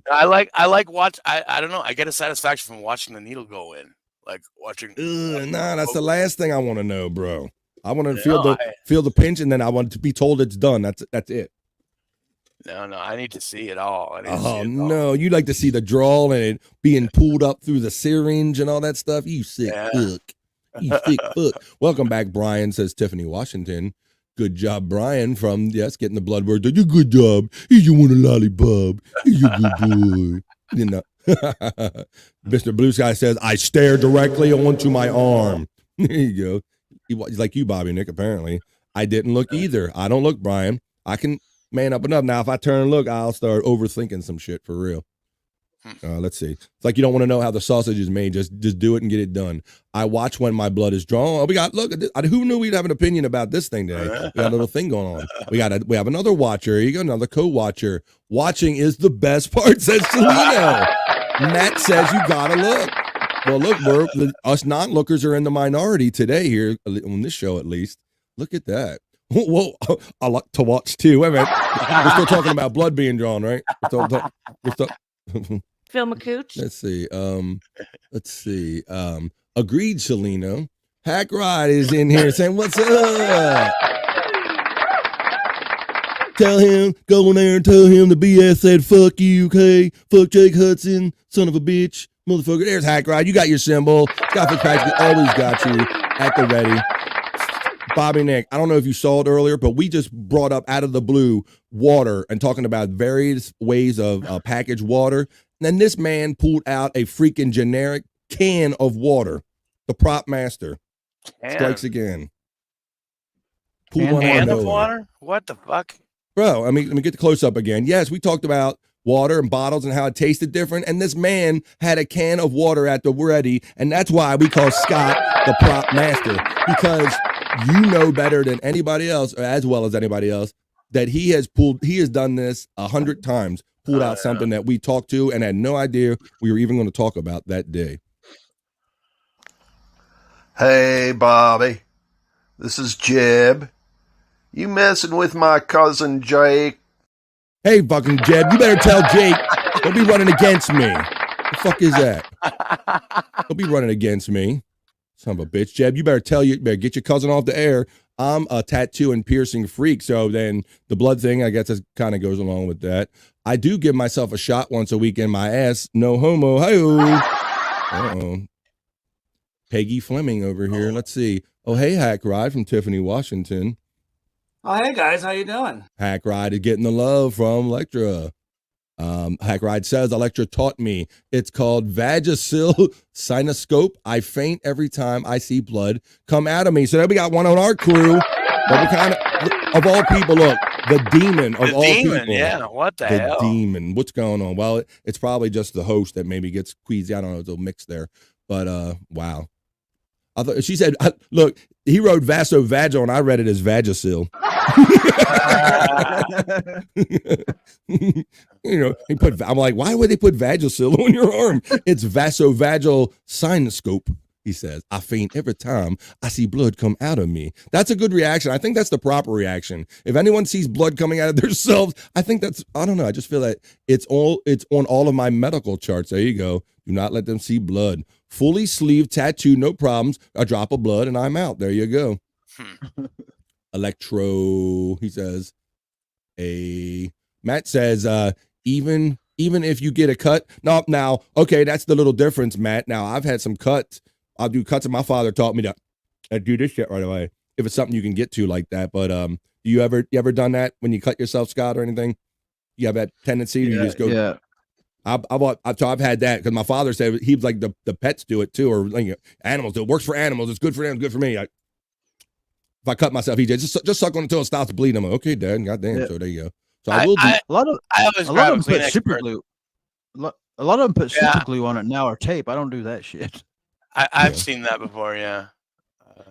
S11: I like watch. I don't know. I get a satisfaction from watching the needle go in. Like watching.
S13: Nah, that's the last thing I want to know, bro. I want to feel the pinch, and then I want to be told it's done. That's it.
S11: No, I need to see it all.
S13: No, you like to see the drawl and it being pulled up through the syringe and all that stuff. You sick fuck. You sick fuck. Welcome back, Brian, says Tiffany Washington. Good job, Brian, from getting the blood work. You good job. You want a lollipop. You good boy. You know. Mr. Blue Sky says, I stare directly onto my arm. There you go. He's like you, Bobby Nick, apparently. I didn't look either. I don't look, Brian. I can man up enough. Now, if I turn and look, I'll start overthinking some shit for real. Let's see. It's like you don't want to know how the sausage is made. Just do it and get it done. I watch when my blood is drawn. Oh, we got, look, who knew we'd have an opinion about this thing today? We got a little thing going on. We have another watcher. Here you go, another co-watcher. Watching is the best part, says Celino. Matt says you gotta look. Well, look, us non-lookers are in the minority today here on this show, at least. Look at that. Whoa, I like to watch too. Wait a minute. We're still talking about blood being drawn, right? We're still
S9: Phil McCooch.
S13: Let's see. Agreed, Celino. Hack Rod is in here saying, what's up? Go in there and tell him the BS said, fuck you, okay? Fuck Jake Hudson, son of a bitch, motherfucker. There's Hack Rod. You got your symbol. Scott Fitzpatrick always got you at the ready. Bobby Nick, I don't know if you saw it earlier, but we just brought up out of the blue water and talking about various ways of packaged water. And then this man pulled out a freaking generic can of water. The prop master strikes again.
S11: Can of water? What the fuck?
S13: Bro, I mean, let me get the close up again. Yes, we talked about water and bottles and how it tasted different. And this man had a can of water at the ready. And that's why we call Scott the prop master, because you know better than anybody else, or as well as anybody else, that he has done this 100 times, pulled out something that we talked to and had no idea we were even going to talk about that day.
S15: Hey, Bobby. This is Jeb. You messing with my cousin Jake?
S13: Hey, fucking Jeb, you better tell Jake, don't be running against me. The fuck is that? Don't be running against me. Son of a bitch. Jeb, you better get your cousin off the air. I'm a tattoo and piercing freak, so then the blood thing, I guess, kind of goes along with that. I do give myself a shot once a week in my ass. No homo. Hi-oh. Uh-oh. Peggy Fleming over here. Let's see. Oh, hey, Hack Ride from Tiffany Washington.
S16: Oh, hey, guys. How you doing?
S13: Hack Ride is getting the love from Electra. Hack Ride says, Electra taught me. It's called Vagisil Sinoscope. I faint every time I see blood come out of me. So then we got one on our crew. But we kind of all people, look, the demon of all people.
S11: Yeah, what the hell?
S13: The demon. What's going on? Well, it's probably just the host that maybe gets queasy. I don't know. It's a mix there. But, wow. I thought she said, look, he wrote vasovagal and I read it as Vagisil. You know, I'm like, why would they put Vagisil on your arm? It's vasovagal sinoscope. He says, I faint every time I see blood come out of me. That's a good reaction. I think that's the proper reaction. If anyone sees blood coming out of themselves, I think that's, I don't know. I just feel that it's on all of my medical charts. There you go. Do not let them see blood. Fully sleeved tattoo, no problems. A drop of blood and I'm out. There you go. Electro, he says. Matt says, even if you get a cut. No, now, okay, that's the little difference, Matt. Now, I've had some cuts. I'll do cuts, and my father taught me to do this shit right away. If it's something you can get to like that. But you ever done that when you cut yourself, Scott, or anything? You have that tendency? You just go.
S6: Yeah.
S13: I've had that because my father said he was like the pets do it too, or like animals. It works for animals. It's good for them. Good for me. If I cut myself, he just suck on it until it stops bleeding. I'm like, okay, Dad. Goddamn. Yeah. So there you go. So I will do.
S6: A lot of them put super glue. A lot of them put super glue on it now or tape. I don't do that shit.
S11: I've seen that before. Yeah.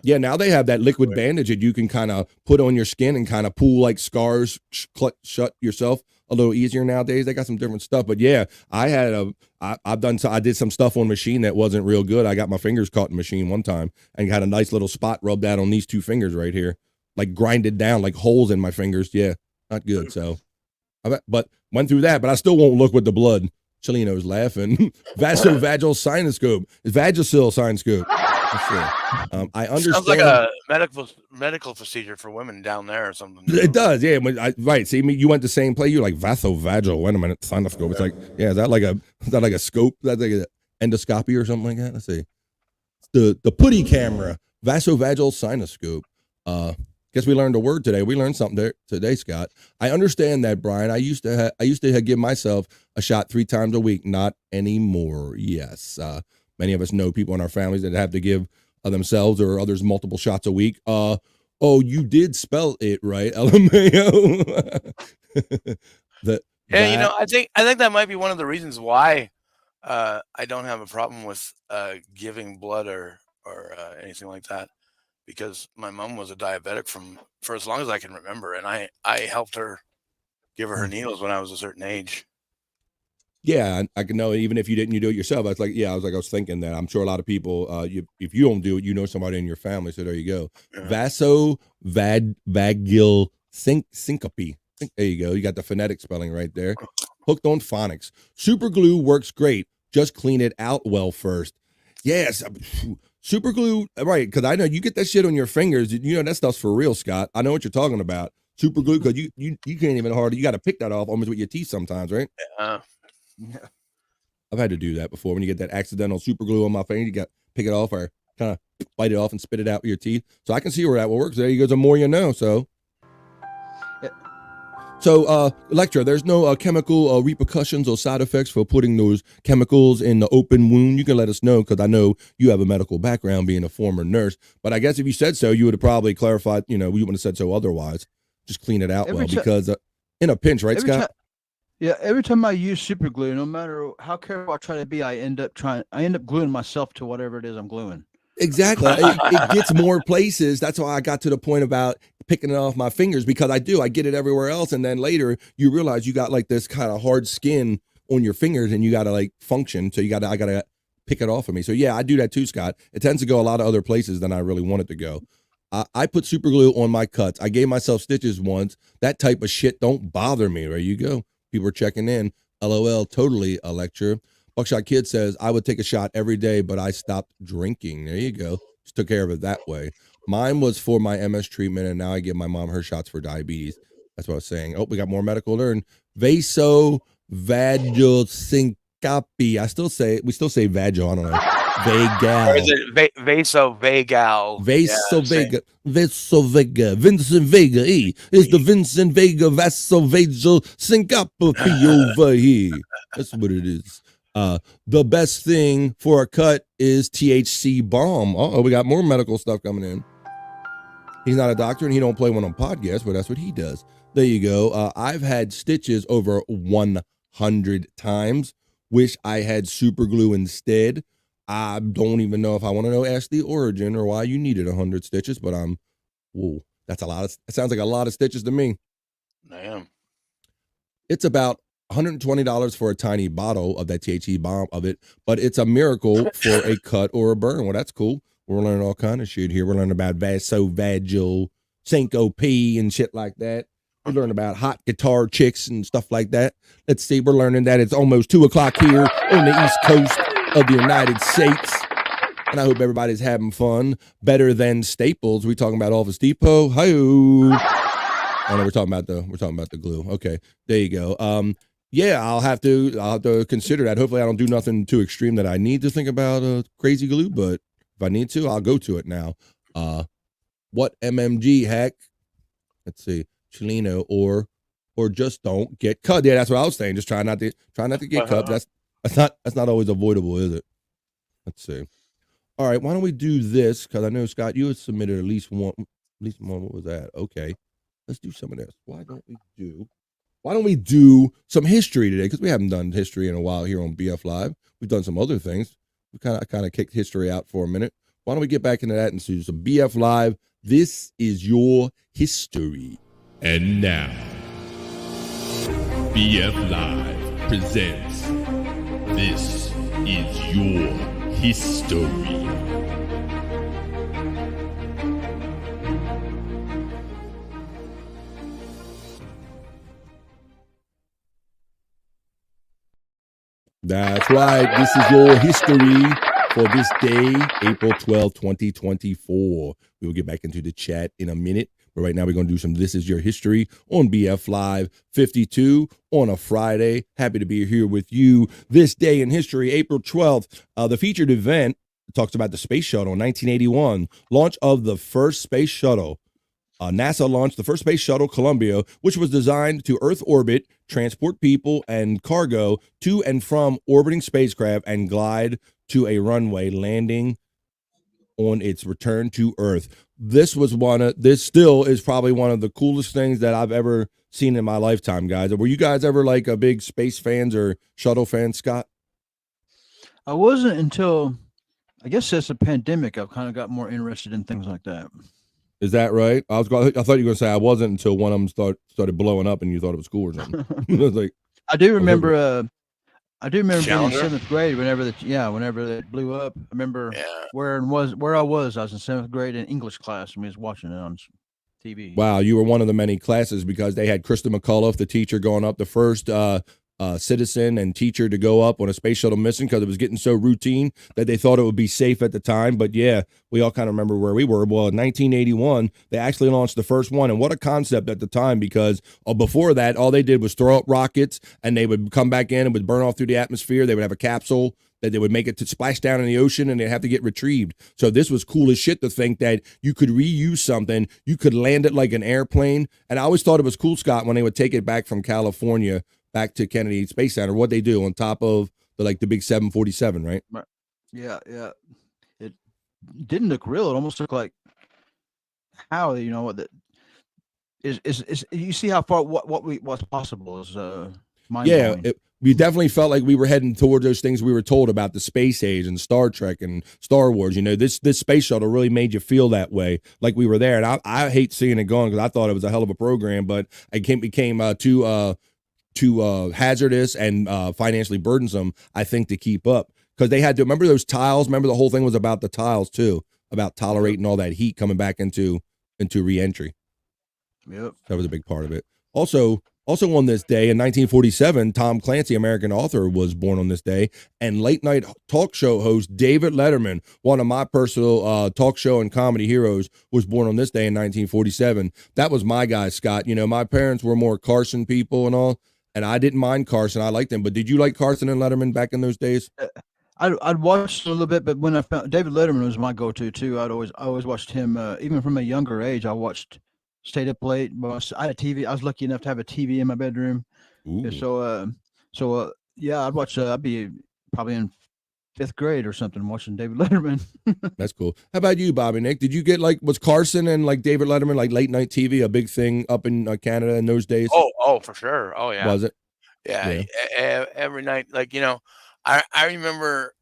S13: Yeah, now they have that liquid bandage that you can kind of put on your skin and kind of pull like scars shut yourself a little easier nowadays. They got some different stuff, but yeah, I did some stuff on machine that wasn't real good. I got my fingers caught in machine one time and got a nice little spot rubbed out on these two fingers right here, like grinded down, like holes in my fingers. Yeah, not good. So, but went through that, but I still won't look with the blood. Chelino's laughing. Vasovagal sinoscope. Vagisil sinoscope. I understand.
S11: Sounds like a medical procedure for women down there or something.
S13: It does, yeah. Right. See, you went the same place. You're like vasovagal. Wait a minute, sinoscope. It's like, yeah, is that like a scope? That's like an endoscopy or something like that. Let's see. The putty camera. Vasovagal sinoscope. Guess we learned a word today. We learned something today, Scott. I understand that, Brian. I used to give myself a shot 3 times a week. Not anymore. Yes. Many of us know people in our families that have to give themselves or others multiple shots a week. Oh, you did spell it right, LMAO.
S11: Yeah, I think that might be one of the reasons why I don't have a problem with giving blood or anything like that. Because my mom was a diabetic for as long as I can remember, and I helped her give her needles when I was a certain age.
S13: Yeah, I can know. Even if you didn't, you do it yourself. I was thinking that. I'm sure a lot of people, if you don't do it, you know somebody in your family. So there you go. Yeah. Vasovagal syncope. There you go. You got the phonetic spelling right there. Hooked on phonics. Super glue works great. Just clean it out well first. Yes. Super glue, right? Because I know you get that shit on your fingers. You know that stuff's for real, Scott. I know what you're talking about. Super glue, because you can't even hardly. You got to pick that off almost with your teeth sometimes, right?
S11: Yeah.
S13: I've had to do that before. When you get that accidental super glue on my finger, you got to pick it off or kind of bite it off and spit it out with your teeth. So I can see where that will work. There you go. The more you know. So. So, Electra, there's no chemical repercussions or side effects for putting those chemicals in the open wound. You can let us know, because I know you have a medical background being a former nurse. But I guess if you said so, you would have probably clarified, we wouldn't have said so otherwise. Just clean it out because in a pinch, right, Scott?
S6: Every time I use super glue, no matter how careful I try to be, I end up gluing myself to whatever it is I'm gluing.
S13: Exactly. It gets more places. That's why I got to the point about picking it off my fingers, because I get it everywhere else. And then later you realize you got like this kind of hard skin on your fingers and you got to like function. So I got to pick it off of me. So yeah, I do that too, Scott. It tends to go a lot of other places than I really want it to go. I put super glue on my cuts. I gave myself stitches once. That type of shit don't bother me. There you go. People are checking in. LOL. Totally, Electra. Buckshot Kid says, I would take a shot every day, but I stopped drinking. There you go. Just took care of it that way. Mine was for my MS treatment, and now I give my mom her shots for diabetes. That's what I was saying. Oh, we got more medical learn. Vasovagal syncope. We still say vagal. I don't know. Vagal.
S11: Or is it vasovagal?
S13: Vasovagal. Vasovagal. Vincent Vega. It's the Vincent Vega vasovagal syncope over here. That's what it is. The best thing for a cut is THC bomb. Oh, we got more medical stuff coming in. He's not a doctor and he don't play one on podcasts, but that's what he does. There you go. I've had stitches over 100 times. Wish I had super glue instead. I don't even know if I want to know, ask the origin or why you needed 100 stitches, but that's a lot. It sounds like a lot of stitches to me.
S11: Damn.
S13: It's about $120 for a tiny bottle of that THC bomb of it, but it's a miracle for a cut or a burn. Well, that's cool. We're learning all kind of shit here. We're learning about vasovagal syncope and shit like that. We learn about hot guitar chicks and stuff like that. Let's see. We're learning that it's almost 2:00 here on the East Coast of the United States. And I hope everybody's having fun. Better than Staples. We talking about Office Depot. Hi-oh. Oh no, we're talking about the glue. Okay, there you go. Yeah, I'll have to consider that. Hopefully, I don't do nothing too extreme that I need to think about crazy glue. But if I need to, I'll go to it now. What MMG heck? Let's see, Chileno or just don't get cut. Yeah, that's what I was saying. Just try not to get cut. That's not always avoidable, is it? Let's see. All right, why don't we do this? Because I know Scott, you had submitted at least one. What was that? Okay. Let's do some of this. Why don't we do some history today? Because we haven't done history in a while here on BF Live. We've done some other things. We kind of kicked history out for a minute. Why don't we get back into that and do some BF Live? This is your history.
S20: And now, BF Live presents This is Your History.
S13: That's right. This is your history for this day, April 12, 2024. We will get back into the chat in a minute. But right now we're going to do some This Is Your History on BF Live 52 on a Friday. Happy to be here with you this day in history, April 12th. The featured event talks about the space shuttle in 1981, launch of the first space shuttle. NASA launched the first space shuttle, Columbia, which was designed to Earth orbit, transport people and cargo to and from orbiting spacecraft and glide to a runway, landing on its return to Earth. This still is probably one of the coolest things that I've ever seen in my lifetime, guys. Were you guys ever like a big space fans or shuttle fans, Scott?
S6: I wasn't until, I guess, since the pandemic, I've kind of got more interested in things like that.
S13: Is that right? I thought you were going to say I wasn't until one of them started blowing up and you thought it was cool or something. I was like,
S6: I do remember being in 7th grade whenever that blew up. I remember where I was in 7th grade in English class and we was watching it on TV.
S13: Wow, you were one of the many classes because they had Krista McCullough, the teacher, going up, the first citizen and teacher to go up on a space shuttle mission because it was getting so routine that they thought it would be safe at the time. But yeah, we all kind of remember where we were. Well, in 1981, they actually launched the first one. And what a concept at the time, because before that, all they did was throw up rockets and they would come back in and would burn off through the atmosphere. They would have a capsule that they would make it to splash down in the ocean and they'd have to get retrieved. So this was cool as shit to think that you could reuse something. You could land it like an airplane. And I always thought it was cool, Scott, when they would take it back from California back to Kennedy Space Center, what they do on top of the big 747, right?
S6: Yeah. It didn't look real. It almost looked like how, is you see how far what's possible is mind-blowing.
S13: Yeah, we definitely felt like we were heading towards those things we were told about the space age and Star Trek and Star Wars. This space shuttle really made you feel that way, like we were there. And I hate seeing it going because I thought it was a hell of a program, but it became too hazardous and financially burdensome, I think, to keep up. Because they had to remember those tiles. Remember the whole thing was about the tiles too, about tolerating all that heat coming back into reentry.
S6: Yep,
S13: that was a big part of it. Also on this day in 1947, Tom Clancy, American author, was born on this day, and late night talk show host David Letterman, one of my personal talk show and comedy heroes, was born on this day in 1947. That was my guy, Scott. My parents were more Carson people and all. And I didn't mind Carson. I liked him. But did you like Carson and Letterman back in those days?
S6: I'd watched a little bit, but when I found David Letterman was my go-to too. I always watched him. Even from a younger age, I stayed up late. I had a TV. I was lucky enough to have a TV in my bedroom.
S13: Ooh.
S6: So I'd watch. I'd be probably in 5th grade or something watching David Letterman.
S13: That's cool. How about you, Bobby Nick? Did you get was Carson and David Letterman late night TV a big thing up in Canada in those days?
S11: Oh, for sure. Oh yeah.
S13: Was it?
S11: Yeah. Every night, I remember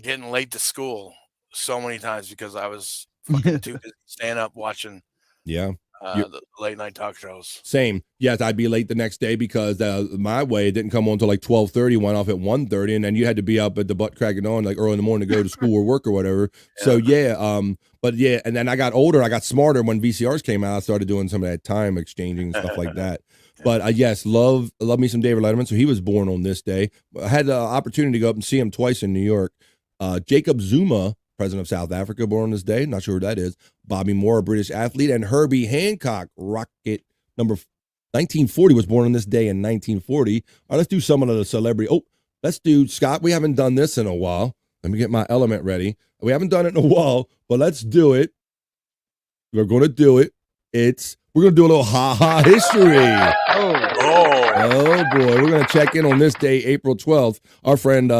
S11: getting late to school so many times because I was fucking too busy staying up watching.
S13: Yeah.
S11: the late night talk shows.
S13: Same. Yes, I'd be late the next day because my way it didn't come on until like 12:30, went off at 1:30, and then you had to be up at the butt cracking on like early in the morning to go to school or work or whatever. Yeah. So but yeah, and then I got older, I got smarter when VCRs came out. I started doing some of that time exchanging and stuff like that. But yes, love me some David Letterman. So he was born on this day. I had the opportunity to go up and see him twice in New York. Jacob Zuma, president of South Africa, born on this day. Not sure who that is. Bobby Moore, a British athlete, and Herbie Hancock, rocket number 1940, was born on this day in 1940. All right, let's do some of the celebrity. Oh, let's do Scott. We haven't done this in a while. Let me get my element ready. We haven't done it in a while, but let's do it. We're going to do it. We're going to do a little ha-ha history. Oh, boy. We're going to check in on this day, April 12th. Our friend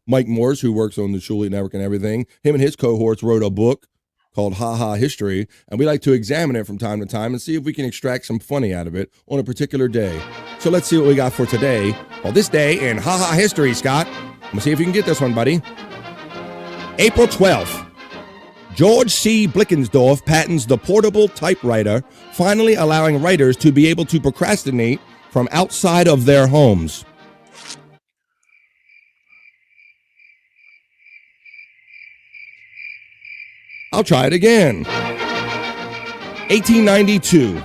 S13: Mike Morse, who works on the Shuli Network and everything, him and his cohorts wrote a book called Ha Ha History, and we like to examine it from time to time and see if we can extract some funny out of it on a particular day. So let's see what we got for today. Well, this day in Ha Ha History, Scott. I'm going to see if you can get this one, buddy. April 12th. George C. Blickensdorf patents the portable typewriter, finally allowing writers to be able to procrastinate from outside of their homes. I'll try it again. 1892.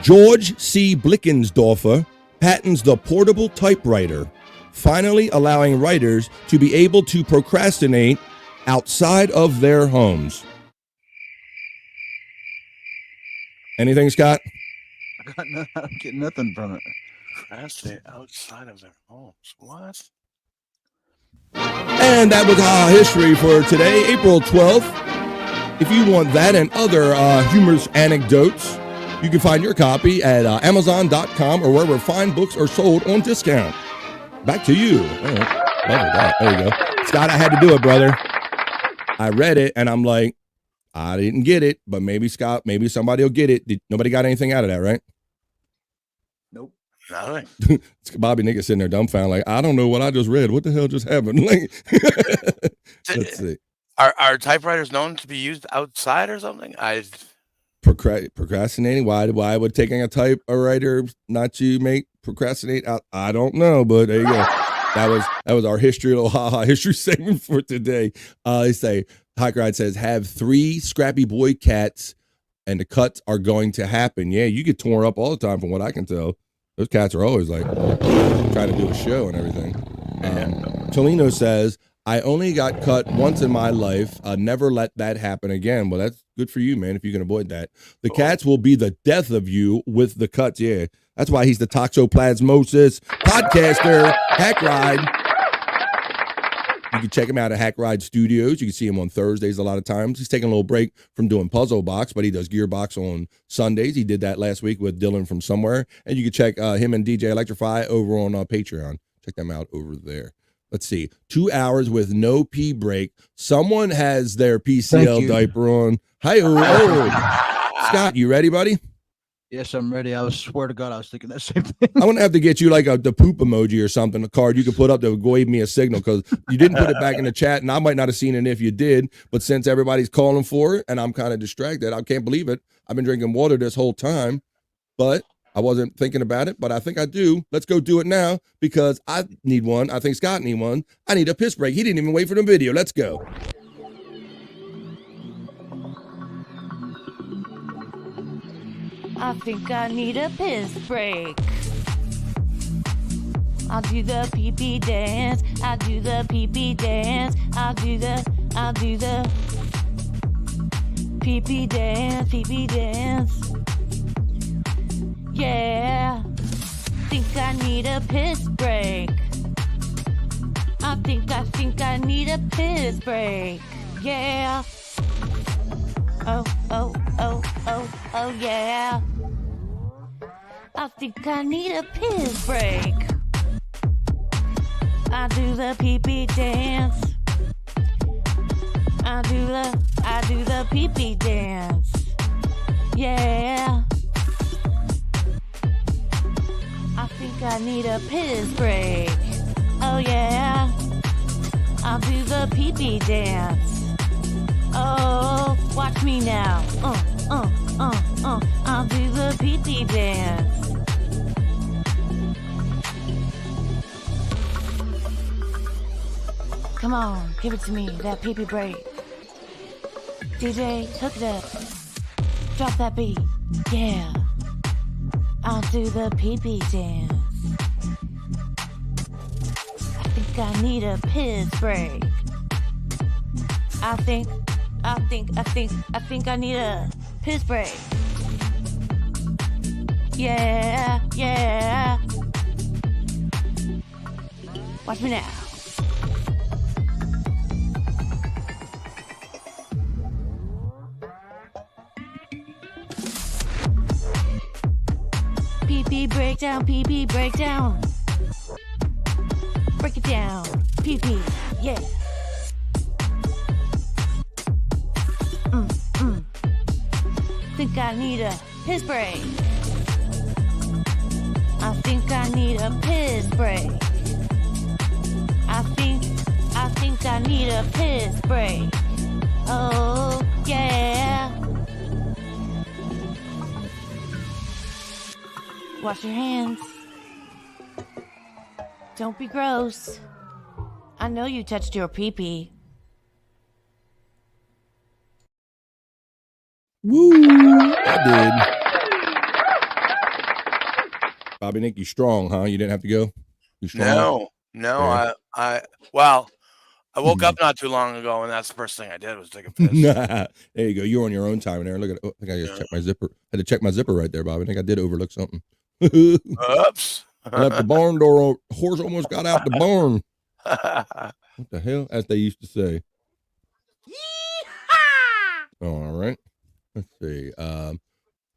S13: George C. Blickensdorfer patents the portable typewriter, finally allowing writers to be able to procrastinate outside of their homes. Anything, Scott?
S6: I don't get nothing from it.
S11: Procrastinate outside of their homes. What?
S13: And that was our history for today, April 12th. If you want that and other humorous anecdotes, you can find your copy at Amazon.com or wherever fine books are sold on discount. Back to you. Oh, love that. There you go. Scott, I had to do it, brother. I read it and I'm like, I didn't get it, but maybe Scott, maybe somebody will get it. Nobody got anything out of that, right?
S11: Nope. Nothing.
S13: Bobby nigga sitting there dumbfounded, like, I don't know what I just read. What the hell just happened? Like, let's see.
S11: Are typewriters known to be used outside or something?
S13: Procrastinating? Why would taking a typewriter not you make procrastinate out? I don't know, but there you go. That was our little history segment for today. They say Hike Ride says have 3 scrappy boy cats and the cuts are going to happen. Yeah, you get torn up all the time from what I can tell. Those cats are always like trying to do a show and everything. Tolino says, I only got cut once in my life. Never let that happen again. Well, that's good for you, man, if you can avoid that. The cats will be the death of you with the cuts. Yeah, that's why he's the toxoplasmosis podcaster, Hack Ride. You can check him out at Hack Ride Studios. You can see him on Thursdays a lot of times. He's taking a little break from doing Puzzle Box, but he does Gearbox on Sundays. He did that last week with Dylan from somewhere. And you can check him and DJ Electrify over on Patreon. Check them out over there. Let's see. 2 hours with no pee break. Someone has their PCL diaper on. Hi, Scott, you ready, buddy?
S6: Yes, I'm ready. I swear to God, I was thinking that same thing.
S13: I want to have to get you like the poop emoji or something, a card you could put up that would give me a signal, because you didn't put it back in the chat, and I might not have seen it if you did. But since everybody's calling for it, and I'm kind of distracted, I can't believe it. I've been drinking water this whole time, but I wasn't thinking about it, but I think I do. Let's go do it now because I need one. I think Scott need one. I need a piss break. He didn't even wait for the video. Let's go.
S9: I think I need a piss break. I'll do the pee-pee dance. I'll do the pee-pee dance. I'll do the pee-pee dance, pee-pee dance. Yeah, think I need a piss break. I think I need a piss break. Yeah. Oh, yeah. I think I need a piss break. I do the pee-pee dance. I do the pee-pee dance. Yeah. I think I need a piss break. Oh yeah. I'll do the pee-pee dance. Oh, watch me now. I'll do the pee-pee dance. Come on, give it to me, that pee-pee break. DJ, hook it up. Drop that beat. Yeah. I'll do the pee-pee dance. I think I need a piss break. I think I need a piss break. Yeah, yeah. Watch me now. Pee-pee breakdown, pee-pee breakdown. Break it down, pee-pee, yeah. Think I need a piss break. I think I need a piss break. I think I need a piss break. Oh, yeah. Wash your hands. Don't be gross. I know you touched your pee-pee.
S13: Woo! I did. Bobby Nick, you strong, huh? You didn't have to go? You strong?
S11: No.
S13: Yeah.
S11: I woke up not too long ago, and that's the first thing I did was take a piss.
S13: There you go. You're on your own time there. Look at it. Oh, I think I just checked my zipper. I had to check my zipper right there, Bobby. I think I did overlook something.
S11: Oops.
S13: I left the barn door. Horse almost got out the barn. What the hell? As they used to say. All right. Let's see.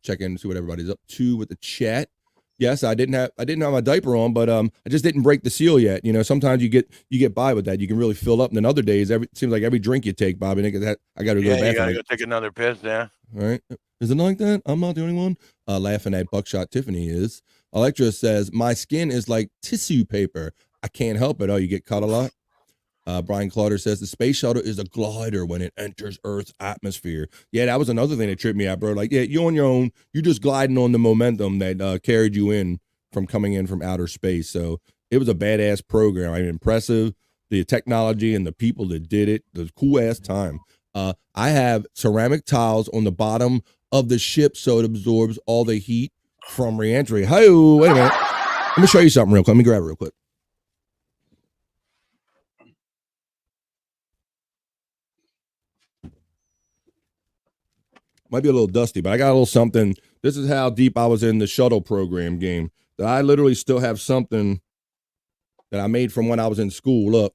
S13: Check in and see what everybody's up to with the chat. Yes, I didn't have my diaper on, but I just didn't break the seal yet. You know, sometimes you get by with that. You can really fill up, and then other days, it seems like every drink you take, Bobby, I got to go to the bathroom.
S11: You gotta go take another piss, yeah.
S13: All right. Is it like that? I'm not the only one. Laughing at Buckshot Tiffany is. Electra says, my skin is like tissue paper. I can't help it. Oh, you get cut a lot? Brian Clauder says, the space shuttle is a glider when it enters Earth's atmosphere. Yeah, that was another thing that tripped me out, bro. Like, yeah, you're on your own. You're just gliding on the momentum that carried you in from coming in from outer space. So it was a badass program. I mean, impressive. The technology and the people that did it. The cool-ass time. I have ceramic tiles on the bottom of the ship so it absorbs all the heat from reentry. Hey, wait a minute. Let me show you something real quick. Let me grab it real quick. Might be a little dusty, but I got a little something. This is how deep I was in the shuttle program game. That I literally still have something that I made from when I was in school. Look,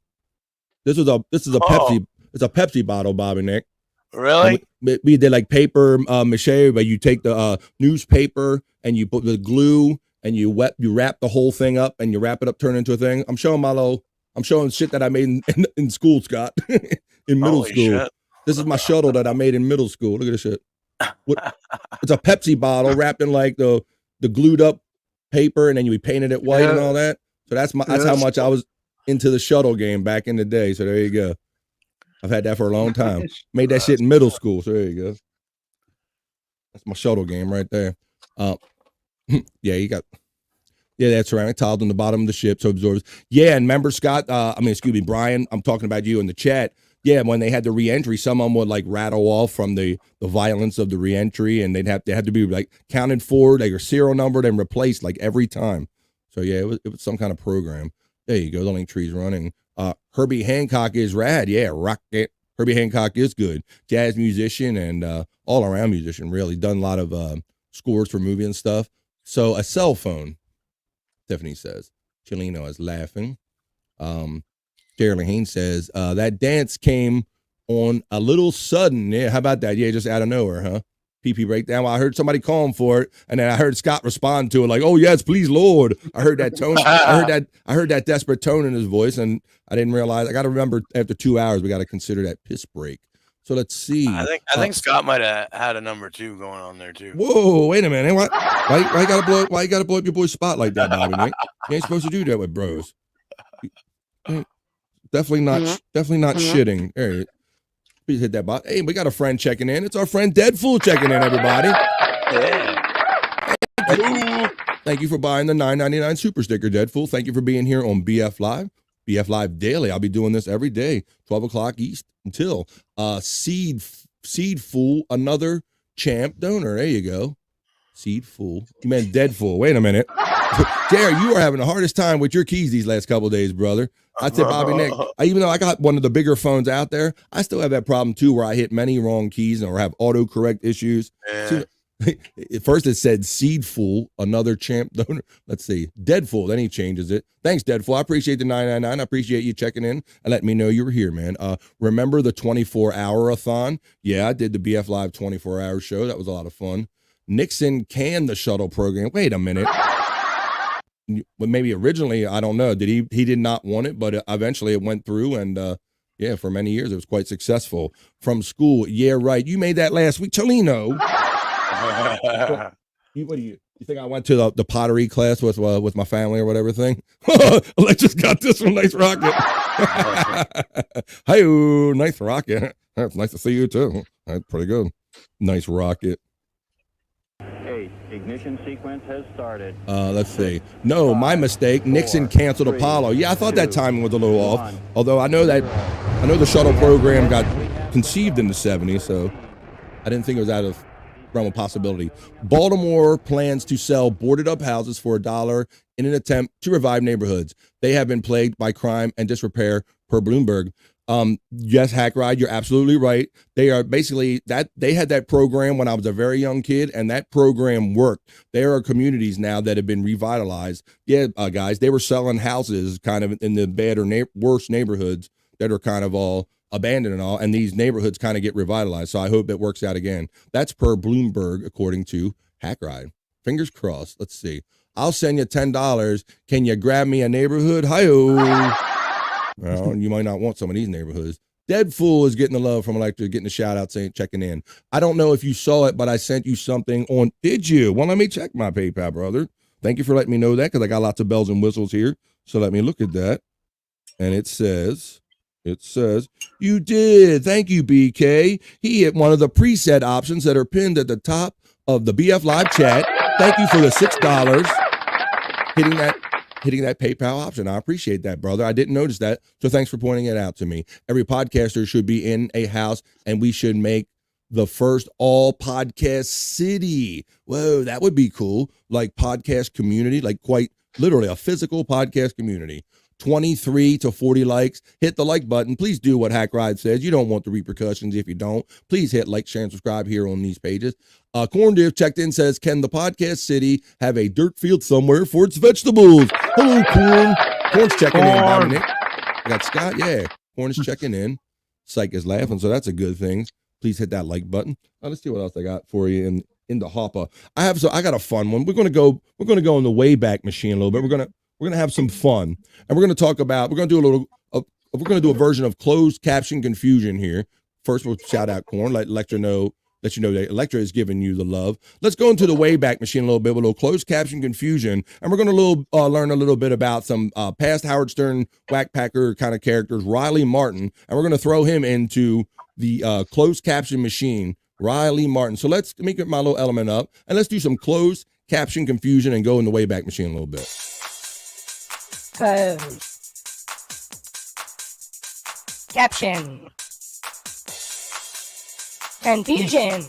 S13: this is a Pepsi. It's a Pepsi bottle, Bobby Nick.
S11: Really?
S13: We did like paper mache, but you take the newspaper and you put the glue and you wrap the whole thing up and you wrap it up, turn it into a thing. I'm showing shit that I made in school, Scott, in middle school.
S11: Shit.
S13: This is my shuttle that I made in middle school. Look at this shit. It's a Pepsi bottle wrapped in like the glued up paper, and then you painted it white and all that. So that's how much I was into the shuttle game back in the day. So there you go. I've had that for a long time. Made that shit in middle school. So there you go. That's my shuttle game right there. That's ceramic tiled on the bottom of the ship so it absorbs. Yeah, and remember, Scott, Brian, I'm talking about you in the chat. Yeah, when they had the reentry, some of them would like rattle off from the violence of the reentry, and they had to be like counted for, like, or serial numbered and replaced like every time. So yeah, it was some kind of program. There you go. The link tree's running. Herbie Hancock is rad. Yeah, rock it. Herbie Hancock is good. Jazz musician and all around musician. Really done a lot of scores for movie and stuff. So a cell phone. Tiffany says. Chileno is laughing. Jeremy Haynes says, that dance came on a little sudden. Yeah, how about that? Yeah, just out of nowhere, huh? PP breakdown. Well, I heard somebody calling for it, and then I heard Scott respond to it like, oh, yes, please, Lord. I heard that tone. I heard that desperate tone in his voice, and I didn't realize. I got to remember after 2 hours, we got to consider that piss break. So let's see.
S11: I think Scott might have had a number 2 going on there too.
S13: Whoa, wait a minute. Why you gotta blow up your boy's spot like that, Bobby Nick? You ain't supposed to do that with bros. Definitely not shitting. There, please hit that bot. Hey, we got a friend checking in. It's our friend Deadfool checking in, everybody. Thank you for buying the $9.99 super sticker, Deadpool. Thank you for being here on BF Live. BF Live Daily. I'll be doing this every day, 12 o'clock East until Seed Fool, another champ donor. There you go. Seed Fool. You meant Dead Fool. Wait a minute. Jerry, you are having the hardest time with your keys these last couple of days, brother. I said, Bobby Nick, even though I got one of the bigger phones out there, I still have that problem too where I hit many wrong keys or have autocorrect issues. So, at first it said Seed Fool, another champ donor. Let's see. Dead Fool. Then he changes it. Thanks, Dead Fool. I appreciate the $9.99. I appreciate you checking in and letting me know you were here, man. Remember the 24-hour-a-thon? Yeah, I did the BF Live 24-hour show. That was a lot of fun. Nixon canned the shuttle program. Wait a minute. But maybe originally, I don't know. He did not want it, but eventually it went through, and yeah, for many years it was quite successful. From school, yeah, right. You made that last week, Cholino. What do you think? I went to the pottery class with my family or whatever thing. I just got this one, nice rocket. Hi, nice rocket. It's nice to see you too. That's pretty good. Nice rocket.
S21: Ignition sequence has started.
S13: Let's see. No, my mistake. Nixon canceled Apollo. Yeah, I thought that timing was a little off. Although I know the shuttle program got conceived in the 70s, so I didn't think it was out of realm of possibility. Baltimore plans to sell boarded up houses for $1 in an attempt to revive neighborhoods. They have been plagued by crime and disrepair, per Bloomberg. Yes, Hack Ride, you're absolutely right. They are basically that they had that program when I was a very young kid, and that program worked. There are communities now that have been revitalized. Yeah, guys, they were selling houses kind of in the bad or worse neighborhoods that are kind of all abandoned and all, and these neighborhoods kind of get revitalized. So I hope it works out again. That's per Bloomberg, according to Hack Ride. Fingers crossed. Let's see. I'll send you $10. Can you grab me a neighborhood? Hi-oh. Well, you might not want some of these neighborhoods. Dead Fool is getting the love from Electra, getting a shout out saying checking in. I don't know if you saw it, but I sent you something on. Did you? Well, let me check my PayPal, brother. Thank you for letting me know that, because I got lots of bells and whistles here. So let me look at that. And it says, you did. Thank you, BK. He hit one of the preset options that are pinned at the top of the BF Live chat. Thank you for the $6 hitting that PayPal option. I appreciate that, brother. I didn't notice that, so thanks for pointing it out to me. Every podcaster should be in a house, and we should make the first all podcast city. Whoa, that would be cool. Like podcast community, like quite literally a physical podcast community. 23 to 40 likes. Hit the like button. Please do what Hack Ride says. You don't want the repercussions if you don't. Please hit like, share, and subscribe here on these pages. Corn Div checked in, says, can the podcast city have a dirt field somewhere for its vegetables? Hello, Corn. Corn's checking in, Dominic. I got Scott. Yeah, Corn is checking in. Psych is laughing, so that's a good thing. Please hit that like button. Let's see what else I got for you in the hopper. I got a fun one. We're gonna go in the Wayback Machine a little bit. We're gonna have some fun, and we're gonna do a version of closed caption confusion here. First, we'll shout out Corn, let you know that Electra is giving you the love. Let's go into the Wayback Machine a little bit with a little closed caption confusion, and we're gonna learn a little bit about some past Howard Stern whackpacker kind of characters, Riley Martin, and we're gonna throw him into the closed caption machine, Riley Martin. So let's make my little element up, and let's do some closed caption confusion and go in the Wayback Machine a little bit.
S22: Close. Caption. Confusion.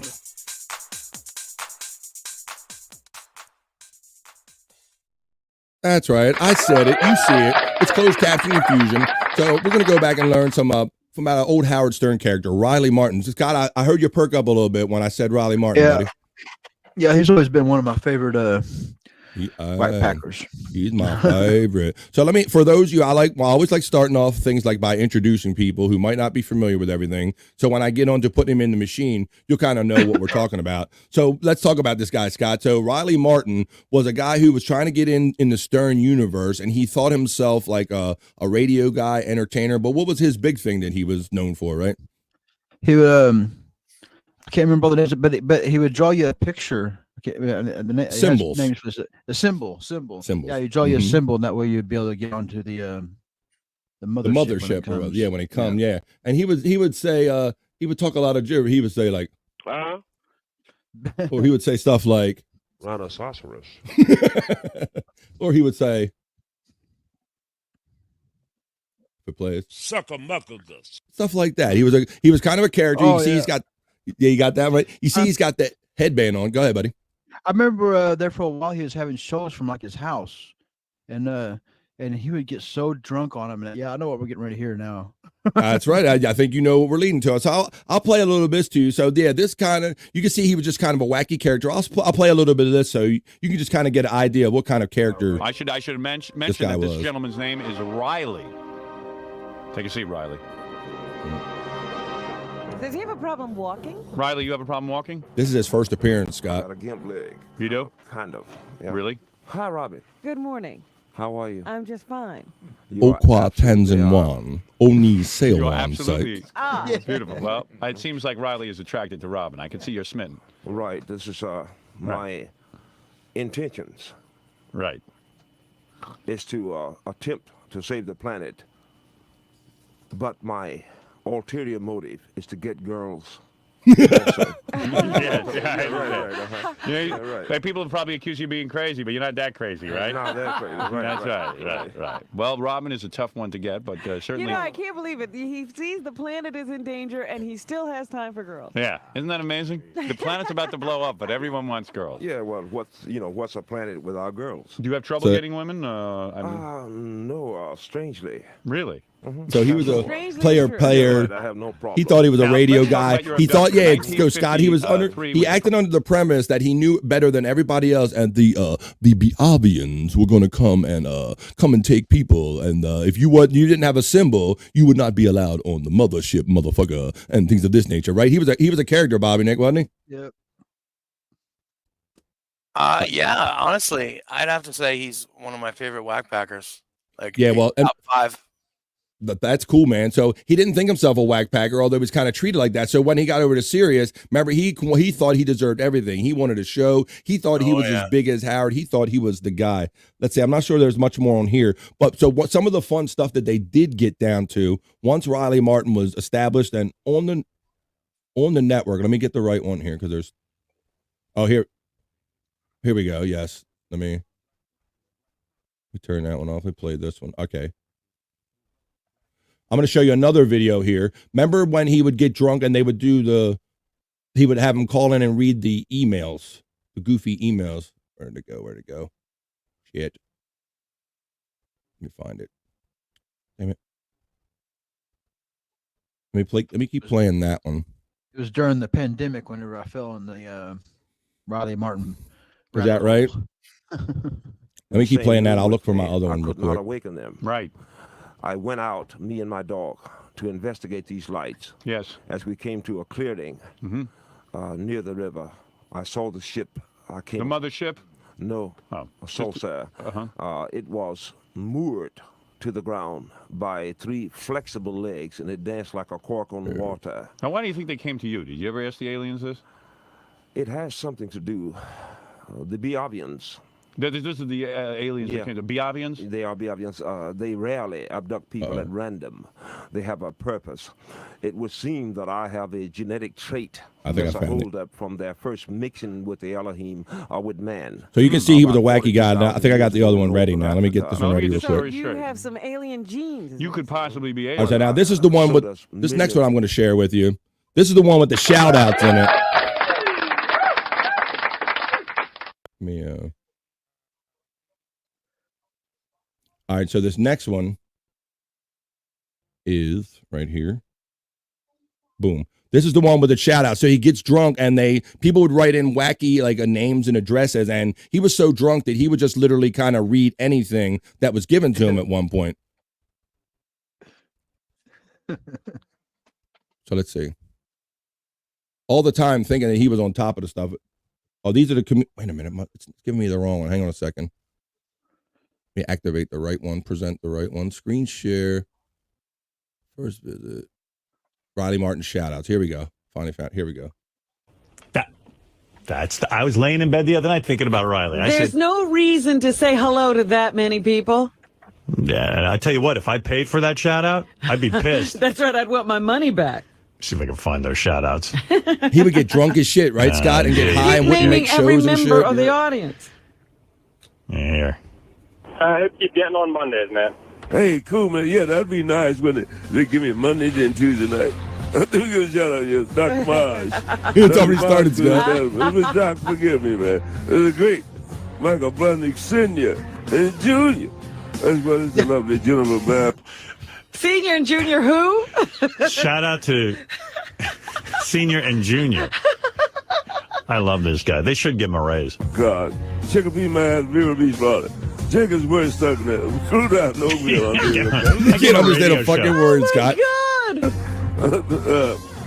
S13: That's right. I said it. You see it. It's closed caption confusion. So we're going to go back and learn some from an old Howard Stern character, Riley Martin. Scott, I heard you perk up a little bit when I said Riley Martin, buddy.
S6: Yeah, he's always been one of my favorite whackpackers.
S13: He's my favorite. So for those of you, I always like starting off things like by introducing people who might not be familiar with everything. So when I get on to putting him in the machine, you'll kind of know what we're talking about. So let's talk about this guy, Scott. So Riley Martin was a guy who was trying to get in the Stern universe, and he thought himself like a radio guy, entertainer. But what was his big thing that he was known for, right?
S6: He would, I can't remember all the names, but he would draw you a picture.
S13: Symbols.
S6: The symbol. Yeah, you draw you a symbol, and that way you'd be able to get onto the mothership.
S13: When he comes, yeah. And he would say he would talk a lot of gibberish. He would say like, Or he would say stuff like
S1: rhinoceros.
S13: Or he would say, if it plays,
S1: Suckamuckagus.
S13: stuff like that. He was kind of a character. You see, he's got, you got that right. You see, he's got that headband on. Go ahead, buddy.
S6: I remember there for a while he was having shows from like his house, and he would get so drunk on him. And I know what we're getting ready to hear now.
S13: That's right. I think you know what we're leading to. So I'll play a little bit to you. So yeah, this kind of, you can see he was just kind of a wacky character. I'll play a little bit of this so you can just kind of get an idea of what kind of character.
S3: I should mention that this gentleman's name is Riley. Take a seat, Riley.
S23: Does he have a problem walking?
S3: Riley, you have a problem walking?
S13: This is his first appearance, Scott.
S1: Got a gimp leg.
S3: You do?
S1: Kind of. Yeah.
S3: Really?
S1: Hi, Robbie.
S23: Good morning.
S1: How are you?
S23: I'm just fine.
S13: Okwa Tanzan Oni sail
S3: You're
S13: on
S3: absolutely
S13: site.
S3: beautiful. Well, it seems like Riley is attracted to Robin. I can see you're smitten.
S1: Right. This is my intentions.
S3: Right.
S1: Is to attempt to save the planet. But my ulterior motive is to get girls.
S3: Right. People have probably accused you of being crazy, but you're not that crazy, right?
S1: Not that crazy.
S3: That's right. Well, Robin is a tough one to get, but certainly.
S23: You know, I can't believe it. He sees the planet is in danger, and he still has time for girls.
S3: Yeah, isn't that amazing? The planet's about to blow up, but everyone wants girls.
S1: Yeah, well, what's a planet without girls?
S3: Do you have trouble getting women?
S1: No, strangely.
S3: Really?
S13: So he was a player.
S1: I have no problem.
S13: He thought he was a radio guy. He thought, go Scott. He was he acted under the premise that he knew better than everybody else, and the Biavians were going to come and take people, and if you didn't have a symbol, you would not be allowed on the mothership, motherfucker, and things of this nature, right? He was a character, Bobby Nick, wasn't he?
S6: Yep.
S11: Yeah, honestly, I'd have to say he's one of my favorite whackpackers. Like,
S13: yeah, well,
S11: top 5.
S13: That's cool, man. So he didn't think himself a whackpacker, although he was kind of treated like that. So when he got over to Sirius, remember, he thought he deserved everything. He wanted a show. He thought he was as big as Howard. He thought he was the guy. Let's see. I'm not sure there's much more on here, but so some of the fun stuff that they did get down to once Riley Martin was established and on the network. Let me get the right one here because there's. Oh, here we go. Yes. Let me turn that one off. We played this one. Okay. I'm going to show you another video here. Remember when he would get drunk and they would he would have him call in and read the emails, the goofy emails. Where'd it go? Shit. Let me find it. Damn it. Let me keep playing that one.
S6: It was during the pandemic whenever I fell in the Riley Martin.
S13: Is that right? Let me keep playing that. I'll look for my other one real
S1: could not
S13: quick.
S1: awaken them.
S3: Right.
S1: I went out, me and my dog, to investigate these lights.
S3: Yes.
S1: As we came to a clearing near the river, I saw the ship.
S3: The mothership?
S1: No.
S3: Oh.
S1: A saucer. It was moored to the ground by 3 flexible legs, and it danced like a cork on the water.
S3: Now, why do you think they came to you? Did you ever ask the aliens this?
S1: It has something to do. The Biavians.
S3: This is the aliens that came to Biavians?
S1: They are Biavians. They rarely abduct people at random. They have a purpose. It would seem that I have a genetic trait that's a holdup from their first mixing with the Elohim or with man.
S13: So you can see he was a wacky guy. Now, I think I got the other one ready now. Let me get this one ready real quick.
S23: You have some alien genes.
S3: You could possibly be alien.
S13: All right, so now this is the one with this next one I'm going to share with you. This is the one with the shout outs in it. All right, so this next one is right here. Boom. This is the one with the shout out. So he gets drunk and people would write in wacky names and addresses, and he was so drunk that he would just literally kind of read anything that was given to him at one point. So let's see. All the time thinking that he was on top of the stuff. Oh, these are the wait a minute, it's giving me the wrong one. Hang on a second. Let me activate the right one, present the right one, screen share. First visit. Riley Martin shout outs. Here we go. Finally found. Here we go.
S24: I was laying in bed the other night thinking about Riley.
S23: There's no reason to say hello to that many people.
S24: Yeah, I tell you what, if I paid for that shout out, I'd be pissed.
S23: That's right. I'd want my money back.
S3: See if I can find those shout outs.
S13: He would get drunk as shit, right, Scott, and get high and wouldn't make shows and shit.
S23: Every member of the audience.
S3: Here.
S2: Keep getting on Mondays, man.
S1: Hey, cool, man. Yeah, that'd be nice, wouldn't it? They give me Monday and Tuesday night. Let me give a shout out here, Dr. Maj.
S13: It's already started, Scott.
S1: Doc, forgive me, man. It was great. Michael Blundnick Sr. and Jr. As well as the lovely gentleman, man.
S23: Senior and junior who?
S3: Shout out to Senior and Junior. I love this guy. They should give him a raise.
S1: God. Chicopee, man, Vero Beach, Florida. Jacob's word stuck in there. Screwed out, no real.
S13: I can't understand a fucking word, Scott.
S23: God.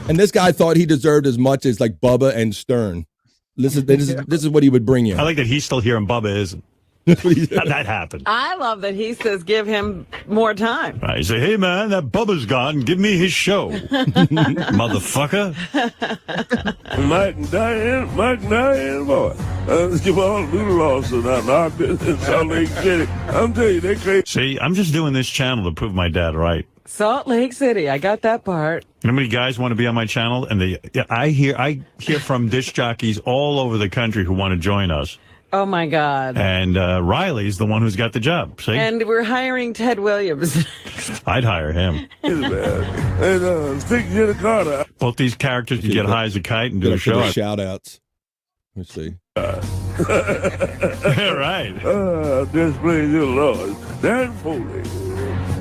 S13: And this guy thought he deserved as much as like Bubba and Stern. This is what he would bring you.
S3: I like that he's still here and Bubba isn't. That happened.
S23: I love that he says give him more time.
S3: Right, he say, hey man, that Bubba's gone. Give me his show, motherfucker.
S1: Mike and Diane, boy. Jamal Lou Lawson out of in Salt Lake City. I'm telling you, they crazy.
S3: See, I'm just doing this channel to prove my dad right.
S23: Salt Lake City, I got that part.
S3: You know how many guys want to be on my channel? And I hear from disc jockeys all over the country who want to join us.
S23: Oh, my God.
S3: And Riley's the one who's got the job. See?
S23: And we're hiring Ted Williams.
S3: I'd hire him.
S1: And Stick Jenna Carter.
S3: Both these characters can get high as a kite and do a show.
S13: Shout-outs. Let's see.
S3: Right.
S1: This place your Lord. Dan Foley.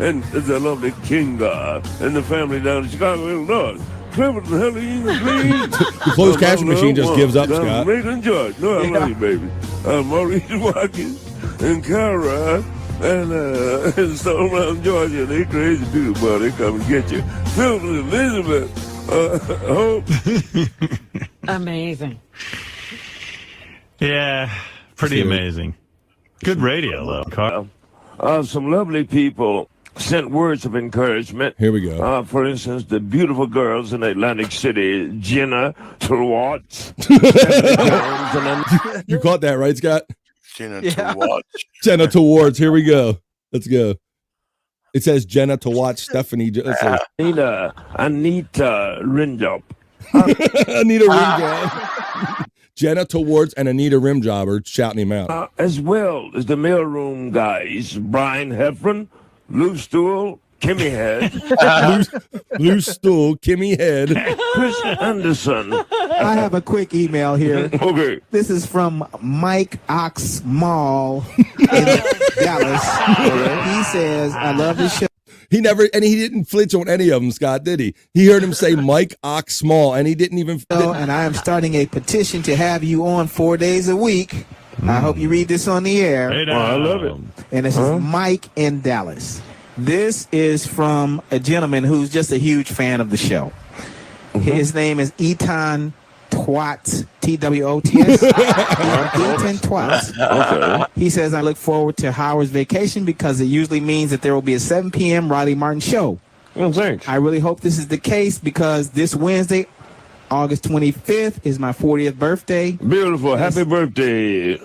S1: And the lovely King and the family down in Chicago, Illinois.
S13: The closed caption machine just gives up, Scott.
S1: Macon, George. No, I love you, baby. Maurice Watkins and Cara and Stone Mountain, Georgia. They crazy too, boy. They come and get you. Phil Elizabeth. Hope.
S23: Amazing.
S3: Yeah, pretty amazing. Good radio, though, Carl.
S1: Some lovely people sent words of encouragement.
S13: Here we go.
S1: For instance, the beautiful girls in Atlantic City, Jenna Schwartz.
S13: You caught that, right, Scott?
S11: Jenna Schwartz.
S13: Jenna Schwartz. Here we go. Let's go. It says Jenna to watch Stephanie.
S1: Anita Rimjob.
S13: Anita Rimjob. Jenna Towards and Anita Rimjob are shouting him out.
S1: As well as the mailroom guys, Brian Heffron, Lou Stool, Kimmy Head.
S13: Lou Stool, Kimmy Head.
S1: Chris Anderson.
S4: I have a quick email here.
S1: Okay.
S4: This is from Mike Oxmall in Dallas. He says, I love the show.
S13: He didn't flinch on any of them, Scott, did he? He heard him say Mike Oxmall, and he didn't even.
S4: And I am starting a petition to have you on 4 days a week. I hope you read this on the air.
S3: Hey,
S1: I love it.
S4: And this is Mike in Dallas. This is from a gentleman who's just a huge fan of the show. His name is Etan Twats, T-W-O-T-S. Etan Twats.
S1: Okay.
S4: He says, I look forward to Howard's vacation because it usually means that there will be a 7 p.m. Riley Martin show.
S1: Well, thanks.
S4: I really hope this is the case because this Wednesday, August 25th, is my 40th birthday.
S1: Beautiful. Happy birthday.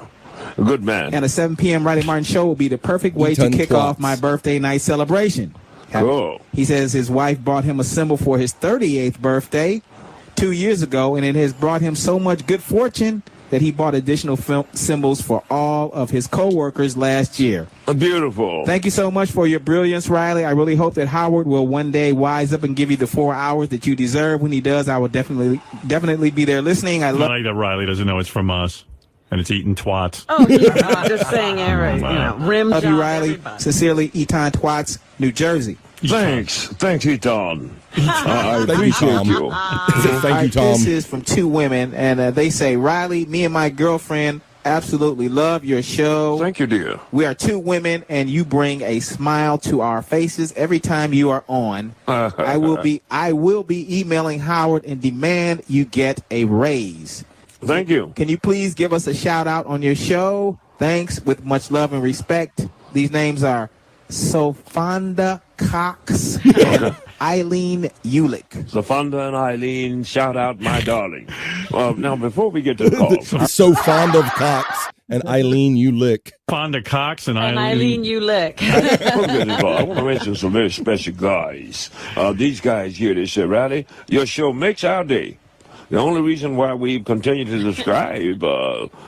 S1: Good man.
S4: And a 7 p.m. Riley Martin show will be the perfect way to kick off my birthday night celebration.
S1: Cool.
S4: He says his wife bought him a symbol for his 38th birthday 2 years ago, and it has brought him so much good fortune that he bought additional symbols for all of his co-workers last year.
S1: Beautiful.
S4: Thank you so much for your brilliance, Riley. I really hope that Howard will one day wise up and give you the 4 hours that you deserve. When he does, I will definitely be there listening. I
S3: like that Riley doesn't know it's from us, and it's eating twats.
S23: Oh, yeah. I'm just saying, Eric.
S3: Wow.
S23: Rim
S4: love you,
S23: job,
S4: Riley.
S23: everybody.
S4: Sincerely, Etan Twats, New Jersey.
S1: Thanks, Eton. I
S13: Thank you, Tom.
S1: appreciate you.
S13: Thank you, Tom.
S4: This is from two women, and they say, Riley, me and my girlfriend absolutely love your show.
S1: Thank you, dear.
S4: We are two women, and you bring a smile to our faces every time you are on. I will be emailing Howard and demand you get a raise.
S1: Thank you.
S4: Can you please give us a shout out on your show? Thanks, with much love and respect. These names are Sofonda Cox and Eileen Ulick.
S1: Zafonda and Eileen, shout out my darling. Now, before we get to the call.
S13: So fond of Cox and Eileen Ulick.
S3: Fond of Cox and
S23: Eileen Ulick.
S1: I want to mention some very special guys. These guys here, they say, Riley, your show makes our day. The only reason why we continue to subscribe,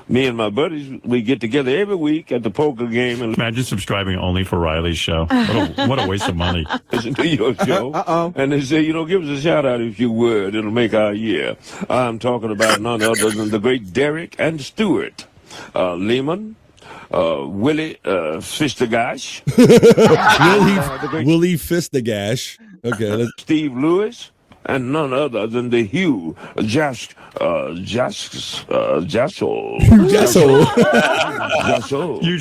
S1: me and my buddies, we get together every week at the poker game. And
S3: imagine subscribing only for Riley's show. What a waste of money.
S1: Listen to your show. And they say, give us a shout out if you would. It'll make our year. I'm talking about none other than the great Derek and Stewart. Lehman. Willie Fistagash.
S13: Willie Fistagash. Okay.
S1: Steve Lewis. And none other than the Hugh Jasso.
S3: Huge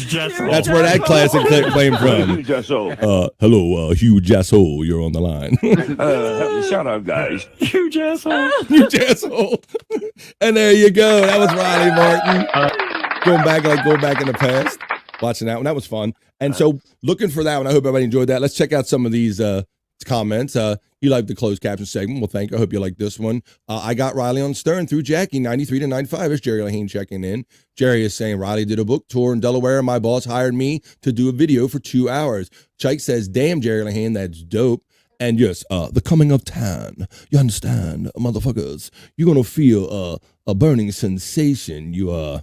S3: Jasso.
S13: That's where that classic clip came from.
S1: Hugh Jasso.
S13: Hello, Hugh Jasso. You're on the line.
S1: Shout out, guys.
S3: Hugh Jasso.
S13: Hugh Jasso. And there you go. That was Riley Martin. Going back in the past. Watching that one. That was fun. And so looking for that one. I hope everybody enjoyed that. Let's check out some of these comments. You like the closed caption segment. Well, thank you. I hope you like this one. I got Riley on Stern through Jackie, 93 to 95. It's Jerry Lahane checking in. Jerry is saying, Riley did a book tour in Delaware. My boss hired me to do a video for 2 hours. Chike says, damn, Jerry Lahane, that's dope. And yes, the coming of tan. You understand, motherfuckers. You're going to feel a burning sensation. You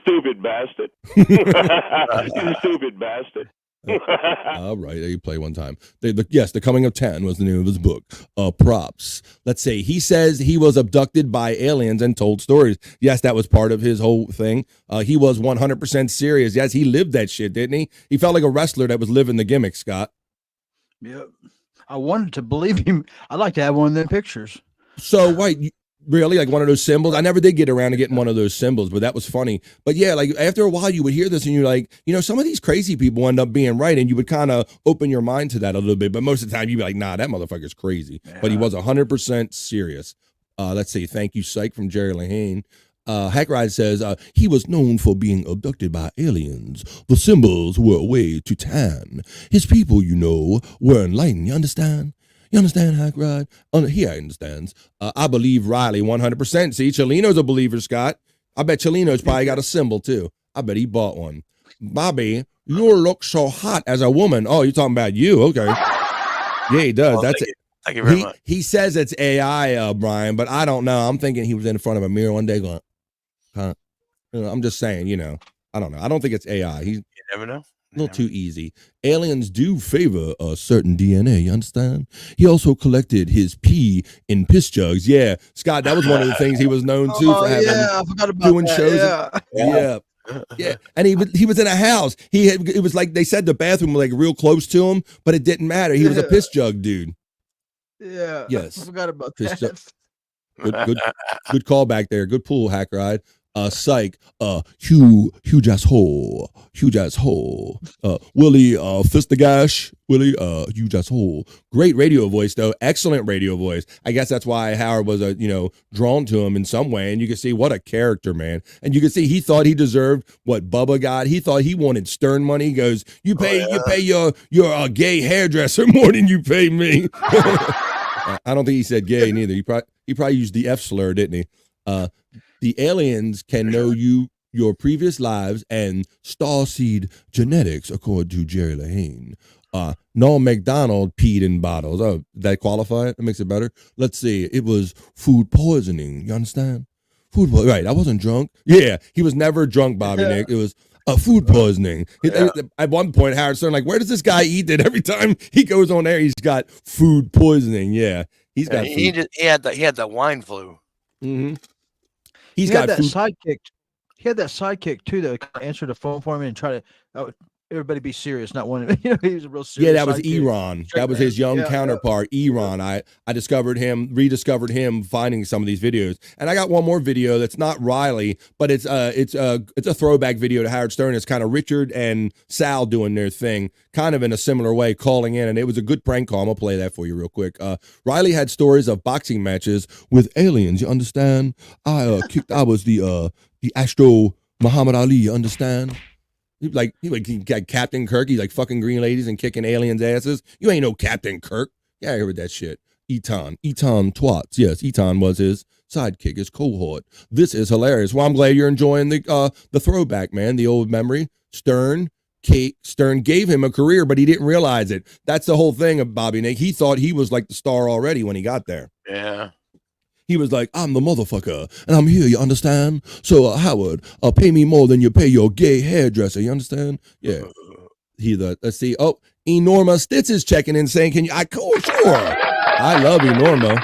S1: stupid bastard. You stupid bastard.
S13: All right, you play one time. Yes, The Coming of 10 was the name of his book. Props. Let's see. He says he was abducted by aliens and told stories. Yes, that was part of his whole thing. He was 100% serious. Yes, he lived that shit, didn't he? He felt like a wrestler that was living the gimmick, Scott.
S6: Yep. I wanted to believe him. I'd like to have one of them pictures.
S13: So, wait, really? Like one of those symbols? I never did get around to getting one of those symbols, but that was funny. But yeah, like after a while you would hear this and you're like, some of these crazy people end up being right, and you would kind of open your mind to that a little bit. But most of the time you'd be like, nah, that motherfucker's crazy. Yeah. But he was 100% serious. Let's see. Thank you, Psych, from Jerry Lahane. Hackride says, he was known for being abducted by aliens. The symbols were a way to tan. His people, were enlightened. You understand? You understand, Hackride? He understands. I believe Riley 100%. See, Chelino's a believer, Scott. I bet Chelino's probably got a symbol, too. I bet he bought one. Bobby, you look so hot as a woman. Oh, you're talking about you. Okay. Yeah, he does. That's it.
S11: Thank you very much.
S13: He says it's AI, Brian, but I don't know. I'm thinking he was in front of a mirror one day going, I'm just saying, I don't know. I don't think it's AI.
S11: You never know.
S13: A little too easy. Aliens do favor a certain DNA, you understand? He also collected his pee in piss jugs. Yeah, Scott, that was one of the things he was known to for having
S6: I forgot about
S13: doing
S6: that.
S13: shows. Yeah. And he was in a house. It was like they said the bathroom was like real close to him, but it didn't matter. He was a piss jug dude.
S6: Yeah.
S13: Yes.
S6: I forgot about
S13: Piss
S6: that.
S13: Good call back there. Good pull, Hack Ride. Psych, huge ass hole, Willie, Fistagash, Willie, huge ass hole. Great radio voice though, excellent radio voice. I guess that's why Howard was, drawn to him in some way. And you can see what a character, man. And you can see he thought he deserved what Bubba got. He thought he wanted Stern money. He goes, you pay your gay hairdresser more than you pay me. I don't think he said gay neither. He probably used the F slur, didn't he? The aliens can know your previous lives and starseed genetics, according to Jerry Lahane. Norm MacDonald peed in bottles. Oh, that qualify it? That makes it better. Let's see. It was food poisoning. You understand? Right. I wasn't drunk. Yeah, he was never drunk, Bobby Nick. It was food poisoning. Yeah. At one point, Howard Stern, like, where does this guy eat that every time he goes on air, he's got food poisoning. Yeah, he's got food.
S11: He had the wine flu.
S13: Mm-hmm.
S6: He had that sidekick. He had that sidekick too that would answer the phone for me and try to everybody be serious, not one. He was a real serious.
S13: Yeah, that was
S6: sidekick.
S13: Iran. That was his young counterpart, Iran. I rediscovered him finding some of these videos, and I got one more video that's not Riley, but it's a throwback video to Howard Stern. It's kind of Richard and Sal doing their thing, kind of in a similar way, calling in, and it was a good prank call. I'm gonna play that for you real quick. Riley had stories of boxing matches with aliens. You understand? I was the Astro Muhammad Ali. You understand? He got Captain Kirk. He's like fucking green ladies and kicking aliens' asses. You ain't no Captain Kirk. Yeah, I heard that shit. Eton Twats. Yes, Eton was his sidekick, his cohort. This is hilarious. Well, I'm glad you're enjoying the throwback, man. The old memory. Stern gave him a career, but he didn't realize it. That's the whole thing of Bobby Nick. He thought he was like the star already when he got there.
S11: Yeah.
S13: He was like, I'm the motherfucker, and I'm here, you understand? So, Howard, pay me more than you pay your gay hairdresser, you understand? Yeah. Let's see. Oh, Enorma Stitz is checking in saying, sure. I love Enorma.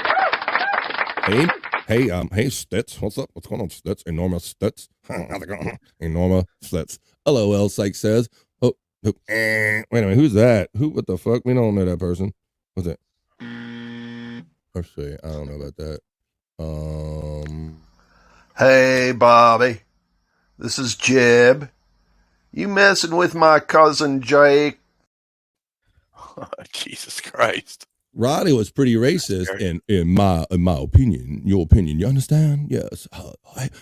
S13: Hey, Stitz, what's up? What's going on, Stitz? Enorma Stitz? How's it going? Enorma Stitz. LOL, Psych says. Wait a minute, who's that? What the fuck? We don't know that person. What's that? Let's see. I don't know about that.
S15: Hey, Bobby. This is Jeb. You messing with my cousin Jake?
S11: Oh, Jesus Christ.
S13: Riley was pretty racist in my opinion. Your opinion, you understand? Yes.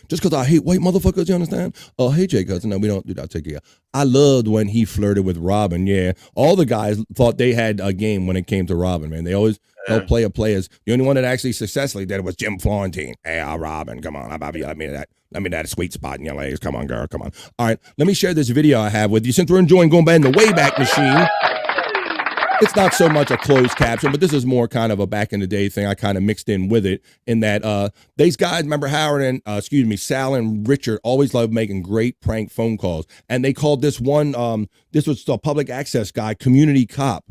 S13: Just because I hate white motherfuckers, you understand? Hey, Jay cousin, no, we don't do that. Take care. I loved when he flirted with Robin. Yeah, all the guys thought they had a game when it came to Robin. Man, they always they'll play a players. The only one that actually successfully did it was Jim Florentine. Hey, Robin, come on, Bobby, let me that sweet spot in your legs. Come on, girl, come on. All right, let me share this video I have with you since we're enjoying going back in the Wayback Machine. It's not so much a closed caption, but this is more kind of a back in the day thing. I kind of mixed in with it in that these guys, remember Howard and Sal and Richard always loved making great prank phone calls. And they called this one, this was a public access guy, Community Cop.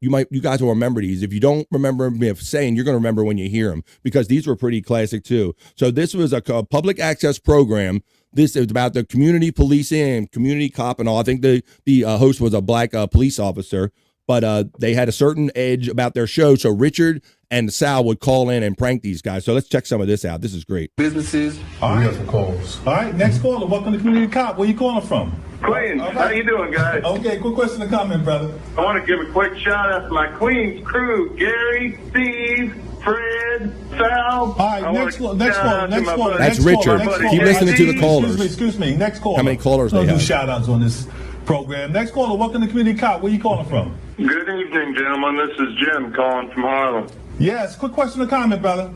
S13: You guys will remember these. If you don't remember me saying, you're going to remember when you hear them because these were pretty classic too. So this was a public access program. This is about the community policing and community cop and all. I think the host was a black police officer. But they had a certain edge about their show, so Richard and Sal would call in and prank these guys. So let's check some of this out. This is great.
S5: Businesses, we have some calls. All right, next caller. Welcome to Community Cop. Where you calling from?
S2: Queens. Right. How you doing, guys?
S5: Okay, quick question and comment, brother.
S2: I want to give a quick shout out to my Queens crew: Gary, Steve, Fred, Sal.
S5: All right, next caller.
S13: That's Richard. Keep listening to the callers.
S5: Excuse me. Next caller.
S13: How many callers they have?
S5: Do shout outs on this program. Next caller. Welcome to Community Cop. Where you calling from?
S2: Good evening, gentlemen. This is Jim calling from Harlem.
S5: Yes, quick question or comment, brother.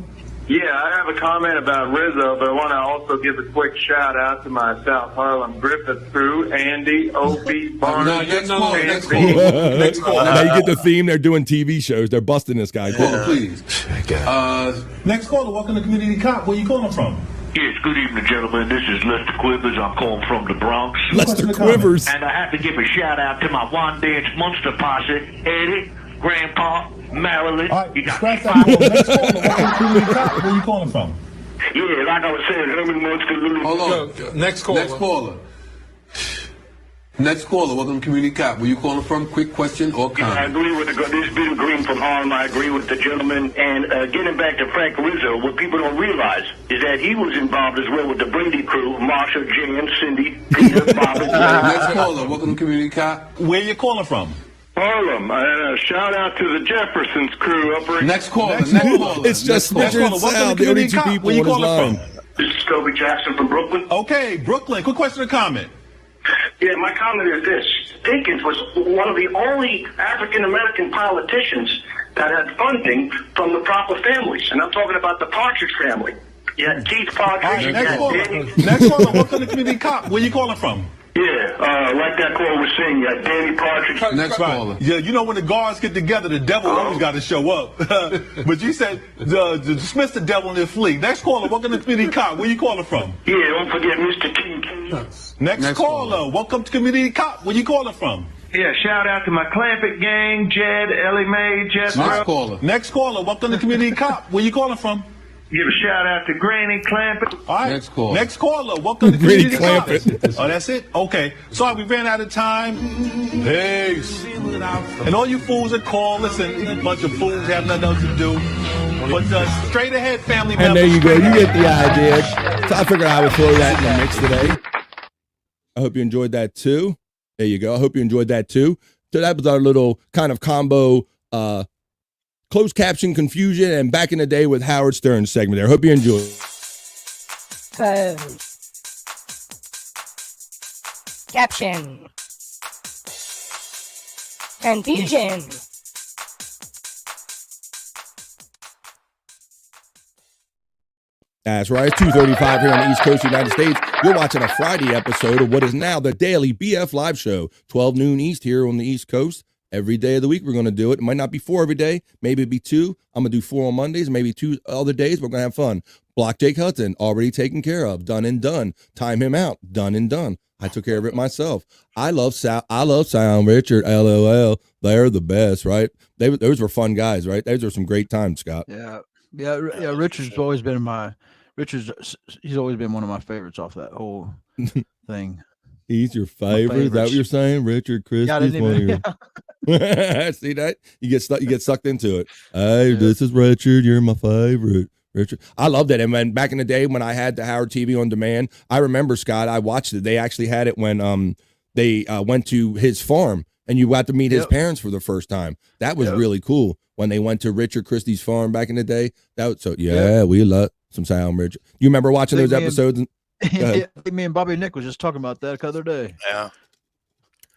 S2: Yeah, I have a comment about Rizzo, but I want to also give a quick shout out to my South Harlem Griffith crew: Andy, Opie, Barnes,
S5: Next caller.
S13: Now you get the theme. They're doing TV shows. They're busting this guy.
S5: Please. Next caller. Welcome to Community Cop. Where you calling from?
S7: Yes, good evening, gentlemen. This is Lester Quivers. I'm calling from the Bronx.
S13: Lester Quivers.
S7: And I have to give a shout out to my One Dance Monster Posse, Eddie, Grandpa, Marilyn.
S5: All right, you got scratch that. Next caller. Welcome to Community Cop. Where you calling from?
S7: Yeah, like I was saying, Herman Monster, Lulu.
S5: Hold on. Next caller. Next caller, welcome to Community Cop. Where you calling from? Quick question or comment?
S7: I agree with this is Bill Green from Harlem. I agree with the gentleman. And getting back to Frank Rizzo, what people don't realize is that he was involved as well with the Brady crew: Marsha, Jan, Cindy, Peter, Bob.
S5: Next caller, welcome to Community Cop. Where you calling from?
S2: Harlem. And a shout out to the Jeffersons crew up
S5: Next caller.
S13: It's just Richard and Sal, the only two people on his line.
S7: This is Toby Jackson from Brooklyn.
S5: Okay, Brooklyn. Quick question or comment?
S7: Yeah, my comment is this. Dinkins was one of the only African-American politicians that had funding from the proper families. And I'm talking about the Partridge family. Yeah, Keith Partridge.
S5: Right, next caller, welcome to Community Cop. Where you calling from?
S7: Yeah, like that caller was saying, Danny Partridge.
S5: Next caller. Yeah, you know when the guards get together, the devil always got to show up. But you said dismiss the devil in his flee. Next caller, welcome to Community Cop. Where you calling from?
S7: Yeah, don't forget Mr. King.
S5: Next caller, welcome to Community Cop. Where you calling from?
S2: Yeah, shout out to my Clampett gang: Jed, Ellie Mae, Jethro.
S5: Next caller, welcome to Community Cop. Where you calling from?
S2: Give a shout out to Granny Clampett.
S5: All right. Next caller. Welcome to Community Cop. Oh, that's it? Okay. Sorry, we ran out of time. Peace. And all you fools that call, listen, a bunch of fools have nothing else to do. But straight ahead, family members.
S13: And there you go. You get the idea. So I figured I would throw that in the mix today. I hope you enjoyed that too. There you go. I hope you enjoyed that too. So that was our little kind of combo closed caption confusion and back in the day with Howard Stern segment there. Hope you enjoyed.
S22: Caption Confusion.
S13: That's right. It's 2:35 here on the East Coast of the United States. You're watching a Friday episode of what is now the daily BF Live Show, 12 noon East here on the East Coast. Every day of the week, we're going to do it. It might not be 4 every day. Maybe it'll be 2. I'm going to do 4 on Mondays, maybe 2 other days. We're going to have fun. Block Jake Hudson, already taken care of. Done and done. Time him out. Done and done. I took care of it myself. I love Sound Richard, LOL. They're the best, right? Those were fun guys, right? Those are some great times, Scott.
S6: Yeah. Richard's always been he's always been one of my favorites off that whole thing.
S13: He's your favorite. Is that what you're saying? Richard Christie's one of your... See that? You get sucked into it. Hey, This is Richard. You're my favorite. Richard. I loved it. And when back in the day when I had the Howard TV on demand, I remember, Scott, I watched it. They actually had it when they went to his farm and you got to meet his parents for the first time. That was really cool. When they went to Richard Christie's farm back in the day. We love some Sound Richard. You remember watching those episodes?
S6: Me and Bobby Nick was just talking about that the other day.
S11: Yeah.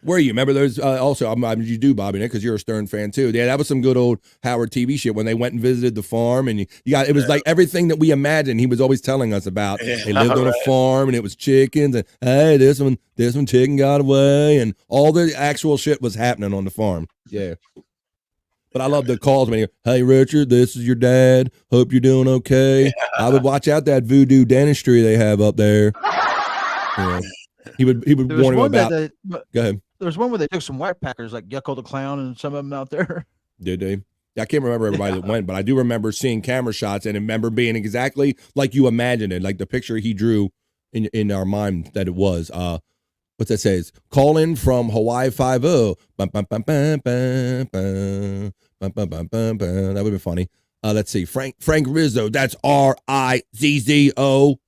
S13: Where you remember those? Also, you do, Bobby Nick, because you're a Stern fan too. Yeah, that was some good old Howard TV shit when they went and visited the farm, and it was like everything that we imagined. He was always telling us about. They lived on a farm, and it was chickens, and hey, this one chicken got away, and all the actual shit was happening on the farm. Yeah. But I love the calls when hey, Richard, this is your dad. Hope you're doing okay. I would watch out that voodoo dentistry they have up there. Yeah. He would warn him about. Go ahead.
S6: There was one where they took some white packers like Yucko the Clown and some of them out there.
S13: Did they? I can't remember everybody that went, but I do remember seeing camera shots and remember being exactly like you imagined it, like the picture he drew in our mind that it was. What's that say? It's call in from Hawaii 5-0. That would be funny. Let's see. Frank Rizzo. That's Rizzo.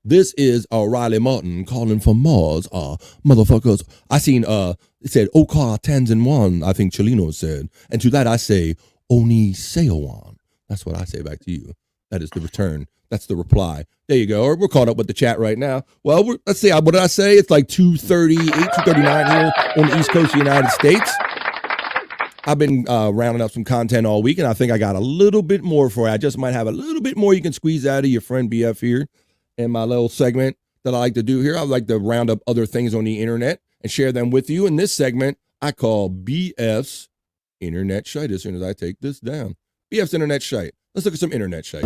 S13: This is Riley Martin calling from Mars. Motherfuckers. I seen it said Okar Tanzan 1, I think Chelino said. And to that I say Oni Seowan. That's what I say back to you. That is the return. That's the reply. There you go. We're caught up with the chat right now. Well, let's see. What did I say? It's like 2:38, 2:39 here on the East Coast of the United States. I've been rounding up some content all week, and I think I got a little bit more for you. I just might have a little bit more you can squeeze out of your friend BF here in my little segment that I like to do here. I like to round up other things on the internet and share them with you. In this segment, I call BF's Internet Shite as soon as I take this down. BF's Internet Shite. Let's look at some Internet Shite.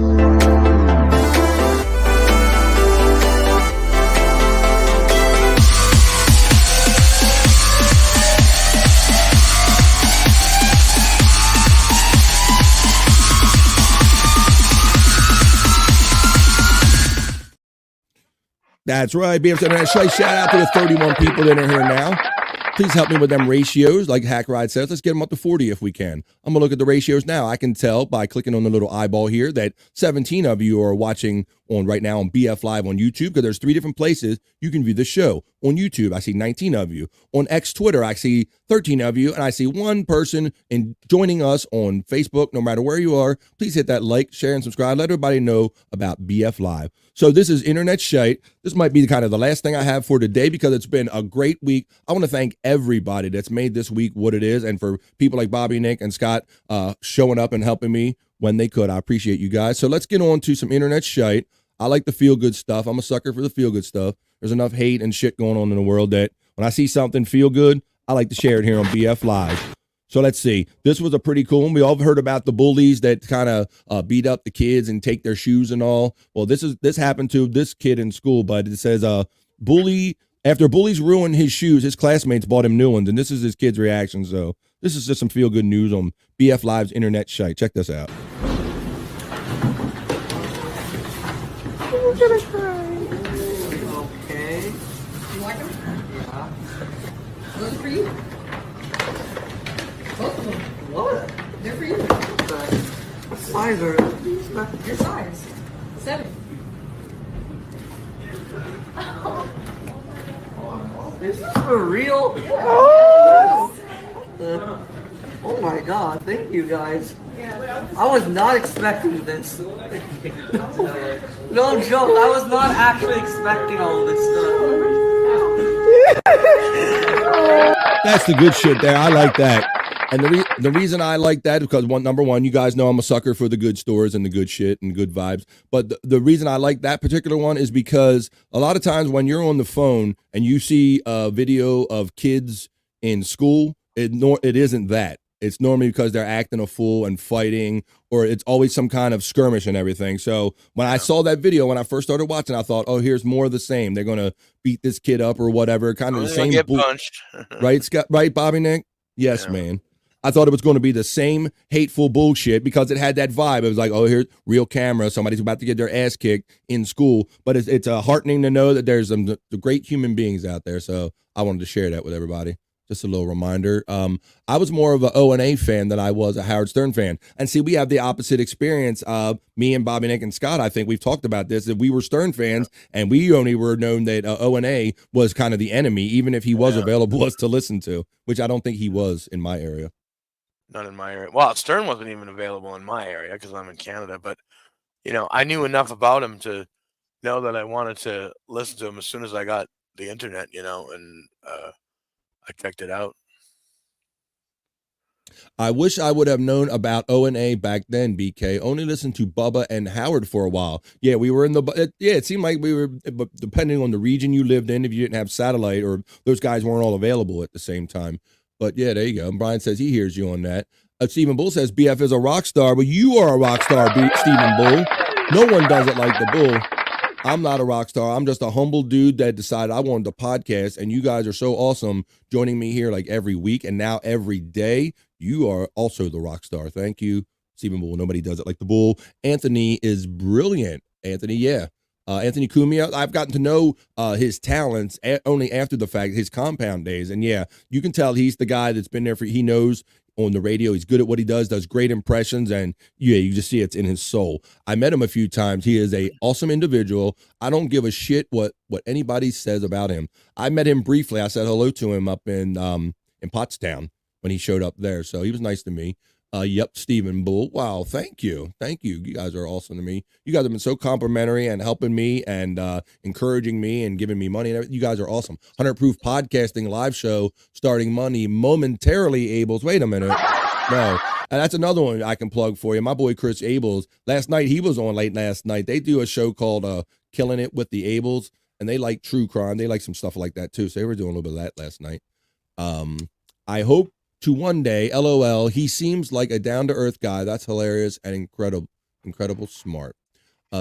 S13: That's right, BF's Internet Shite. Shout out to the 31 people that are here now. Please help me with them ratios, like Hack Ride says. Let's get them up to 40 if we can. I'm going to look at the ratios now. I can tell by clicking on the little eyeball here that 17 of you are watching right now on BF Live on YouTube, because there's 3 different places you can view the show. On YouTube, I see 19 of you. On X Twitter, I see 13 of you, and I see 1 person joining us on Facebook. No matter where you are, please hit that like, share, and subscribe. Let everybody know about BF Live. So this is Internet Shite. This might be kind of the last thing I have for today because it's been a great week. I want to thank everybody that's made this week what it is, and for people like Bobby, Nick, and Scott showing up and helping me when they could. I appreciate you guys. So let's get on to some Internet Shite. I like the feel-good stuff. I'm a sucker for the feel-good stuff. There's enough hate and shit going on in the world that when I see something feel good, I like to share it here on BF Live. So let's see. This was a pretty cool one. We all heard about the bullies that kind of beat up the kids and take their shoes and all. Well, this happened to this kid in school, but it says after bullies ruined his shoes, his classmates bought him new ones, and this is his kid's reaction. So this is just some feel-good news on BF Live's Internet Shite. Check this out.
S19: I'm gonna cry. Okay. You like them? Yeah. Those are for you. Both of them. What? They're for you. What size are these? Your size. 7. Is this for real? Yes. Oh my god, thank you guys. I was not expecting this. No joke, I was not actually expecting all of this stuff.
S13: That's the good shit there. I like that. And the reason I like that is because number one, you guys know I'm a sucker for the good stories and the good shit and good vibes. But the reason I like that particular one is because a lot of times when you're on the phone and you see a video of kids in school, it isn't that. It's normally because they're acting a fool and fighting, or it's always some kind of skirmish and everything. So when I saw that video, when I first started watching, I thought, oh, here's more of the same. They're going to beat this kid up or whatever. Kind of the same.
S11: Get punched.
S13: Right, Scott? Right, Bobby Nick? Yes, man. I thought it was going to be the same hateful bullshit because it had that vibe. It was like, oh, here's real camera. Somebody's about to get their ass kicked in school. But it's heartening to know that there's some great human beings out there. So I wanted to share that with everybody. Just a little reminder. I was more of an O&A fan than I was a Howard Stern fan. And see, we have the opposite experience. Me and Bobby, Nick, and Scott, I think we've talked about this, that we were Stern fans, and we only were known that O&A was kind of the enemy, even if he was available us to listen to, which I don't think he was in my area.
S11: Not in my area. Well, Stern wasn't even available in my area because I'm in Canada. But, I knew enough about him to know that I wanted to listen to him as soon as I got the internet, and I checked it out.
S13: I wish I would have known about O&A back then, BK. Only listened to Bubba and Howard for a while. Yeah, we were in it seemed like we were, but depending on the region you lived in, if you didn't have satellite or those guys weren't all available at the same time. But yeah, there you go. And Brian says he hears you on that. Stephen Bull says BF is a rock star, but you are a rock star, Stephen Bull. No one does it like the Bull. I'm not a rock star. I'm just a humble dude that decided I wanted to podcast, and you guys are so awesome joining me here like every week and now every day. You are also the rock star. Thank you, Stephen Bull. Nobody does it like the Bull. Anthony is brilliant. Anthony, yeah. Anthony Cumia, I've gotten to know his talents only after the fact, his compound days. And yeah, you can tell he's the guy that's been there he knows on the radio. He's good at what he does great impressions. And yeah, you just see it's in his soul. I met him a few times. He is a awesome individual. I don't give a shit what anybody says about him. I met him briefly. I said hello to him up in Pottstown when he showed up there. So he was nice to me. Yep, Stephen Bull. Wow, thank you. Thank you. You guys are awesome to me. You guys have been so complimentary and helping me and encouraging me and giving me money and everything. You guys are awesome. 100 Proof Podcasting live show starting money momentarily, Abels. Wait a minute. No. And that's another one I can plug for you. My boy Chris Abels. Last night, he was on late last night. They do a show called Killing It with the Abels, and they like true crime. They like some stuff like that, too. So they were doing a little bit of that last night. I hope to one day, LOL, he seems like a down-to-earth guy. That's hilarious and incredible smart.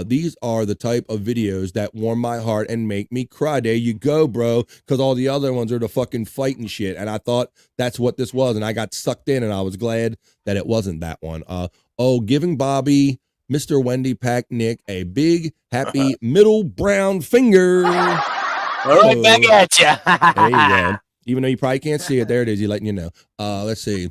S13: These are the type of videos that warm my heart and make me cry. There you go, bro, because all the other ones are the fucking fighting shit, and I thought that's what this was, and I got sucked in, and I was glad that it wasn't that one. Giving Bobby, Mr. Wendy Pack Nick, a big, happy middle brown finger.
S11: All right, back at you.
S13: There you go. Even though you probably can't see it, there it is. He's letting you know. Let's see.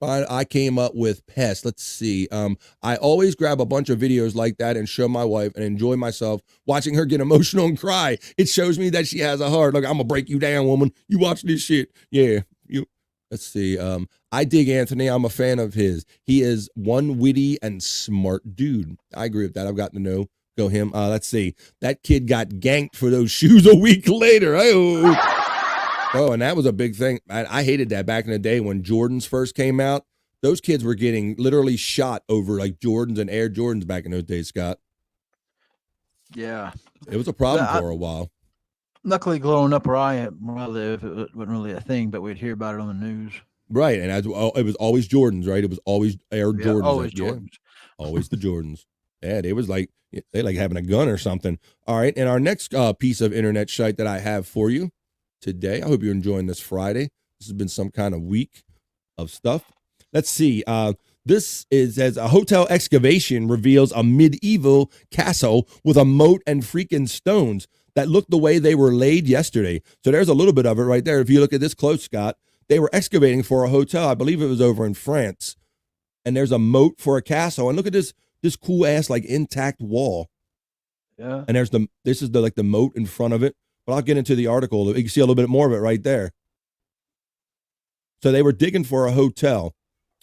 S13: I came up with Pest. Let's see. I always grab a bunch of videos like that and show my wife and enjoy myself watching her get emotional and cry. It shows me that she has a heart. Look, I'm going to break you down, woman. You watch this shit. Yeah. Let's see. I dig Anthony. I'm a fan of his. He is one witty and smart dude. I agree with that. I've gotten to know him. Let's see. That kid got ganked for those shoes a week later. Oh, and that was a big thing. I hated that back in the day when Jordans first came out. Those kids were getting literally shot over like Jordans and Air Jordans back in those days, Scott.
S6: Yeah.
S13: It was a problem for a while.
S6: Luckily, growing up where I live, it wasn't really a thing, but we'd hear about it on the news.
S13: Right, and it was always Jordans, right? It was always Air Jordans.
S6: Always Jordans.
S13: Always the Jordans. Yeah, they was like, they like having a gun or something. All right, and our next piece of internet shite that I have for you today. I hope you're enjoying this Friday. This has been some kind of week of stuff. Let's see. This is as a hotel excavation reveals a medieval castle with a moat and freaking stones that look the way they were laid yesterday. So there's a little bit of it right there. If you look at this close, Scott, they were excavating for a hotel. I believe it was over in France. And there's a moat for a castle. And look at this cool ass like intact wall.
S6: Yeah.
S13: And this is the moat in front of it. But I'll get into the article. You can see a little bit more of it right there. So they were digging for a hotel.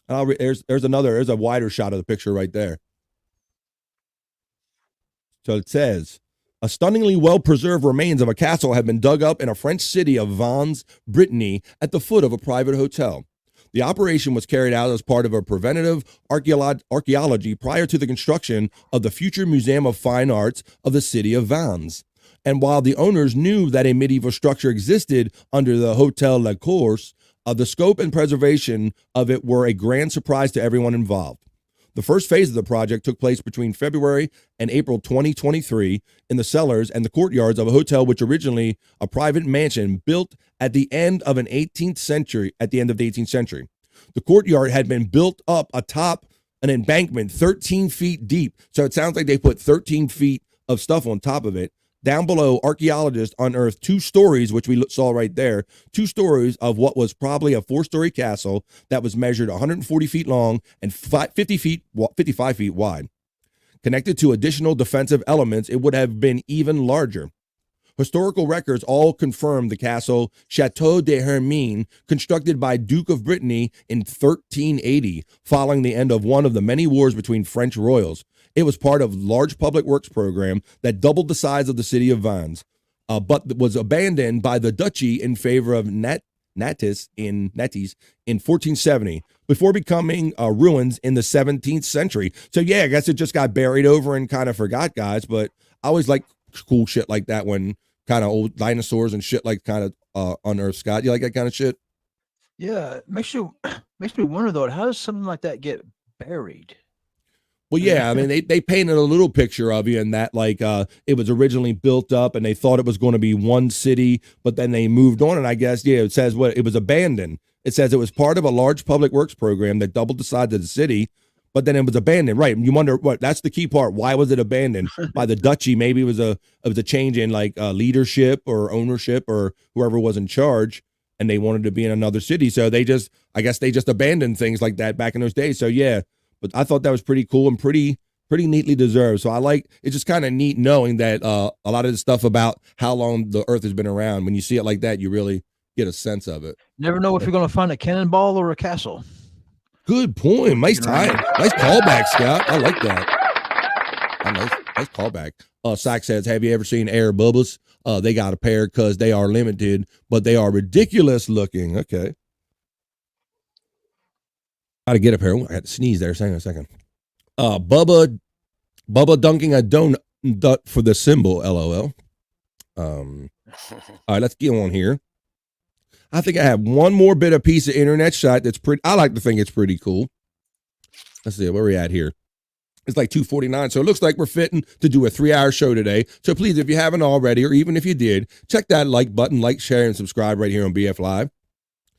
S13: And there's a wider shot of the picture right there. So it says, A stunningly well-preserved remains of a castle have been dug up in a French city of Vannes, Brittany, at the foot of a private hotel. The operation was carried out as part of a preventative archaeology prior to the construction of the future Museum of Fine Arts of the city of Vannes. And while the owners knew that a medieval structure existed under the Hotel La Course, the scope and preservation of it were a grand surprise to everyone involved. The first phase of the project took place between February and April 2023 in the cellars and the courtyards of a hotel which originally a private mansion built at the end of the 18th century. The courtyard had been built up atop an embankment 13 feet deep. So it sounds like they put 13 feet of stuff on top of it. Down below, archaeologists unearthed 2 stories, which we saw right there, 2 stories of what was probably a 4-story castle that was measured 140 feet long and 55 feet wide. Connected to additional defensive elements, it would have been even larger. Historical records all confirm the castle Chateau de Hermine, constructed by Duke of Brittany in 1380, following the end of one of the many wars between French royals. It was part of a large public works program that doubled the size of the city of Vannes, but was abandoned by the duchy in favor of Nantes in 1470, before becoming ruins in the 17th century. So yeah, I guess it just got buried over and kind of forgot, guys. But I always like cool shit like that when kind of old dinosaurs and shit like kind of unearthed. Scott, you like that kind of shit?
S6: Yeah, it makes me wonder though, how does something like that get buried?
S13: Well, yeah, I mean, they painted a little picture of you, and that like it was originally built up, and they thought it was going to be one city, but then they moved on, and I guess it says it was abandoned. It says it was part of a large public works program that doubled the size of the city, but then it was abandoned. Right? You wonder what? That's the key part. Why was it abandoned by the duchy? Maybe it was a change in like leadership or ownership or whoever was in charge, and they wanted to be in another city, so I guess they just abandoned things like that back in those days. So yeah. But I thought that was pretty cool and pretty neatly deserved. So it's just kind of neat knowing that a lot of the stuff about how long the Earth has been around, when you see it like that, you really get a sense of it.
S6: Never know if you're going to find a cannonball or a castle.
S13: Good point. Nice time. Nice callback, Scott. I like that. Nice callback. Sack says, have you ever seen Air Bubbles? They got a pair because they are limited, but they are ridiculous looking. Okay. Got to get up here. I had to sneeze there. Hang on a second. Bubba dunking a donut for the symbol. LOL. All right, let's get on here. I think I have one more bit of piece of internet shot that's pretty. I like to think it's pretty cool. Let's see where we at here. It's like 2:49, so it looks like we're fitting to do a 3-hour show today. So please, if you haven't already, or even if you did, check that like button, like, share, and subscribe right here on BF Live.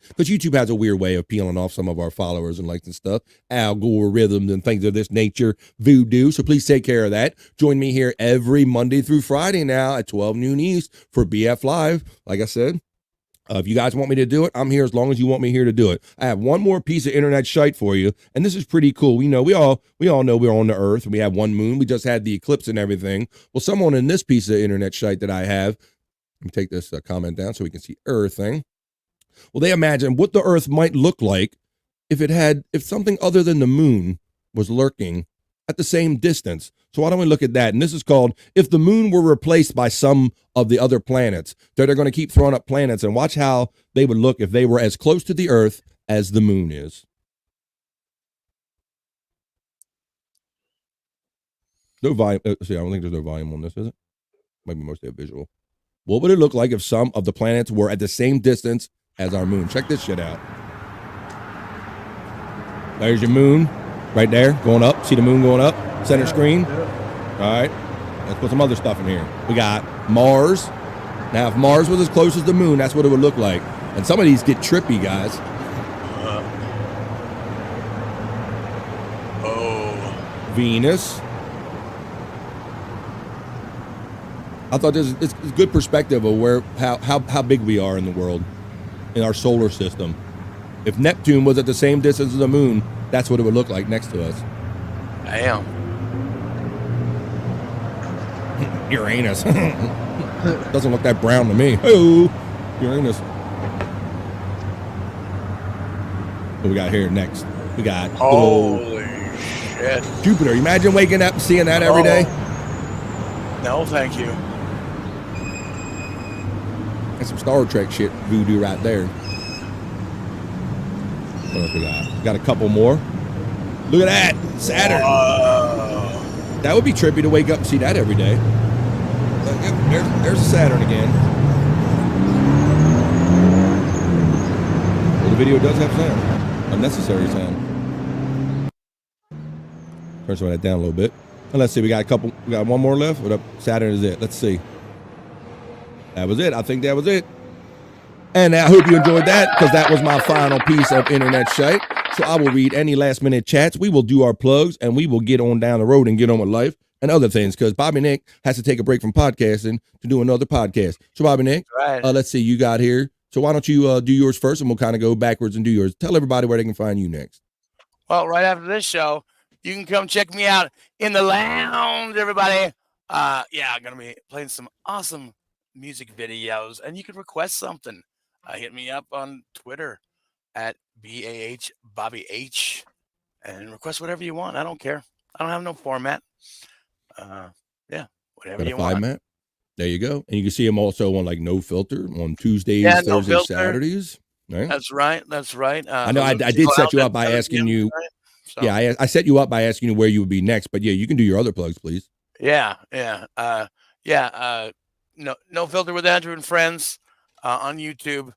S13: Because YouTube has a weird way of peeling off some of our followers and likes and stuff, algorithms and things of this nature, voodoo. So please take care of that. Join me here every Monday through Friday now at 12 noon East for BF Live. Like I said, if you guys want me to do it, I'm here as long as you want me here to do it. I have one more piece of internet shite for you, and this is pretty cool. We all know we're on the Earth, and we have one moon. We just had the eclipse and everything. Well, someone in this piece of internet shite that I have, let me take this comment down so we can see everything. Well, they imagine what the Earth might look like if something other than the moon was lurking at the same distance. So why don't we look at that? And this is called If the Moon Were Replaced by Some of the Other Planets. They're going to keep throwing up planets, and watch how they would look if they were as close to the Earth as the moon is. No volume. See, I don't think there's no volume on this, is it? Might be mostly a visual. What would it look like if some of the planets were at the same distance as our moon? Check this shit out. There's your moon right there going up. See the moon going up? Center screen. All right. Let's put some other stuff in here. We got Mars. Now, if Mars was as close as the moon, that's what it would look like. And some of these get trippy, guys. Venus. I thought it's good perspective of how big we are in the world, in our solar system. If Neptune was at the same distance as the moon, that's what it would look like next to us.
S11: Damn.
S13: Uranus. Doesn't look that brown to me. Oh, Uranus. What we got here next? We got
S11: holy shit.
S13: Jupiter. Imagine waking up and seeing that every day.
S11: No, thank you.
S13: That's some Star Trek shit voodoo right there. What else we got? Got a couple more. Look at that. Saturn. That would be trippy to wake up and see that every day. There's Saturn again. Well, the video does have sound. Unnecessary sound. Turn some of that down a little bit. And let's see, we got one more left. What up? Saturn is it. Let's see. That was it. I think that was it. And I hope you enjoyed that, because that was my final piece of internet shite. So I will read any last minute chats. We will do our plugs, and we will get on down the road and get on with life and other things, because Bobby Nick has to take a break from podcasting to do another podcast. So Bobby Nick, let's see, you got here. So why don't you do yours first, and we'll kind of go backwards and do yours. Tell everybody where they can find you next.
S11: Well, right after this show, you can come check me out in the lounge, everybody. I'm going to be playing some awesome music videos, and you can request something. Hit me up on Twitter at BAH Bobby H and request whatever you want. I don't care. I don't have no format. Whatever you want.
S13: Matt. There you go. And you can see him also on like No Filter on Tuesdays, Thursdays,
S11: No Filter.
S13: Saturdays. Right?
S11: That's right.
S13: I know I did set you up by asking you. Right? So. Yeah, I set you up by asking you where you would be next. But yeah, you can do your other plugs, please.
S11: No Filter with Andrew and Friends on YouTube.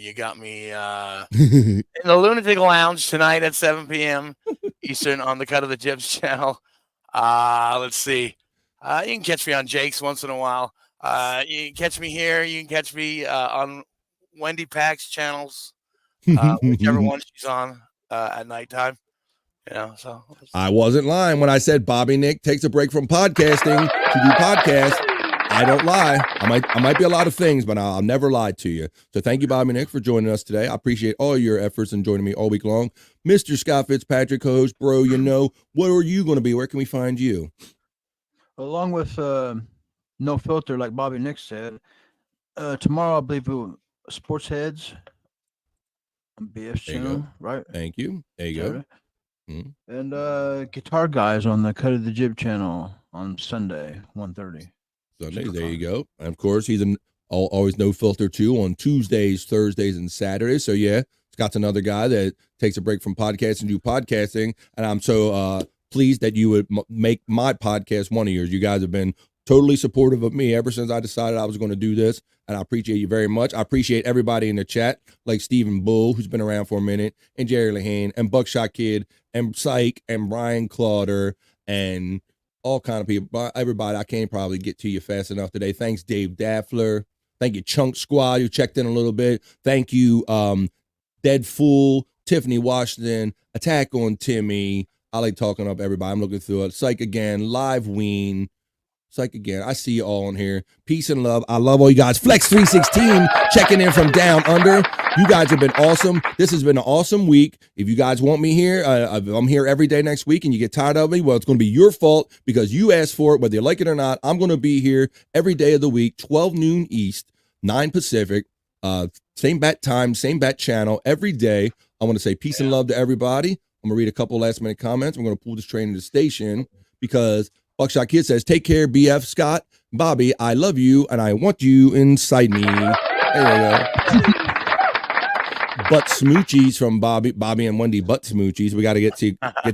S11: You got me in the Lunatic Lounge tonight at 7 p.m. Eastern on the Cut of the Jibs channel. Let's see. You can catch me on Jake's once in a while. You can catch me here. You can catch me on Wendy Pack's channels, whichever one she's on at nighttime. So
S13: I wasn't lying when I said Bobby Nick takes a break from podcasting to do podcasts. I don't lie. I might be a lot of things, but I'll never lie to you. So thank you, Bobby Nick, for joining us today. I appreciate all your efforts and joining me all week long. Mr. Scott Fitzpatrick, co-host, bro, what are you going to be? Where can we find you?
S6: Along with No Filter, like Bobby Nick said, tomorrow I believe Sports Heads on BS channel, right?
S13: Thank you. There you go.
S6: Mm-hmm. And Guitar Guys on the Cut of the Jib channel on Sunday, 1:30.
S13: Sunday, there you go. And of course, he's always No Filter too on Tuesdays, Thursdays, and Saturdays. So yeah, Scott's another guy that takes a break from podcasting to do podcasting. And I'm so pleased that you would make my podcast one of yours. You guys have been totally supportive of me ever since I decided I was going to do this. And I appreciate you very much. I appreciate everybody in the chat, like Stephen Bull, who's been around for a minute, and Jerry Lehane, and Buckshot Kid, and Psych, and Brian Clauder, and all kind of people. Everybody, I can't probably get to you fast enough today. Thanks, Dave Daffler. Thank you, Chunk Squad, who checked in a little bit. Thank you, Dead Fool, Tiffany Washington, Attack on Timmy. I like talking up everybody. I'm looking through it. Psych again, Live Ween. Psych again. I see you all in here. Peace and love. I love all you guys. Flex 316 checking in from down under. You guys have been awesome. This has been an awesome week. If you guys want me here, I'm here every day next week, and you get tired of me, well, it's going to be your fault because you asked for it, whether you like it or not. I'm going to be here every day of the week, 12 noon East, 9 Pacific, same bat time, same bat channel every day. I want to say peace and love to everybody. I'm going to read a couple last minute comments. I'm going to pull this train to the station because Buckshot Kid says, take care, BF Scott. Bobby, I love you, and I want you inside me. There you go. Butt Smoochies from Bobby and Wendy Butt Smoochies. We got to get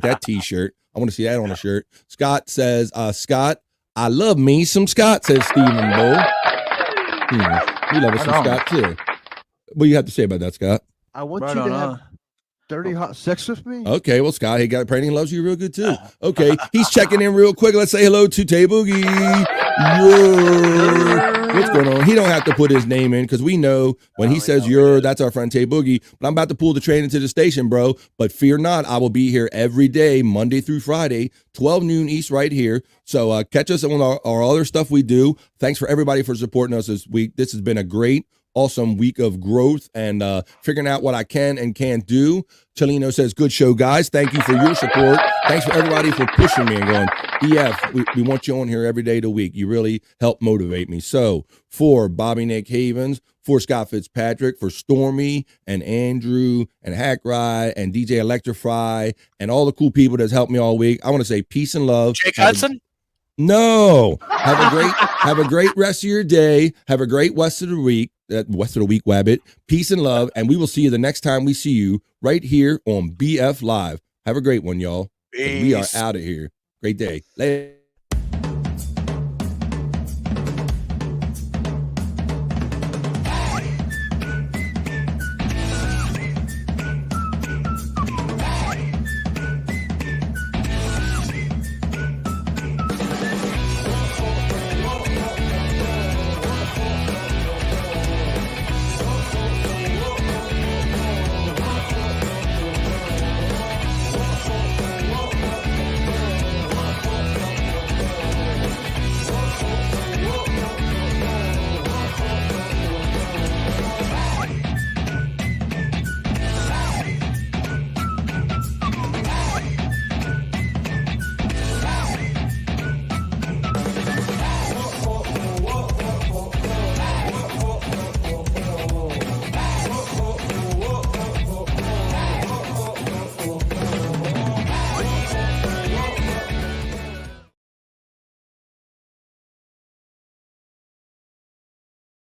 S13: that t-shirt. I want to see that on a shirt. Scott says, Scott, I love me some Scott, says Stephen Bull. We love us some Scott, too. What do you have to say about that, Scott?
S6: I want you to have dirty hot sex with me.
S13: Okay, well, Scott, he got Brandon loves you real good too. Okay, he's checking in real quick. Let's say hello to Tay Boogie. What's going on? He don't have to put his name in because we know when he says that's our friend Tay Boogie. But I'm about to pull the train into the station, bro. But fear not, I will be here every day, Monday through Friday, 12 noon East, right here. So catch us on our other stuff we do. Thanks for everybody for supporting us this week. This has been a great, awesome week of growth and figuring out what I can and can't do. Chelino says, good show, guys. Thank you for your support. Thanks for everybody for pushing me and going, EF, we want you on here every day of the week. You really help motivate me. So for Bobby Nick Havens, for Scott Fitzpatrick, for Stormy and Andrew and Hack Ride and DJ Electrify and all the cool people that's helped me all week, I want to say peace and love.
S11: Jake Hudson?
S13: No. Have a great rest of your day. Have a great rest of the week. Wabbit. Peace and love. And we will see you the next time we see you right here on BF Live. Have a great one, y'all. We are out of here. Great day. Later.